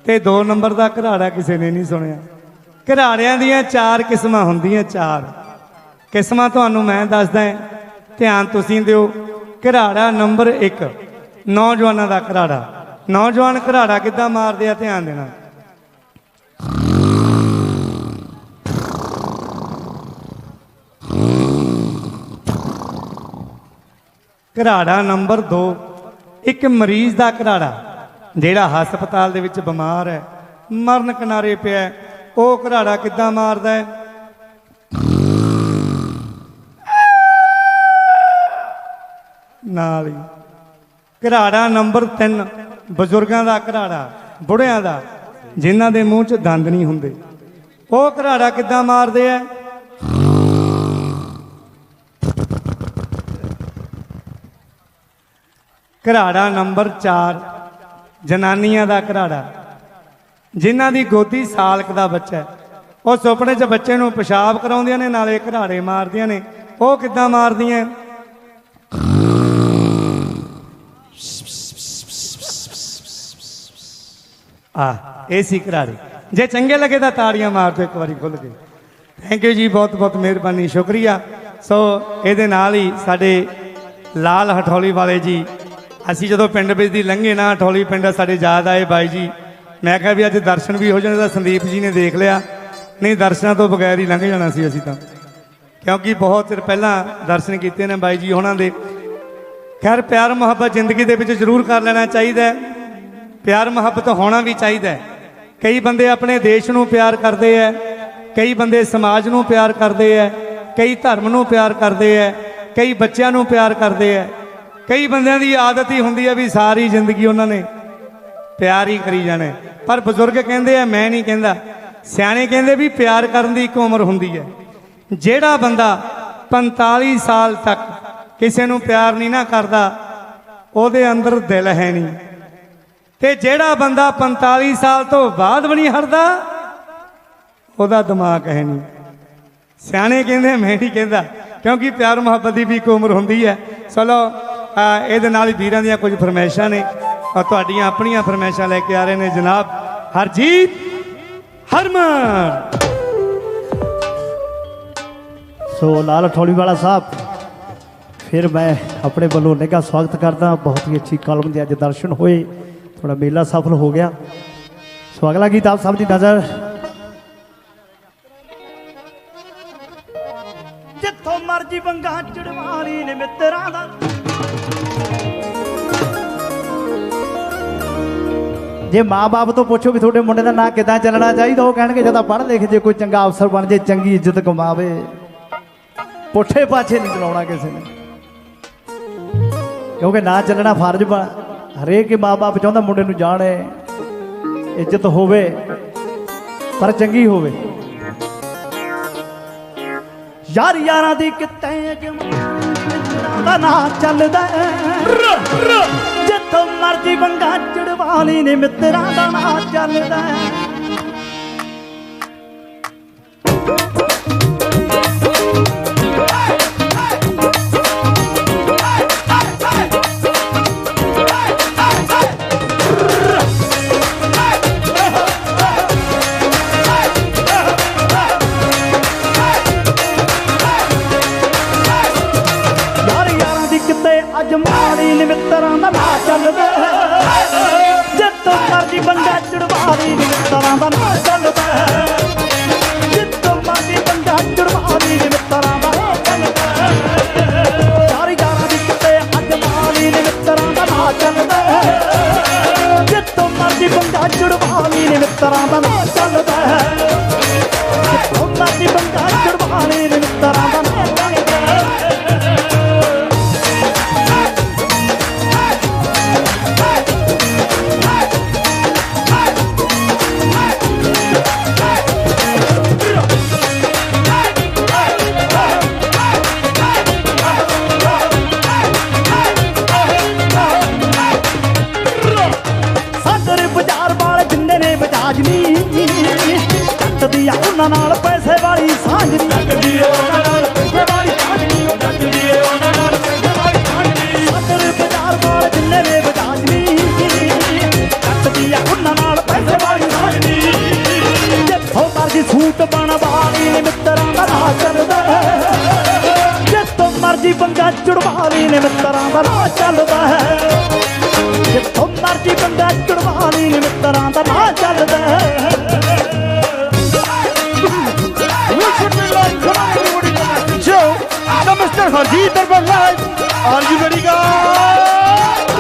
ਤੇ 2 ਨੰਬਰ ਦਾ ਘਰਾੜਾ ਕਿਸੇ ਨੇ ਨਹੀਂ ਸੁਣਿਆ। ਘਰਾੜਿਆਂ ਦੀਆਂ 4 ਕਿਸਮਾਂ ਹੁੰਦੀਆਂ। 4 ਕਿਸਮਾਂ ਤੁਹਾਨੂੰ ਮੈਂ ਦੱਸਦਾ, ਧਿਆਨ ਤੁਸੀਂ ਦਿਓ। ਘਰਾੜਾ ਨੰਬਰ 1 ਨੌਜਵਾਨਾਂ ਦਾ ਘਰਾੜਾ। ਨੌਜਵਾਨ ਘਰਾੜਾ ਕਿੱਦਾਂ ਮਾਰਦੇ ਆ? ਧਿਆਨ ਦੇਣਾ। ਘਰਾੜਾ ਨੰਬਰ 2 ਇੱਕ ਮਰੀਜ਼ ਦਾ ਘਰਾੜਾ, ਜਿਹੜਾ ਹਸਪਤਾਲ ਦੇ ਵਿੱਚ ਬਿਮਾਰ ਹੈ, ਮਰਨ ਕਿਨਾਰੇ ਪਿਆ, ਉਹ ਘਰਾੜਾ ਕਿੱਦਾਂ ਮਾਰਦਾ ਹੈ? ਨਾਲ ਹੀ। ਘਰਾੜਾ ਨੰਬਰ 3 ਬਜ਼ੁਰਗਾਂ ਦਾ ਘਰਾੜਾ, ਬੁੜਿਆਂ ਦਾ, ਜਿਨ੍ਹਾਂ ਦੇ ਮੂੰਹ 'ਚ ਦੰਦ ਨਹੀਂ ਹੁੰਦੇ, ਉਹ ਘਰਾੜਾ ਕਿੱਦਾਂ ਮਾਰਦੇ ਆ? ਘਰਾੜਾ ਨੰਬਰ 4 ਜਨਾਨੀਆਂ ਦਾ ਘਰਾੜਾ, ਜਿਨ੍ਹਾਂ ਦੀ ਗੋਦੀ ਸਾਲਕ ਦਾ ਬੱਚਾ ਹੈ, ਉਹ ਸੁਪਨੇ 'ਚ ਬੱਚੇ ਨੂੰ ਪਿਸ਼ਾਬ ਕਰਾਉਂਦੀਆਂ ਨੇ, ਨਾਲੇ ਘਰਾੜੇ ਮਾਰਦੀਆਂ ਨੇ। ਉਹ ਕਿੱਦਾਂ ਮਾਰਦੀਆਂ? ਇਹ ਸੀ ਘਰਾੜੇ। ਜੇ ਚੰਗੇ ਲੱਗੇ ਤਾਂ ਤਾੜੀਆਂ ਮਾਰ ਦਿਓ ਇੱਕ ਵਾਰੀ ਖੁੱਲ੍ਹ ਕੇ। ਥੈਂਕ ਯੂ ਜੀ, ਬਹੁਤ ਬਹੁਤ ਮਿਹਰਬਾਨੀ, ਸ਼ੁਕਰੀਆ। ਸੋ ਇਹਦੇ ਨਾਲ ਹੀ ਸਾਡੇ ਲਾਲ ਹਠੌਲੀ ਵਾਲੇ ਜੀ, ਅਸੀਂ ਜਦੋਂ ਪਿੰਡ ਵਿੱਚ ਦੀ ਲੰਘੇ ਨਾ, ਹਠੌਲੀ ਪਿੰਡ ਸਾਡੇ ਯਾਦ ਆਏ ਬਾਈ ਜੀ। ਮੈਂ ਕਿਹਾ ਵੀ ਅੱਜ ਦਰਸ਼ਨ ਵੀ ਹੋ ਜਾਣੇ, ਤਾਂ ਸੰਦੀਪ ਜੀ ਨੇ ਦੇਖ ਲਿਆ, ਨਹੀਂ ਦਰਸ਼ਨਾਂ ਤੋਂ ਬਗੈਰ ਹੀ ਲੰਘ ਜਾਣਾ ਸੀ ਅਸੀਂ ਤਾਂ, ਕਿਉਂਕਿ ਬਹੁਤ ਚਿਰ ਪਹਿਲਾਂ ਦਰਸ਼ਨ ਕੀਤੇ ਨੇ ਬਾਈ ਜੀ ਉਹਨਾਂ ਦੇ। ਖੈਰ ਪਿਆਰ ਮੁਹੱਬਤ ਜ਼ਿੰਦਗੀ ਦੇ ਵਿੱਚ ਜ਼ਰੂਰ ਕਰ ਲੈਣਾ ਚਾਹੀਦਾ, ਪਿਆਰ ਮੁਹੱਬਤ ਹੋਣਾ ਵੀ ਚਾਹੀਦਾ। ਕਈ ਬੰਦੇ ਆਪਣੇ ਦੇਸ਼ ਨੂੰ ਪਿਆਰ ਕਰਦੇ ਹੈ, ਕਈ ਬੰਦੇ ਸਮਾਜ ਨੂੰ ਪਿਆਰ ਕਰਦੇ ਹੈ, ਕਈ ਧਰਮ ਨੂੰ ਪਿਆਰ ਕਰਦੇ ਹੈ, ਕਈ ਬੱਚਿਆਂ ਨੂੰ ਪਿਆਰ ਕਰਦੇ ਹੈ। ਕਈ ਬੰਦਿਆਂ ਦੀ ਆਦਤ ਹੀ ਹੁੰਦੀ ਹੈ ਵੀ ਸਾਰੀ ਜ਼ਿੰਦਗੀ ਉਹਨਾਂ ਨੇ ਪਿਆਰ ਹੀ ਕਰੀ ਜਾਣਾ। ਪਰ ਬਜ਼ੁਰਗ ਕਹਿੰਦੇ ਆ, ਮੈਂ ਨਹੀਂ ਕਹਿੰਦਾ, ਸਿਆਣੇ ਕਹਿੰਦੇ ਵੀ ਪਿਆਰ ਕਰਨ ਦੀ ਇੱਕ ਉਮਰ ਹੁੰਦੀ ਹੈ। ਜਿਹੜਾ ਬੰਦਾ 45 ਸਾਲ ਤੱਕ ਕਿਸੇ ਨੂੰ ਪਿਆਰ ਨਹੀਂ ਨਾ ਕਰਦਾ, ਉਹਦੇ ਅੰਦਰ ਦਿਲ ਹੈ ਨਹੀਂ। ਤੇ ਜਿਹੜਾ ਬੰਦਾ 45 ਸਾਲ ਤੋਂ ਬਾਅਦ ਵੀ ਨਹੀਂ ਹਟਦਾ, ਉਹਦਾ ਦਿਮਾਗ ਹੈ ਨਹੀਂ। ਸਿਆਣੇ ਕਹਿੰਦੇ, ਮੈਂ ਨਹੀਂ ਕਹਿੰਦਾ, ਕਿਉਂਕਿ ਪਿਆਰ ਮੁਹੱਬਤ ਦੀ ਵੀ ਇੱਕ ਉਮਰ ਹੁੰਦੀ ਹੈ। ਚਲੋ ਇਹਦੇ ਨਾਲ ਹੀ ਵੀਰਾਂ ਦੀਆਂ ਕੁਝ ਫਰਮਾਇਸ਼ਾਂ ਨੇ, ਔਰ ਤੁਹਾਡੀਆਂ ਆਪਣੀਆਂ ਫਰਮਾਇਸ਼ਾਂ ਲੈ ਕੇ ਆ ਰਹੇ ਨੇ ਜਨਾਬ ਹਰਜੀਤ ਹਰਮਨ। ਸੋ ਲਾਲ ਹਠੌਲੀ ਵਾਲਾ ਸਾਹਿਬ, ਫਿਰ ਮੈਂ ਆਪਣੇ ਵੱਲੋਂ ਨਿੱਘਾ ਸਵਾਗਤ ਕਰਦਾ। ਬਹੁਤ ਹੀ ਅੱਛੀ ਕਲਮ ਦੇ ਅੱਜ ਦਰਸ਼ਨ ਹੋਏ, ਥੋੜਾ ਮੇਲਾ ਸਫਲ ਹੋ ਗਿਆ। ਸੋ ਅਗਲਾ ਗੀਤ ਆਪ ਸਭ ਦੀ ਨਜ਼ਰ, ਜਿੱਥੋਂ ਮਰਜੀ ਬੰਗਾ ਚੜਵਾਲੀ ਨੇ ਮਿੱਤਰਾਂ ਦਾ, ਜੇ ਮਾਂ-ਬਾਪ ਤੋਂ ਪੁੱਛੋ ਵੀ ਤੁਹਾਡੇ ਮੁੰਡੇ ਦਾ ਨਾਂ ਕਿੱਦਾਂ ਚੱਲਣਾ ਚਾਹੀਦਾ, ਉਹ ਕਹਿਣਗੇ ਜਦੋਂ ਪੜ੍ਹ ਲਿਖ ਜੇ, ਕੋਈ ਚੰਗਾ ਅਫਸਰ ਬਣ ਜੇ, ਚੰਗੀ ਇੱਜ਼ਤ ਕਮਾਵੇ, ਪੁੱਠੇ ਪਾਛੇ ਨਹੀਂ ਚਲਾਉਣਾ ਕਿਸੇ ਨੇ, ਕਿਉਂਕਿ ਨਾਂ ਚੱਲਣਾ ਫਰਜ਼ ਹਰੇਕ ਮਾਂ ਬਾਪ ਚਾਹੁੰਦਾ ਮੁੰਡੇ ਨੂੰ ਜਾਣੇ ਇੱਜ਼ਤ ਹੋਵੇ ਪਰ ਚੰਗੀ ਹੋਵੇ। ਯਾਰ ਯਾਰਾਂ ਦੀ ਕਿਤੇ ਦਾ ਨਾ ਚੱਲਦਾ ਜਿੱਥੋਂ ਮਰਜੀ ਵੰਗਾ ਚੜਵਾਲੀ ਨੇ ਮਿੱਤਰਾਂ ਦਾ ਨਾ ਚੱਲਦਾ। ਮਾੜੀ ਨੇ ਮਿੱਤਰਾਂ ਦਾ ਨਾ ਚੱਲਦਾ ਜਿੱਤੋਂ ਮਰਜੀ ਬੰਦਾ ਚੜਵਾਲੀ ਨੇ ਮਿੱਤਰਾਂ ਦਾ ਨਾ ਚੱਲਦਾ ਜਿੱਤੋਂ ਮਰਜੀ ਬੰਦਾ ਚੜਵਾਲੀ ਨੇ ਮਿੱਤਰਾਂ ਦਾ ਨਾ ਚੱਲਦਾ। ਯਾਰੀ ਯਾਰਾਂ ਦੀ ਕਿਤੇ ਅੱਜ ਮਾੜੀ ਨੇ ਮਿੱਤਰਾਂ ਦਾ ਨਾ ਚੱਲਦਾ ਜਿੱਤੋਂ ਮਰਜੀ ਬੰਦਾ ਚੜਵਾਲੀ ਨੇ ਮਿੱਤਰਾਂ ਦਾ ਨਾ ਚੱਲਦਾ ਜਿੱਤੋਂ ਮਰਜੀ ਬੰਦਾ ਚੜਵਾਲੀ ਨੇ ਮਿੱਤਰਾਂ ਦਾ ਨਾ ਚੱਲਦਾ। ਉਹਨਾਂ ਨਾਲ ਪੈਸੇ ਵਾਲੀ ਸਾਂਝੀ ਲੱਗਦੀ ਏ ਉਹਨਾਂ ਨਾਲ ਪੈਸੇ ਵਾਲੀ ਸਾਂਝੀ ਲੱਗਦੀ ਏ ਉਹਨਾਂ ਨਾਲ ਪੈਸੇ ਵਾਲੀ ਸਾਂਝੀ ਸਦਰ ਬਾਜ਼ਾਰ ਵਾਲ ਜਿੰਨੇ ਨੇ ਬਜਾਜਨੀ ਕੱਟਦੀ ਆ ਉਹਨਾਂ ਨਾਲ ਪੈਸੇ ਵਾਲੀ ਸਾਂਝੀ ਜਿੱਥੋਂ ਮਰਜੀ ਸੂਟ ਬਣਵਾਲੀ ਨੇ ਮਿੱਤਰਾਂ ਦਾ ਨਾ ਚੱਲਦਾ ਜਿੱਥੋਂ ਮਰਜੀ ਬੰਗਾ ਚੜਵਾਲੀ ਨੇ ਮਿੱਤਰਾਂ ਦਾ ਨਾ ਚੱਲਦਾ ਜਿੱਥੋਂ ਮਰਜੀ ਬੰਗਾ ਚੜਵਾਲੀ ਨੇ ਮਿੱਤਰਾਂ ਦਾ ਨਾ ਚੱਲਦਾ। Mr. Harjeet Darbhag live. Are you ready, guys?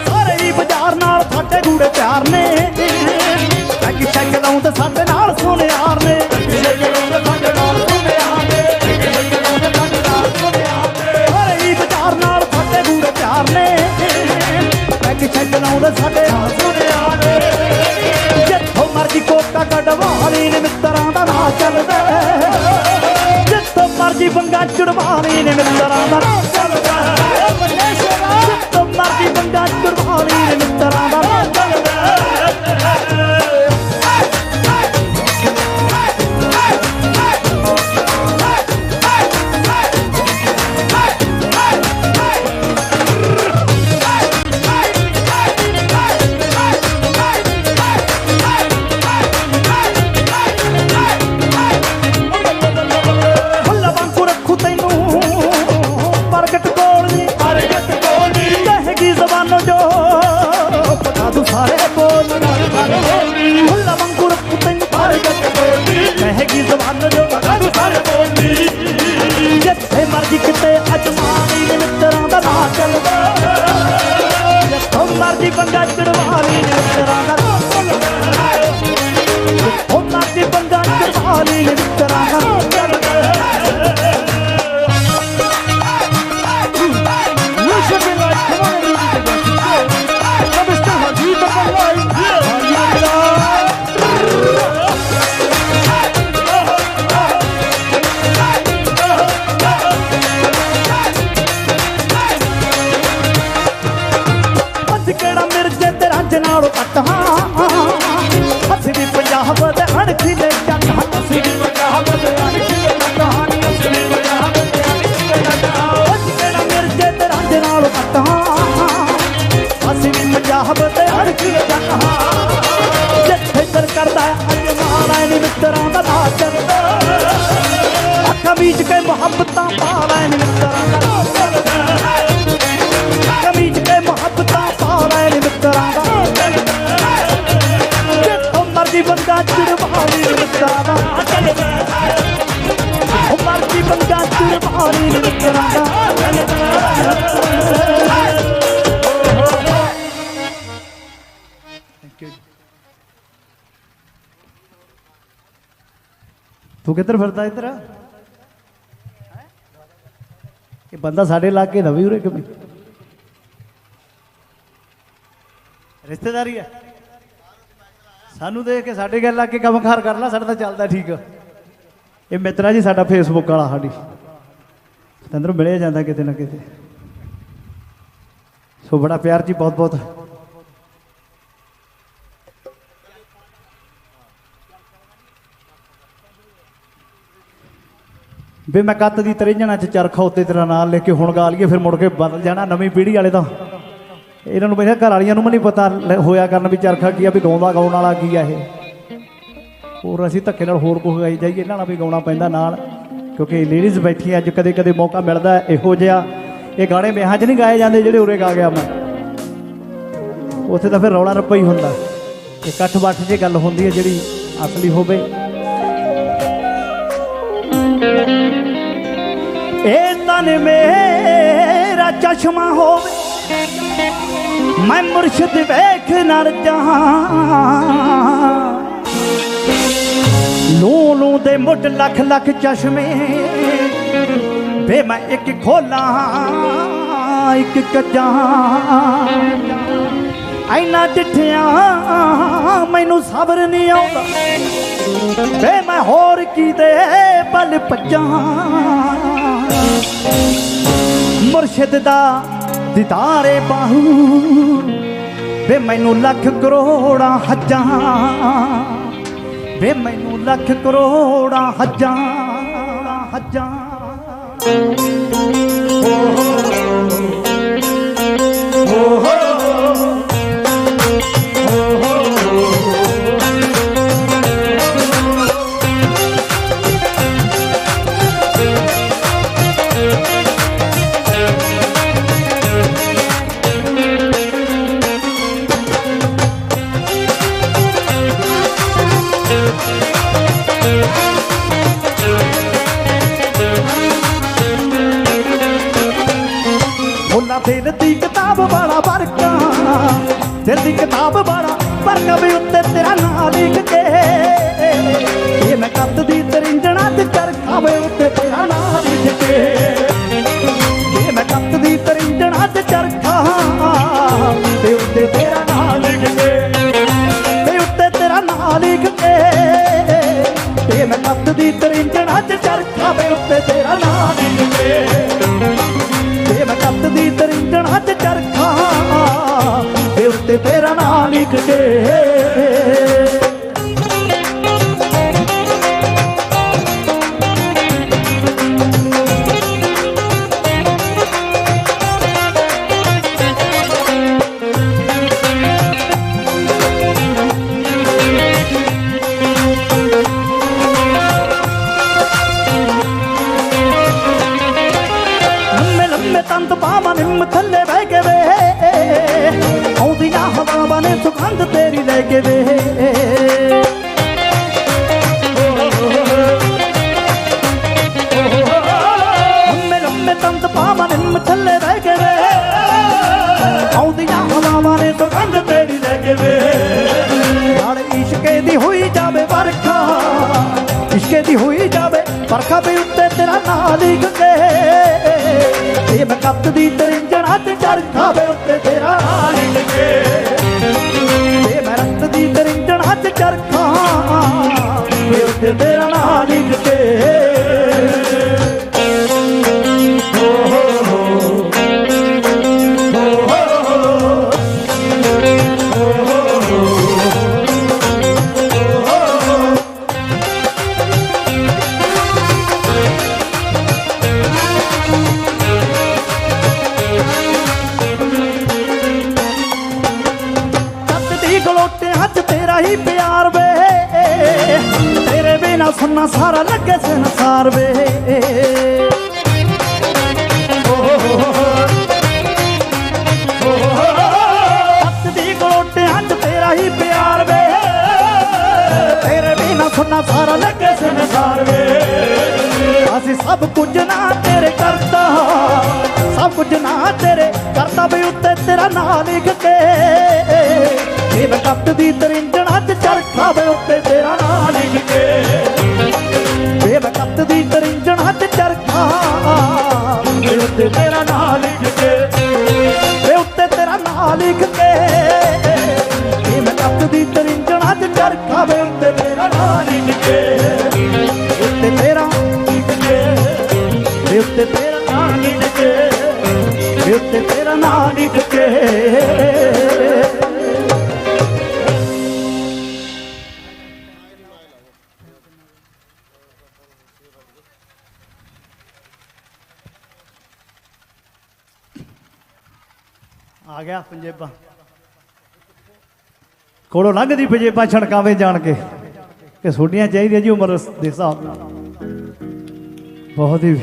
ਸਾਰੇ ਹੀ ਬਾਜ਼ਾਰ ਨਾਲ ਸਾਡੇ ਗੂੜੇ ਪਿਆਰ ਨੇ ਟੈਗ ਟੈਗ ਲਾਉਂਦੇ ਸਾਡੇ ਨਾਲ ਸੋਹਣੇ ਯਾਰ ਨੇ ਸਾਡੇ ਨਾਲ ਸੋਹਣੇ ਯਾਰ ਨੇ ਸਾਰੇ ਹੀ ਬਾਜ਼ਾਰ ਨਾਲ ਸਾਡੇ ਗੂੜੇ ਪਿਆਰ ਨੇ ਛੱਡ ਲਾਉਂਦੇ ਸਾਡੇ ਸੋਹਣਿਆਂ ਨੇ ਜਿੱਥੋਂ ਮਰਜੀ ਕੋਟਾ ਕਢਵਾਲੀ ਨੇ ਮਿੱਤਰਾਂ ਦਾ ਨਾ ਚੱਲਦਾ ਜਿੱਥੋਂ ਮਰਜੀ ਬੰਗਾ ਚੜਵਾਲੀ ਨੇ ਮਿੱਤਰਾਂ ਦਾ ਨਾ ਚੱਲਦਾ ਜਿੱਥੋਂ ਮਰਜੀ ਬੰਗਾ ਚੜਵਾਲੀ ਨੇ ਮਿੱਤਰਾਂ ਦਾ ਨਾ ਚੱਲਦਾ। ਜਿੱਥੇ ਮਰਜੀ ਕਿਤੇ ਅੱਜ ਮਾਰੀ ਨੇ ਮਿੱਤਰਾਂ ਦਾ ਨਾ ਚੱਲਦਾ ਜਿੱਥੋਂ ਮਰਜੀ ਬੰਗਾ ਚੜਵਾਲੀ ਨੇ ਮਿੱਤਰਾਂ ਦਾ ਨਾ ਚੱਲਦਾ ਜਿੱਥੋਂ ਮਰਜੀ ਬੰਗਾ ਚੜਵਾਲੀ ਨੇ ਮਿੱਤਰਾਂ ਦਾ ਨਾ ਚੱਲਦਾ। Mr. Harjeet Darbhag live. ਕਿਹੜਾ ਮਿਰਜੇ ਤੇ ਰਾਂਝ ਨਾਲੋਂ ਘੱਟ ਹਾਂ ਅਸੀਂ ਵੀ ਪੰਜਾਬ ਦੇ ਅਣਖੀ ਦੇ ਜੱਟ ਹਾਂ ਅਸੀਂ ਵੀ ਪੰਜਾਬ ਦੇ ਅਣਖੀ ਦੇ ਜੱਟ ਹਾਂ ਅਸੀਂ ਵੀ ਪੰਜਾਬ ਦੇ ਅਣਖੀ ਦੇ ਜੱਟ ਹਾਂ ਕਿਹੜਾ ਮਿਰਜੇ ਤੇ ਰਾਂਝ ਨਾਲੋਂ ਘੱਟ ਹਾਂ ਅਸੀਂ ਵੀ ਪੰਜਾਬ ਦੇ ਅਣਖੀ ਦੇ ਜੱਟ ਹਾਂ ਜਿੱਥੇ ਦਿਲ ਕਰਦਾ ਅੱਜ ਮਾਲਾ ਨੀ ਮਿੱਤਰਾਂ ਦਾ ਨਾ ਚੱਲਦਾ ਅੱਖਾਂ ਬੀਚ ਕੇ ਮੁਹੱਬਤਾਂ ਪਾ ਲੈ ਨੀ ਮਿੱਤਰਾਂ ਦਾ ਨਾ ਚੱਲਦਾ ਕਮੀਜ਼ ਕੇ ਮੁਹੱਬਤਾਂ ਪਾ ਲੈ ਨੀ ਮਿੱਤਰਾਂ ਦਾ ਜਿੱਥੋਂ ਮਰਜੀ ਬੰਦਾ ਚੜਵਾਲੀ ਨੀ ਮਿੱਤਰਾਂ ਦਾ ਜਿੱਥੋਂ ਮਰਜੀ ਬੰਦਾ ਚੜਵਾਲੀ ਨੀ ਮਿੱਤਰਾਂ ਦਾ। तू किधर फिरदा इधर ये बंदा साढ़े इलाके का भी उरे कभी रिश्तेदारी है सानू देख के साढ़े गल आके कम कार कर ला साढ़ा तो चलता ठीक ये मित्रा जी साडा फेसबुक वाला साड़ी अंदरों मिलिया जाता किते ना किते सो बड़ा प्यार जी बहुत बहुत वे मैं कत्त की तरेंजणा च चरखा उत्ते तेरा नाल लेके हुण गा लीए फिर मुड़ के बदल जाना नवीं पीढ़ी वाले तो इन्होंने मेरे घर वालियां भी नहीं पता होया करन भी चरखा की है भी गाउंदा गाउण वाला की है और असीं धक्के नाल होर कुछ गाई जाइए इन्हां नाल भी गाउणा पैंदा नाल क्योंकि लेडीज़ बैठी अज कदे कदे मौका मिलता है इहो जिहा ये गाने ब्याहां च नहीं गाए जाते जिहड़े उरे गा गया मैं उत्थे तो फिर रौला रप्पा ही हुंदा इकट्ठ बट्ठ जे गल हुंदी है जिहड़ी असली होवे ए तन मेरा चश्मा होवे मैं मुर्शिद वेख नर जहां लू लू दे मुट लख लख चश्मे वे मैं एक खोला एक कजा ऐना चिट्ठियां मैनू सबर नहीं आउंदा वे मैं होर की दे बल पज्जा मुर्शिद दा दिदारे बाहू वे मैनू लख करोड़ा हज्जां वे मैनू लख करोड़ा हज्जां हज्जां दिल दी किताब बड़ा बरका दिल दी किताब बड़ा बरका भी उत्ते तेरा नाम लिख के ये मैं कत दी तरिंजणा ते चरखा वे उत्ते तेरा नाम लिख के ये मैं कत दी तरिंजणा ते चरखा ते उत्ते तेरा नाम लिख के ते उत्ते तेरा नाम लिख के ये मैं कत दी तरिंजणा ते चरखा वे उत्ते तेरा नाम लिख के मैं कत दी तरिंजणा च चरखा ते उत्ते तेरा नाम लिख के तंत बाबा निम थले बह के वे आउंदियां हवावां ने सुगंध तेरी ले के वे लम्बे तंत बाबा निम थले बह के वे आउंदियां हवावां ने सुगंध तेरी ले के वे नाल इश्के दी हुई जावे बरखा इश्के दी हुई जावे बरखा भी उत्ते तेरा नाम लिख के ये मैं कत दी तरिंजणा ते चरखा वे उत्ते तेरा नाम लिख के ये मैं रक्त दी तरिंजणा ते चरखा वे उत्ते तेरा नाम लिख के ही प्यार वे तेरे बिना सुनना सारा लगे संसार वे तेरा ही प्यार वे तेरे बिना सुनना सारा लगे संसार वे असी सब कुछ ना तेरे करता सब कुछ ना तेरे करता भी उत्ते तेरा नाम लिख के मैं कत दी तरिंजणा च चरखा वे उत्ते तेरा नाम लिख के ਆ ਗਿਆ ਪੰਜੇਬਾਂ ਕੋਲੋਂ ਲੰਘਦੀ ਪੰਜੇਬਾਂ ਛਣਕਾਵੇਂ ਜਾਣ ਕੇ ਕਿ ਛੋਟੀਆਂ ਚਾਹੀਦੀਆਂ ਜੀ ਉਮਰ ਦੇ ਹਿਸਾਬ ਨਾਲ। ਬਹੁਤ ਹੀ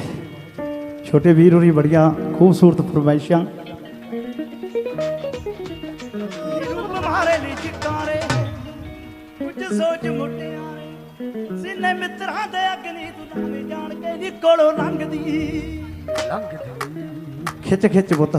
ਛੋਟੇ ਵੀਰ ਹੋਰੀ ਬੜੀਆਂ ਖੂਬਸੂਰਤ ਫਰਮਾਇਸ਼ਾਂ। ਕੁਝ ਸੋਚ ਮੁਟਿਆਰੇ ਸੀਨੇ ਮਿੱਤਰਾਂ ਦੇ ਅਗਨੀ ਤੂੰ ਨਾਵੇਂ ਜਾਣ ਕੇ ਨੀ ਕੋਲੋਂ ਲੰਘਦੀ ਖਿੱਚ ਖਿੱਚ ਪੁੱਤ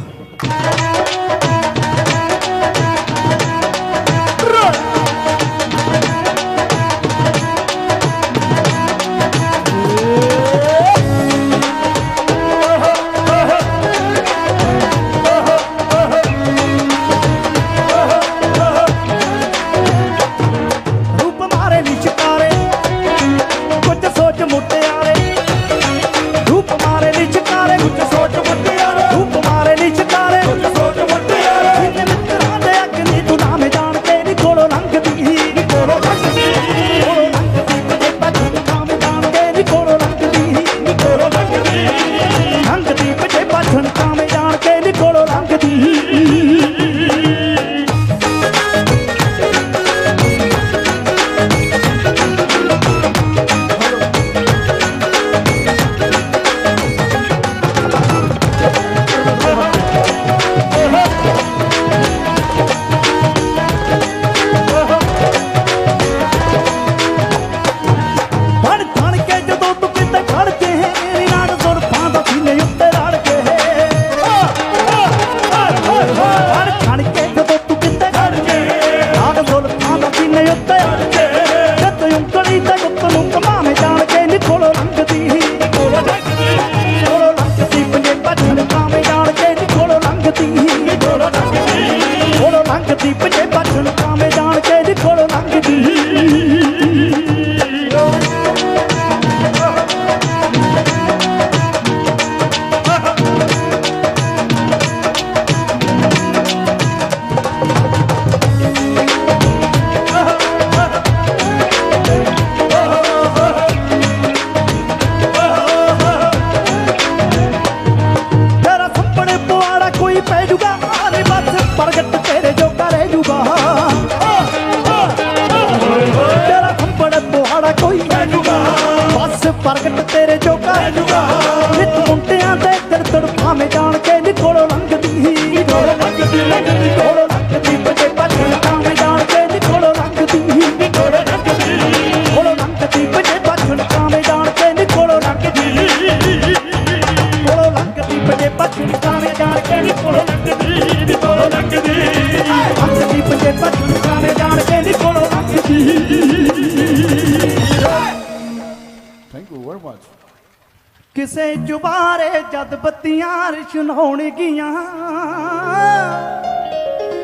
ਕਿਸੇ ਜੁਬਾਰੇ ਜਦ ਬੱਤੀਆਂ ਰਸ਼ਨਾਉਣਗੀਆਂ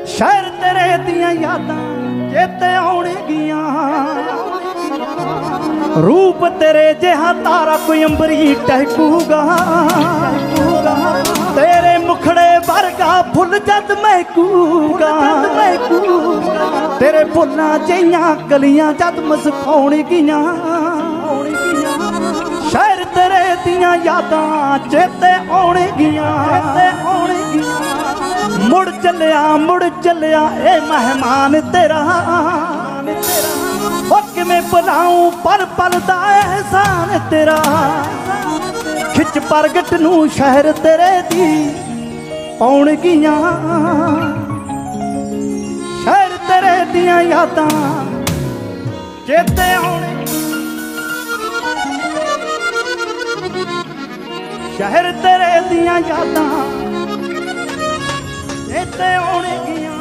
ਸ਼ਹਿਰ ਤੇਰੇ ਦੀਆਂ ਯਾਦਾਂ ਚੇਤੇ ਆਉਣਗੀਆਂ ਰੂਪ ਤੇਰੇ ਜਿਹਾ ਤਾਰਾ ਕੋਈ ਅੰਬਰੀ ਟਹਿਕੂਗਾ ਤੇਰੇ ਮੁਖੜੇ ਵਰਗਾ ਫੁੱਲ ਜਦ ਮਹਿਕੂਗਾ ਤੇਰੇ ਫੁੱਲਾਂ ਜਿਹੀਆਂ ਕਲੀਆਂ ਜਦ ਮੁਸਕਾਉਣਗੀਆਂ ਸ਼ਹਿਰ ਤੇਰੇ ਦੀਆਂ ਯਾਦਾਂ ਚੇਤੇ ਆਉਣਗੀਆਂ ਮੁੜ ਚੱਲਿਆ ਇਹ ਮਹਿਮਾਨ ਤੇਰਾ ਉਹ ਕਿਵੇਂ ਭੁਲਾਊਂ ਪਲ ਪਲ ਦਾ ਅਹਿਸਾਨ ਤੇਰਾ ਖਿੱਚ ਪ੍ਰਗਟ ਨੂੰ ਸ਼ਹਿਰ ਤੇਰੇ ਦੀ ਪਾਉਣਗੀਆਂ ਸ਼ਹਿਰ ਤੇਰੇ ਦੀਆਂ ਯਾਦਾਂ ਚੇਤੇ ਆਉਣਗੀਆਂ ਸ਼ਹਿਰ ਤੇਰੇ ਦੀਆਂ ਯਾਦਾਂ ਚੇਤੇ ਆਉਣਗੀਆਂ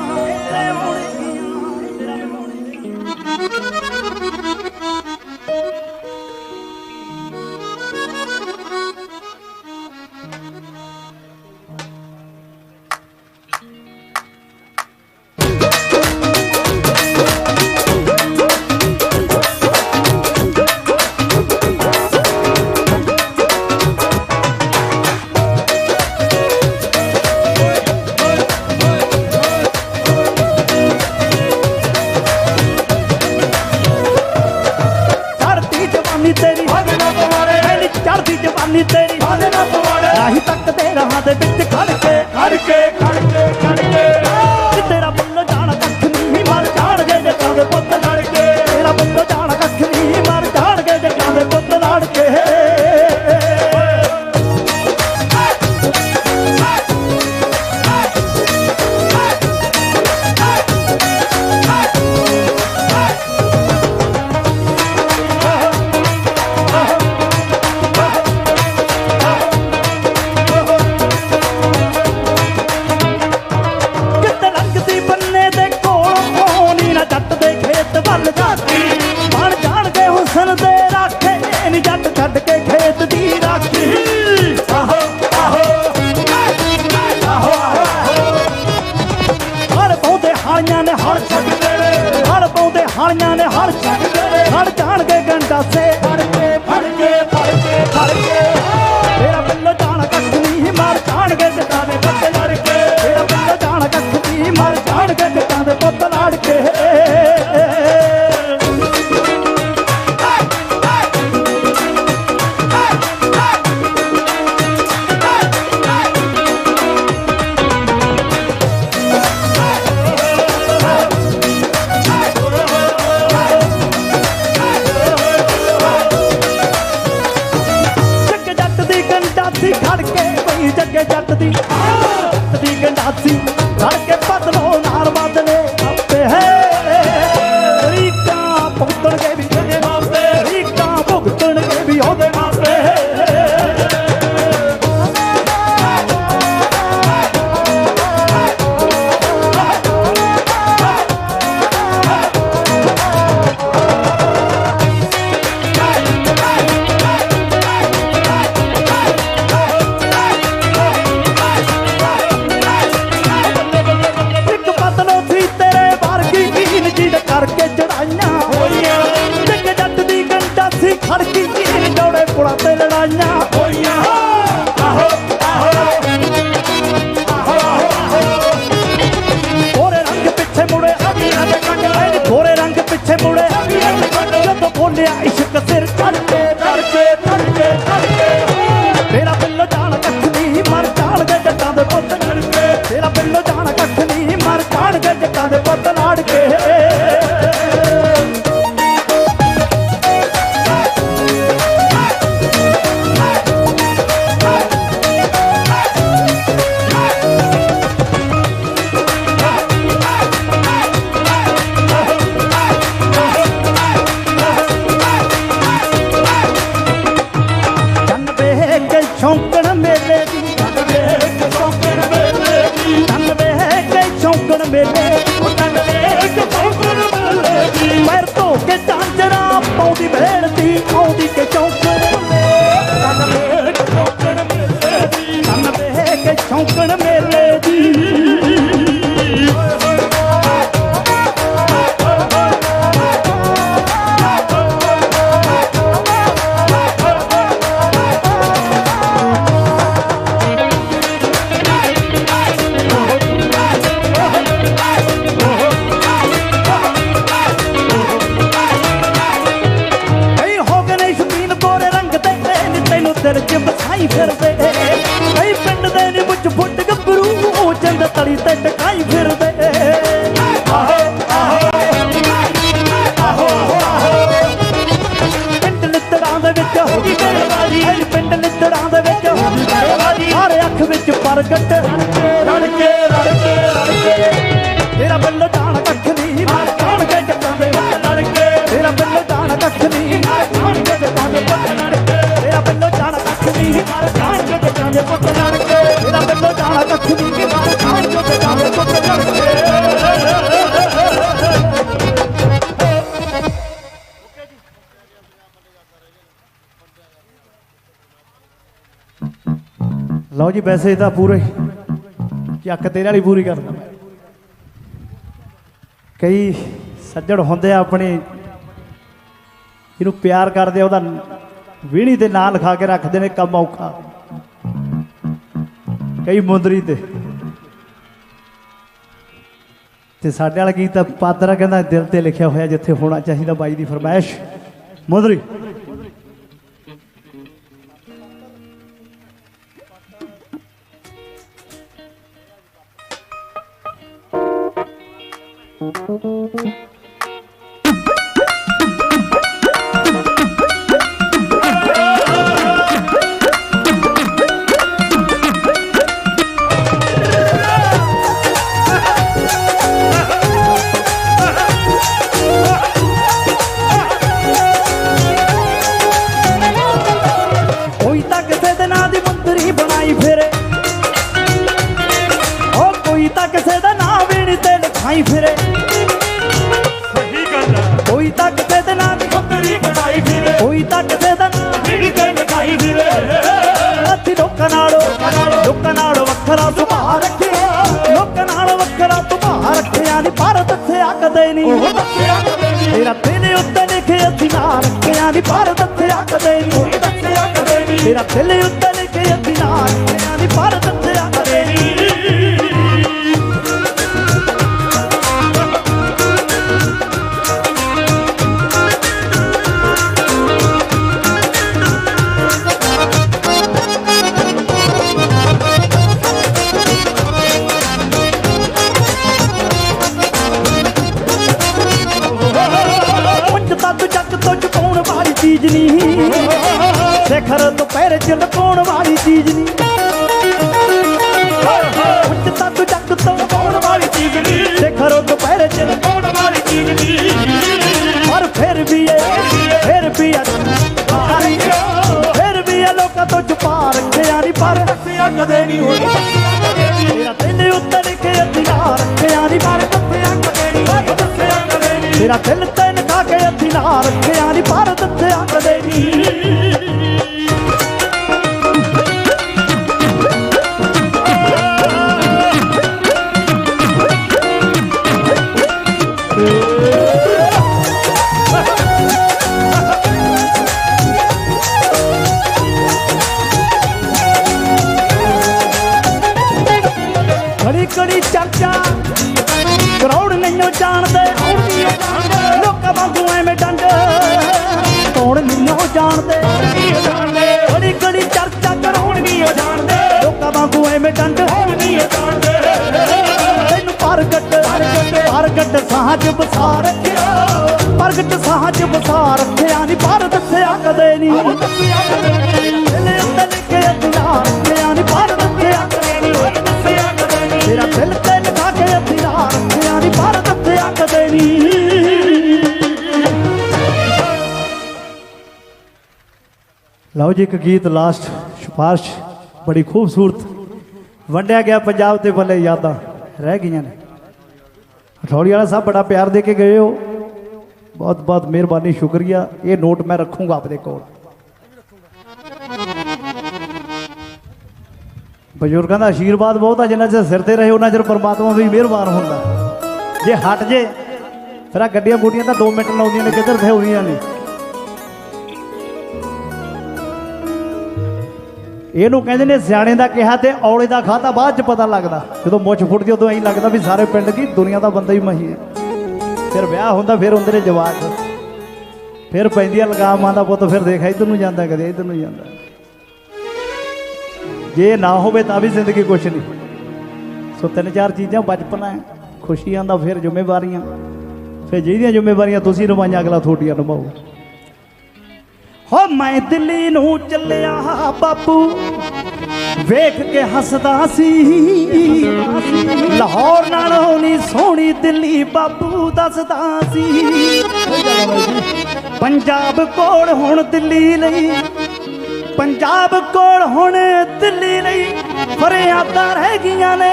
ਰਾਹੀ ਤੱਕ ਦੇ ਰਾਹਾਂ ਦੇ ਵਿੱਚ ਖੜ ਕੇ ਲਾੜ ਕੇ ਛੱਡ ਕੇ ਖੇਤ ਦੀ ਰਾਖੀ ਆਹੋ ਆਹੋ ਆਹੋ ਹਲ ਪਾਉਂਦੇ ਹਾਲੀਆਂ ਨੇ ਹਲ ਛੱਡ ਦੇਣੇ ਹਲ ਪਾਉਂਦੇ ਹਾਲੀਆਂ ਨੇ ਹਲ ਛੱਡ ਦੇਣੇ ਹਲ ਜਾਣਗੇ ਗੰਡਾਸੇ ਫੜ ਕੇ ਫੜ ਕੇ ਫੜ ਕੇ ਫੜ ਕੇ ਤੇਰਾ ਬਿੱਲੋ ਜਾਣ ਕੱਖ ਨਹੀਂ ਮਾਰ ਜਾਣਗੇ ਜੱਟਾਂ ਦੇ ਪੁੱਤ ਲੜ ਕੇ ਤੇਰਾ ਬਿੱਲੋ ਜਾਣ ਕੱਖ ਨਹੀਂ ਮਾਰ ਜਾਣਗੇ ਜੱਟਾਂ ਦੇ ਪੁੱਤ ਲੜ ਕੇ ਜੱਗੇ ਜੱਟ ਦੀ ਗੰਡਾਸੀ ਖੜ ਕੇ ਬਦਲੋ ਨਾਰ ਬਦਲੇ ਆਪੇ ਹੈ ਰੀਕਾਂ ਭੁਗਤਣਗੇ ਵੀ ਉਹਦੇ ਮਾਪੇ ਰੀਕਾਂ ਭੁਗਤਣਗੇ ਵੀ ਉਹਦੇ ਮਾਪੇ ਕਰਕੇ ਚੜਾਈਆਂ ਹੋਈਆਂ ਜੱਗੇ ਜੱਟ ਦੀ ਗੰਡਾਸੀ ਖੜਕੀ ਜੋੜੇ ਪੁਲਾਂ ਤੇ ਲੜਾਈਆਂ ਹੋਈਆਂ ਆਹੋ ਆਹੋ ਆਹੋ ਗੋਰੇ ਰੰਗ ਪਿੱਛੇ ਮੁੜੇ ਅਗੀਆਂ ਦੇ ਕੰਡ ਗੋਰੇ ਰੰਗ ਪਿੱਛੇ ਮੁੜੇ ਅਗੀਆਂ ਦੇ ਕੰਡ ਜਦੋਂ ਬੋਲਿਆ ਇਸ਼ਕ ਸਿਰ ਚੜ ਕੇ ਚੜ ਕੇ ਚੜ ਕੇ ਚੜ ਕੇ ਤੇਰਾ ਬਿੱਲੋ ਜਾਣ ਕੱਖ ਨਹੀਂ ਮਰ ਜਾਣਗੇ ਜੱਟਾਂ ਦੇ ਪੁੱਤ ਲੜ ਕੇ ਤੇਰਾ ਬਿੱਲੋ ਜਾਣ ਕੱਖ ਨਹੀਂ ਮਰ ਜਾਣਗੇ ਜੱਟਾਂ ਦੇ ਪੁੱਤ ਲੜ ਕੇ ਸ਼ੌਂਕਣ ਮੇਲੇ ਦੀ ਤਨ ਵੇਖ ਸ਼ੌਂਕਣ ਮੇਲੇ ਦੀ ਤਨ ਵੇਖ ਸ਼ੌਂਕਣ ਮੇਲੇ ਤਨ ਵੇਖ ਸ਼ੌਂਕਣ ਮੇਲੇ ਦੀ ਪੈਰ ਧੋ ਕੇ ਝਾਂਜਰਾਂ ਪਾਉਂਦੀ ਭੇੜਦੀ ਆਉਂਦੀ ਕੇ ਸ਼ੌਂਕਣ ਮੇਲੇ ਤਨ ਵੇਖ ਸ਼ੌਂਕਣ ਮੇਲੇ ਦੀ ਤਨ ਵੇਖ ਸ਼ੌਂਕਣ ਮੇਲੇ ਦੀ ਦਿਲ ਚ ਬਸਾਈ ਫਿਰਦੇ ਕਈ ਪਿੰਡ ਦੇ ਨੀ ਮੁੱਛ ਫੁੱਟ ਗੱਭਰੂ ਚੰਦ ਤਲੀ ਤੇ ਟਕਾਈ ਫਿਰਦੇ ਆਹੋ ਆਹੋ ਆਹੋ ਆਹੋ ਪਿੰਡ ਲਿੱਤੜਾਂ ਦੇ ਵਿੱਚ ਹੋ ਗਈ ਮੇਵਾਰੀ ਪਿੰਡ ਲਿੱਤੜਾਂ ਦੇ ਵਿੱਚ ਹੋ ਗਈ ਮੇਵਾਰੀ ਹਰ ਅੱਖ ਵਿੱਚ ਪ੍ਰਗਟ ਰੜ ਕੇ ਰੜ ਕੇ ਰੜ ਕੇ ਤੇਰਾ ਬਿੱਲੋ ਜਾਣ ਕੱਖ ਨਹੀਂ ਮਾਰ ਜਾਣਗੇ ਜੱਟਾਂ ਦੇ ਪੁੱਤ ਲੜ ਕੇ ਤੇਰਾ ਬਿੱਲੋ ਜਾਣ ਕੱਖ ਨਹੀਂ ਮਾਰ ਜਾਣਗੇ ਜੱਟਾਂ ਦੇ ਪੁੱਤ ਲੜ ਕੇ ਤੇਰਾ ਬਿੱਲੋ ਜਾਣ ਕੱਖ ਨਹੀਂ ਮਾਰ ਜਾਣਗੇ ਜੱਟਾਂ ਦੇ ਪੁੱਤ ਲੜ ਕੇ ਤੇਰਾ ਬਿੱਲੋ ਜਾਣ ਕੱਖ ਨਹੀਂ ਮਾਰ ਜਾਣਗੇ ਜੱਟਾਂ ਦੇ ਪੁੱਤ ਲੜ ਕੇ ਲਓ ਜੀ ਵੈਸੇ ਤਾਂ ਪੂਰੇ ਚੱਕ ਤੇਰੇ ਵਾਲੀ ਪੂਰੀ ਕਰਦਾ ਮੈਂ ਕਈ ਸੱਜਣ ਹੁੰਦੇ ਆ ਆਪਣੇ ਜਿਹਨੂੰ ਪਿਆਰ ਕਰਦੇ ਆ ਉਹਦਾ ਵੀਣੀ ਤੇ ਨਾਂ ਲਿਖਾ ਕੇ ਰੱਖਦੇ ਨੇ ਕੰਮ ਔਖਾ ਕਈ ਮੁੰਦਰੀ ਤੇ ਸਾਡੇ ਵਾਲਾ ਗੀਤ ਤਾਂ ਪਾਤਰਾ ਕਹਿੰਦਾ ਦਿਲ ਤੇ ਲਿਖਿਆ ਹੋਇਆ ਜਿੱਥੇ ਹੋਣਾ ਚਾਹੀਦਾ ਬਾਈ ਦੀ ਫਰਮਾਇਸ਼ ਮੁੰਦਰੀ कढ़ाई फिरे सही गल कोई तक दे देना बकरी कढ़ाई फिरे कोई तक दे देना मिल के मिठाई फिरे अथी लोकां नालों वखरा सुभाऽ रखिया लोकां नालों वखरा सुभाऽ रखिया नी पर दस्सिया कदे नी तेरा दिल उत्ते लिखे अथी ना रखिया नी पर दस्सिया कदे नी तेरा दिल उत्ते लिखे अथी ना रखिया नी पर दस्सिया कदे नी चीज नहीं शिखर दोपहर च लुकाउण वाली चीज नहीं उच्चता तू जग तो लुकाउण वाली चीज नहीं शिखर दोपहर च लुकाउण वाली चीज नहीं पर फिर भी लोकां तो छुपा रखिया नहीं पर दस्सिया कदे नहीं होई तेरा दिल उत्ते लिखे हथियार रखिया नहीं पर दस्सिया कदे नहीं तेरा दिल ते लगा के हथियार रखिया नहीं पर दस्सिया कदे नहीं कड़ी चर्चा करोड़ नहीं जानते लोकां वांगू एवें डंड कौन नहीं जानते बड़ी कड़ी चर्चा करोड़ नहीं जानते लोकां वांगू एवें डंड तैनूं प्रगट साहज बसा रखिया प्रगट साहज बसा रखिया नी पर दस्सिया कदे नहीं दिल उत्ते लिखे हथियार रखिया नी पर दस्सिया कदे नहीं तेरा दिल ते लगा के हथियार रखिया नी पर दस्सिया कदे नहीं लो जी एक गीत लास्ट सिफारिश बड़ी खूबसूरत वंडिया गया पंजाब ते बल्ले यादां रह गई ने हथौड़ी वाला साहब बड़ा प्यार दे के गए हो बहुत बहुत मेहरबानी शुक्रिया ये नोट मैं रखूंगा अपने कोल बजुर्गों का आशीर्वाद बहुत है जिन्ना चर सिर ते रहे उन्ना चर परमात्मा भी मेहरबान होंदा जे हट जे फिर गड्डियां गुड्डियां तो 2 मिनट लाउंदियां ने किधर थे होंदियां ने ਇਹਨੂੰ ਕਹਿੰਦੇ ਨੇ ਸਿਆਣੇ ਦਾ ਕਿਹਾ ਤੇ ਔਲੇ ਦਾ ਖਾਦਾ ਬਾਅਦ ਚ ਪਤਾ ਲੱਗਦਾ ਜਦੋਂ ਮੁੱਛ ਫੁੱਟਦੀ ਉਦੋਂ ਐਂ ਲੱਗਦਾ ਵੀ ਸਾਰੇ ਪਿੰਡ ਕੀ ਦੁਨੀਆ ਦਾ ਬੰਦਾ ਹੀ ਮਹੀ ਹੈ ਫਿਰ ਵਿਆਹ ਹੁੰਦਾ ਫਿਰ ਹੁੰਦੇ ਨੇ ਜਵਾਕ ਫਿਰ ਪੈਂਦੀਆਂ ਲਗਾਮਾਂ ਦਾ ਪੁੱਤ ਫਿਰ ਦੇਖ ਇੱਧਰ ਨੂੰ ਜਾਂਦਾ ਕਦੇ ਇੱਧਰ ਨੂੰ ਜਾਂਦਾ ਜੇ ਨਾ ਹੋਵੇ ਤਾਂ ਵੀ ਜ਼ਿੰਦਗੀ ਕੁਛ ਨਹੀਂ ਸੋ 3-4 ਚੀਜ਼ਾਂ ਬਚਪਨ ਹੈ ਖੁਸ਼ੀਆਂ ਦਾ ਫਿਰ ਜ਼ਿੰਮੇਵਾਰੀਆਂ ਫਿਰ ਜਿਹਦੀਆਂ ਜ਼ਿੰਮੇਵਾਰੀਆਂ ਤੁਸੀਂ ਨਿਭਾਈਆਂ ਅਗਲਾ ਤੁਹਾਡੀਆਂ ਨਿਭਾਓ हो मैं दिल्ली नू चलिया बापू वेख के हसदा सी लाहौर नालों नी सोहनी दिल्ली बापू दसदा सी पंजाब कोल हुण दिल्ली लई पंजाब कोल हुण दिल्ली लई फरियादां रह गईयां ने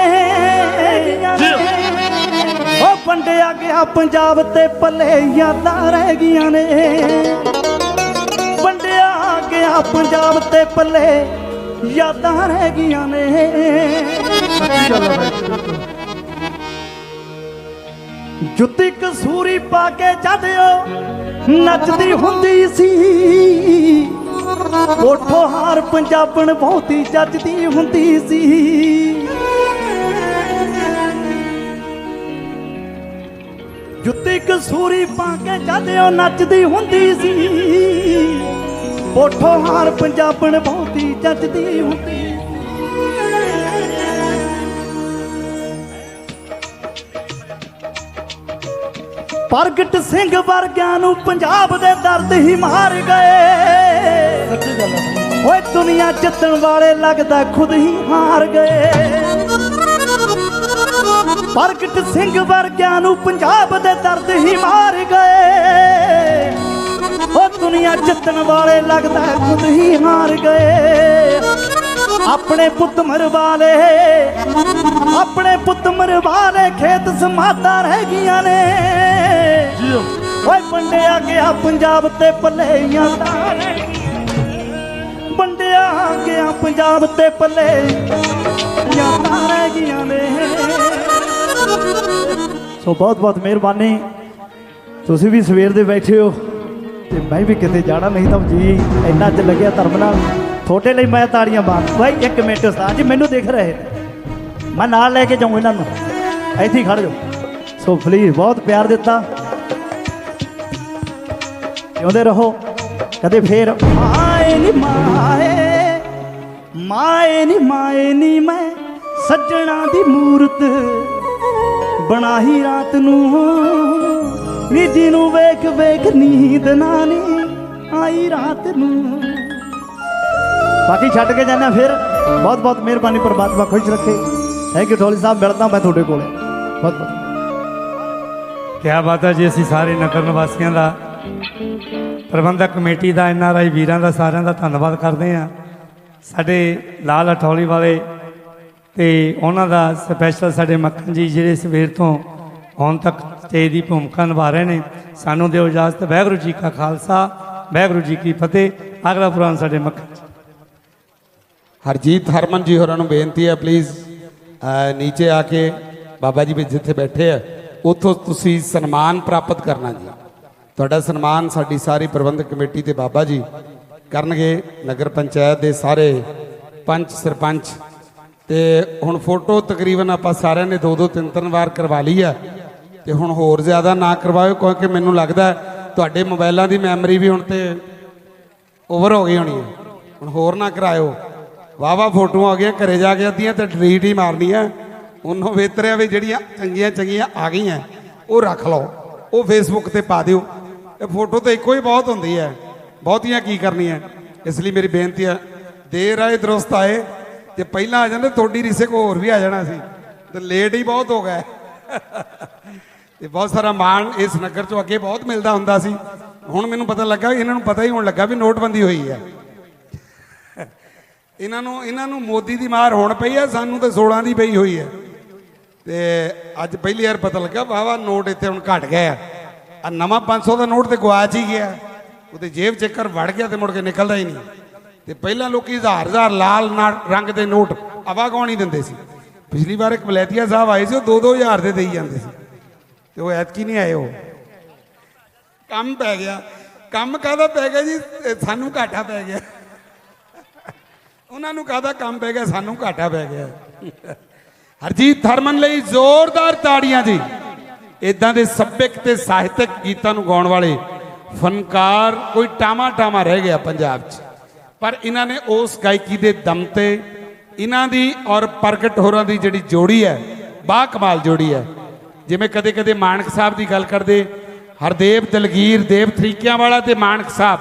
ओ वंडिया गया पंजाब ते पल्ले यादां रह गईयां ने वंडिया गया पंजाब ते पल्ले यादां रह गईयां ने जुत्ती कसूरी पा के जदियो नचदी हुंदी सी ओठो हार पंजाबण बहुती जचदी हुंदी सी जुत्ती कसूरी पा के जदियो नचदी हुंदी सी ओठो हार पंजाबण बहुती जचदी हुंदी प्रगट सिंह वर्गियां नूं पंजाब दे दर्द ही मार गए ओए दुनिया जितण वाले लगदा खुद ही हार गए प्रगट सिंह वर्गियां नूं पंजाब दे दर्द ही मार गए ओ दुनिया जितण वाले लगदा खुद ही हार गए अपने पुत मरवा ले, अपने पुत मरवा ले, खेत समाता रह गया ने। ओए बंडिया गया पंजाब ते पलेयां तारे, बंडिया गया पंजाब ते पलेयां तारे गया ने। सो बहुत बहुत मेहरबानी, तुसी भी सवेर दे बैठे हो ते मैं भी किते जाना, नहीं तो जी इन्ना च लग्या धर्म नाल थोड़े लिए मैं ताड़ियां मार। भाई एक मिनट उस्ताद जी मैनू देख रहे, मैं नाल लेके जाऊँ इन्हों, इत्थे ही खड़ जाओ। सो प्लीज बहुत प्यार दिता, जिउंदे रहो कदे फिर। माए नी माए, माए नी माए नी, मैं सज्जणा दी मूरत बनाही रात नू, नी जिनू वेख वेख नींद ना नी आई रात नू। बाकी छड्ड के जाना फिर। बहुत बहुत मेहरबानी, परमात्मा खुश रखे। थैंक यू ढोली साहब, मिलता मैं थोड़े कोले। बहुत बहुत क्या बात है जी। ਅਸੀਂ ਸਾਰੇ ਨਗਰ ਨਿਵਾਸੀਆਂ ਦਾ, ਪ੍ਰਬੰਧਕ ਕਮੇਟੀ ਦਾ, NRI ਵੀਰਾਂ ਦਾ, ਸਾਰਿਆਂ ਦਾ ਧੰਨਵਾਦ ਕਰਦੇ ਹਾਂ। ਸਾਡੇ ਲਾਲ ਅਠੌਲੀ ਵਾਲੇ ਤੇ ਉਹਨਾਂ ਦਾ ਸਪੈਸ਼ਲ ਸਾਡੇ ਮੱਖਣ ਜੀ ਜਿਹੜੇ ਸਵੇਰ ਤੋਂ ਹੁਣ ਤੱਕ ਸਟੇਜ ਦੀ ਭੂਮਿਕਾ ਨਿਭਾ ਰਹੇ ਨੇ। ਸਾਨੂੰ ਦਿਓ ਇਜਾਜ਼ਤ। ਵਾਹਿਗੁਰੂ ਜੀ ਕਾ ਖਾਲਸਾ, ਵਾਹਿਗੁਰੂ ਜੀ ਕੀ ਫਤਿਹ। ਅਗਲਾ ਪ੍ਰੋਗਰਾਮ ਸਾਡੇ ਮੱਖਣ ਜੀ। हरजीत हरमन जी होरां नूं बेनती है प्लीज़ नीचे आके बाबा जी भी जिथे बैठे है उतों तुसी सन्मान प्राप्त करना जी। तुहाडा सन्मान साडी सारी प्रबंधक कमेटी ते बाबा जी करनगे। नगर पंचायत दे सारे पंच सरपंच ते हुण फोटो तकरीबन आपां सारिਆਂ ने 2-2 3-3 वार करवा ली है ते हुण होर ज़्यादा ना करवाओ, क्योंकि मैनूं लगदा तुहाडे मोबाइलों की मैमरी भी हुण ते ओवर हो गई होनी है। हुण होर ना कराओ। वाह फोटो आ गई, घरे जाके अद्धियां तो डिलीट ही मारनी है। उन्होंने बेहतर भी जड़ियाँ चंगिया चंगिया आ गई हैं वो रख लो, वो फेसबुक पर पा दिओ। फोटो तो एको ही बहुत होंगी है, बहुतियाँ की करनी है। इसलिए मेरी बेनती है, देर आए दुरुस्त आए, तो पहला आ जाते थोड़ी रिसे को होर भी आ जाना सी, तो लेट ही बहुत हो गए। तो बहुत सारा मान इस नगर चो अगे बहुत मिलता होंदा सी। हुण मैनूं पता लगा, इन्होंने पता ही होने लगा भी नोटबंदी हुई है। इन्हों मोदी की मार होण पई है, सानू तो 16 की पई हुई है। तो अज पहली बार पता लगा वाह नोट इतने हुण घट गए। आ नवा 500 का नोट तो गुआच ही गया, वो जेब चेकर वड़ गया तो मुड़ के निकलता ही नहीं। तो पहला लोग 1000 लाल रंग के नोट आवागौण ही देंदे सी। पिछली बार एक वलैतिया साहब आए थे, 2-2 हज़ार के दे जाते थे, तो वो ऐतकी नहीं आए। वो कम पै गया। कम काहदा पै गया जी, सानू घाटा पै गया। उन्होंने कहता काम पै गया, सानू घाटा पै गया। हरजीत हरमन लई जोरदार ताड़ियां जी। इदां दे सभ्यक ते ਸਾਹਿਤਕ गीतां नूं गाउण वाले फनकार कोई टामा टामा रह गया पंजाब च, पर इन्हां ने उस गायकी दे दम ते इन्हां दी और प्रगट होरां दी जिहड़ी जोड़ी है, बा कमाल जोड़ी है। जिवें कदे कदे मानक साहब की गल करदे, हरदेव दलगीर देव तरीकियां वाला ते मानक साहब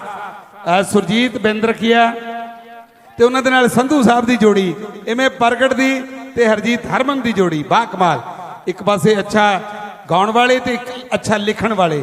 सुरजीत बिंद्रखिया ते उन्हां दे नाल संधू साहब की जोड़ी, इवें प्रगट दी ते हरजीत हरमन की जोड़ी बा कमाल। एक पासे अच्छा गाउण वाले ते एक अच्छा लिखण वाले।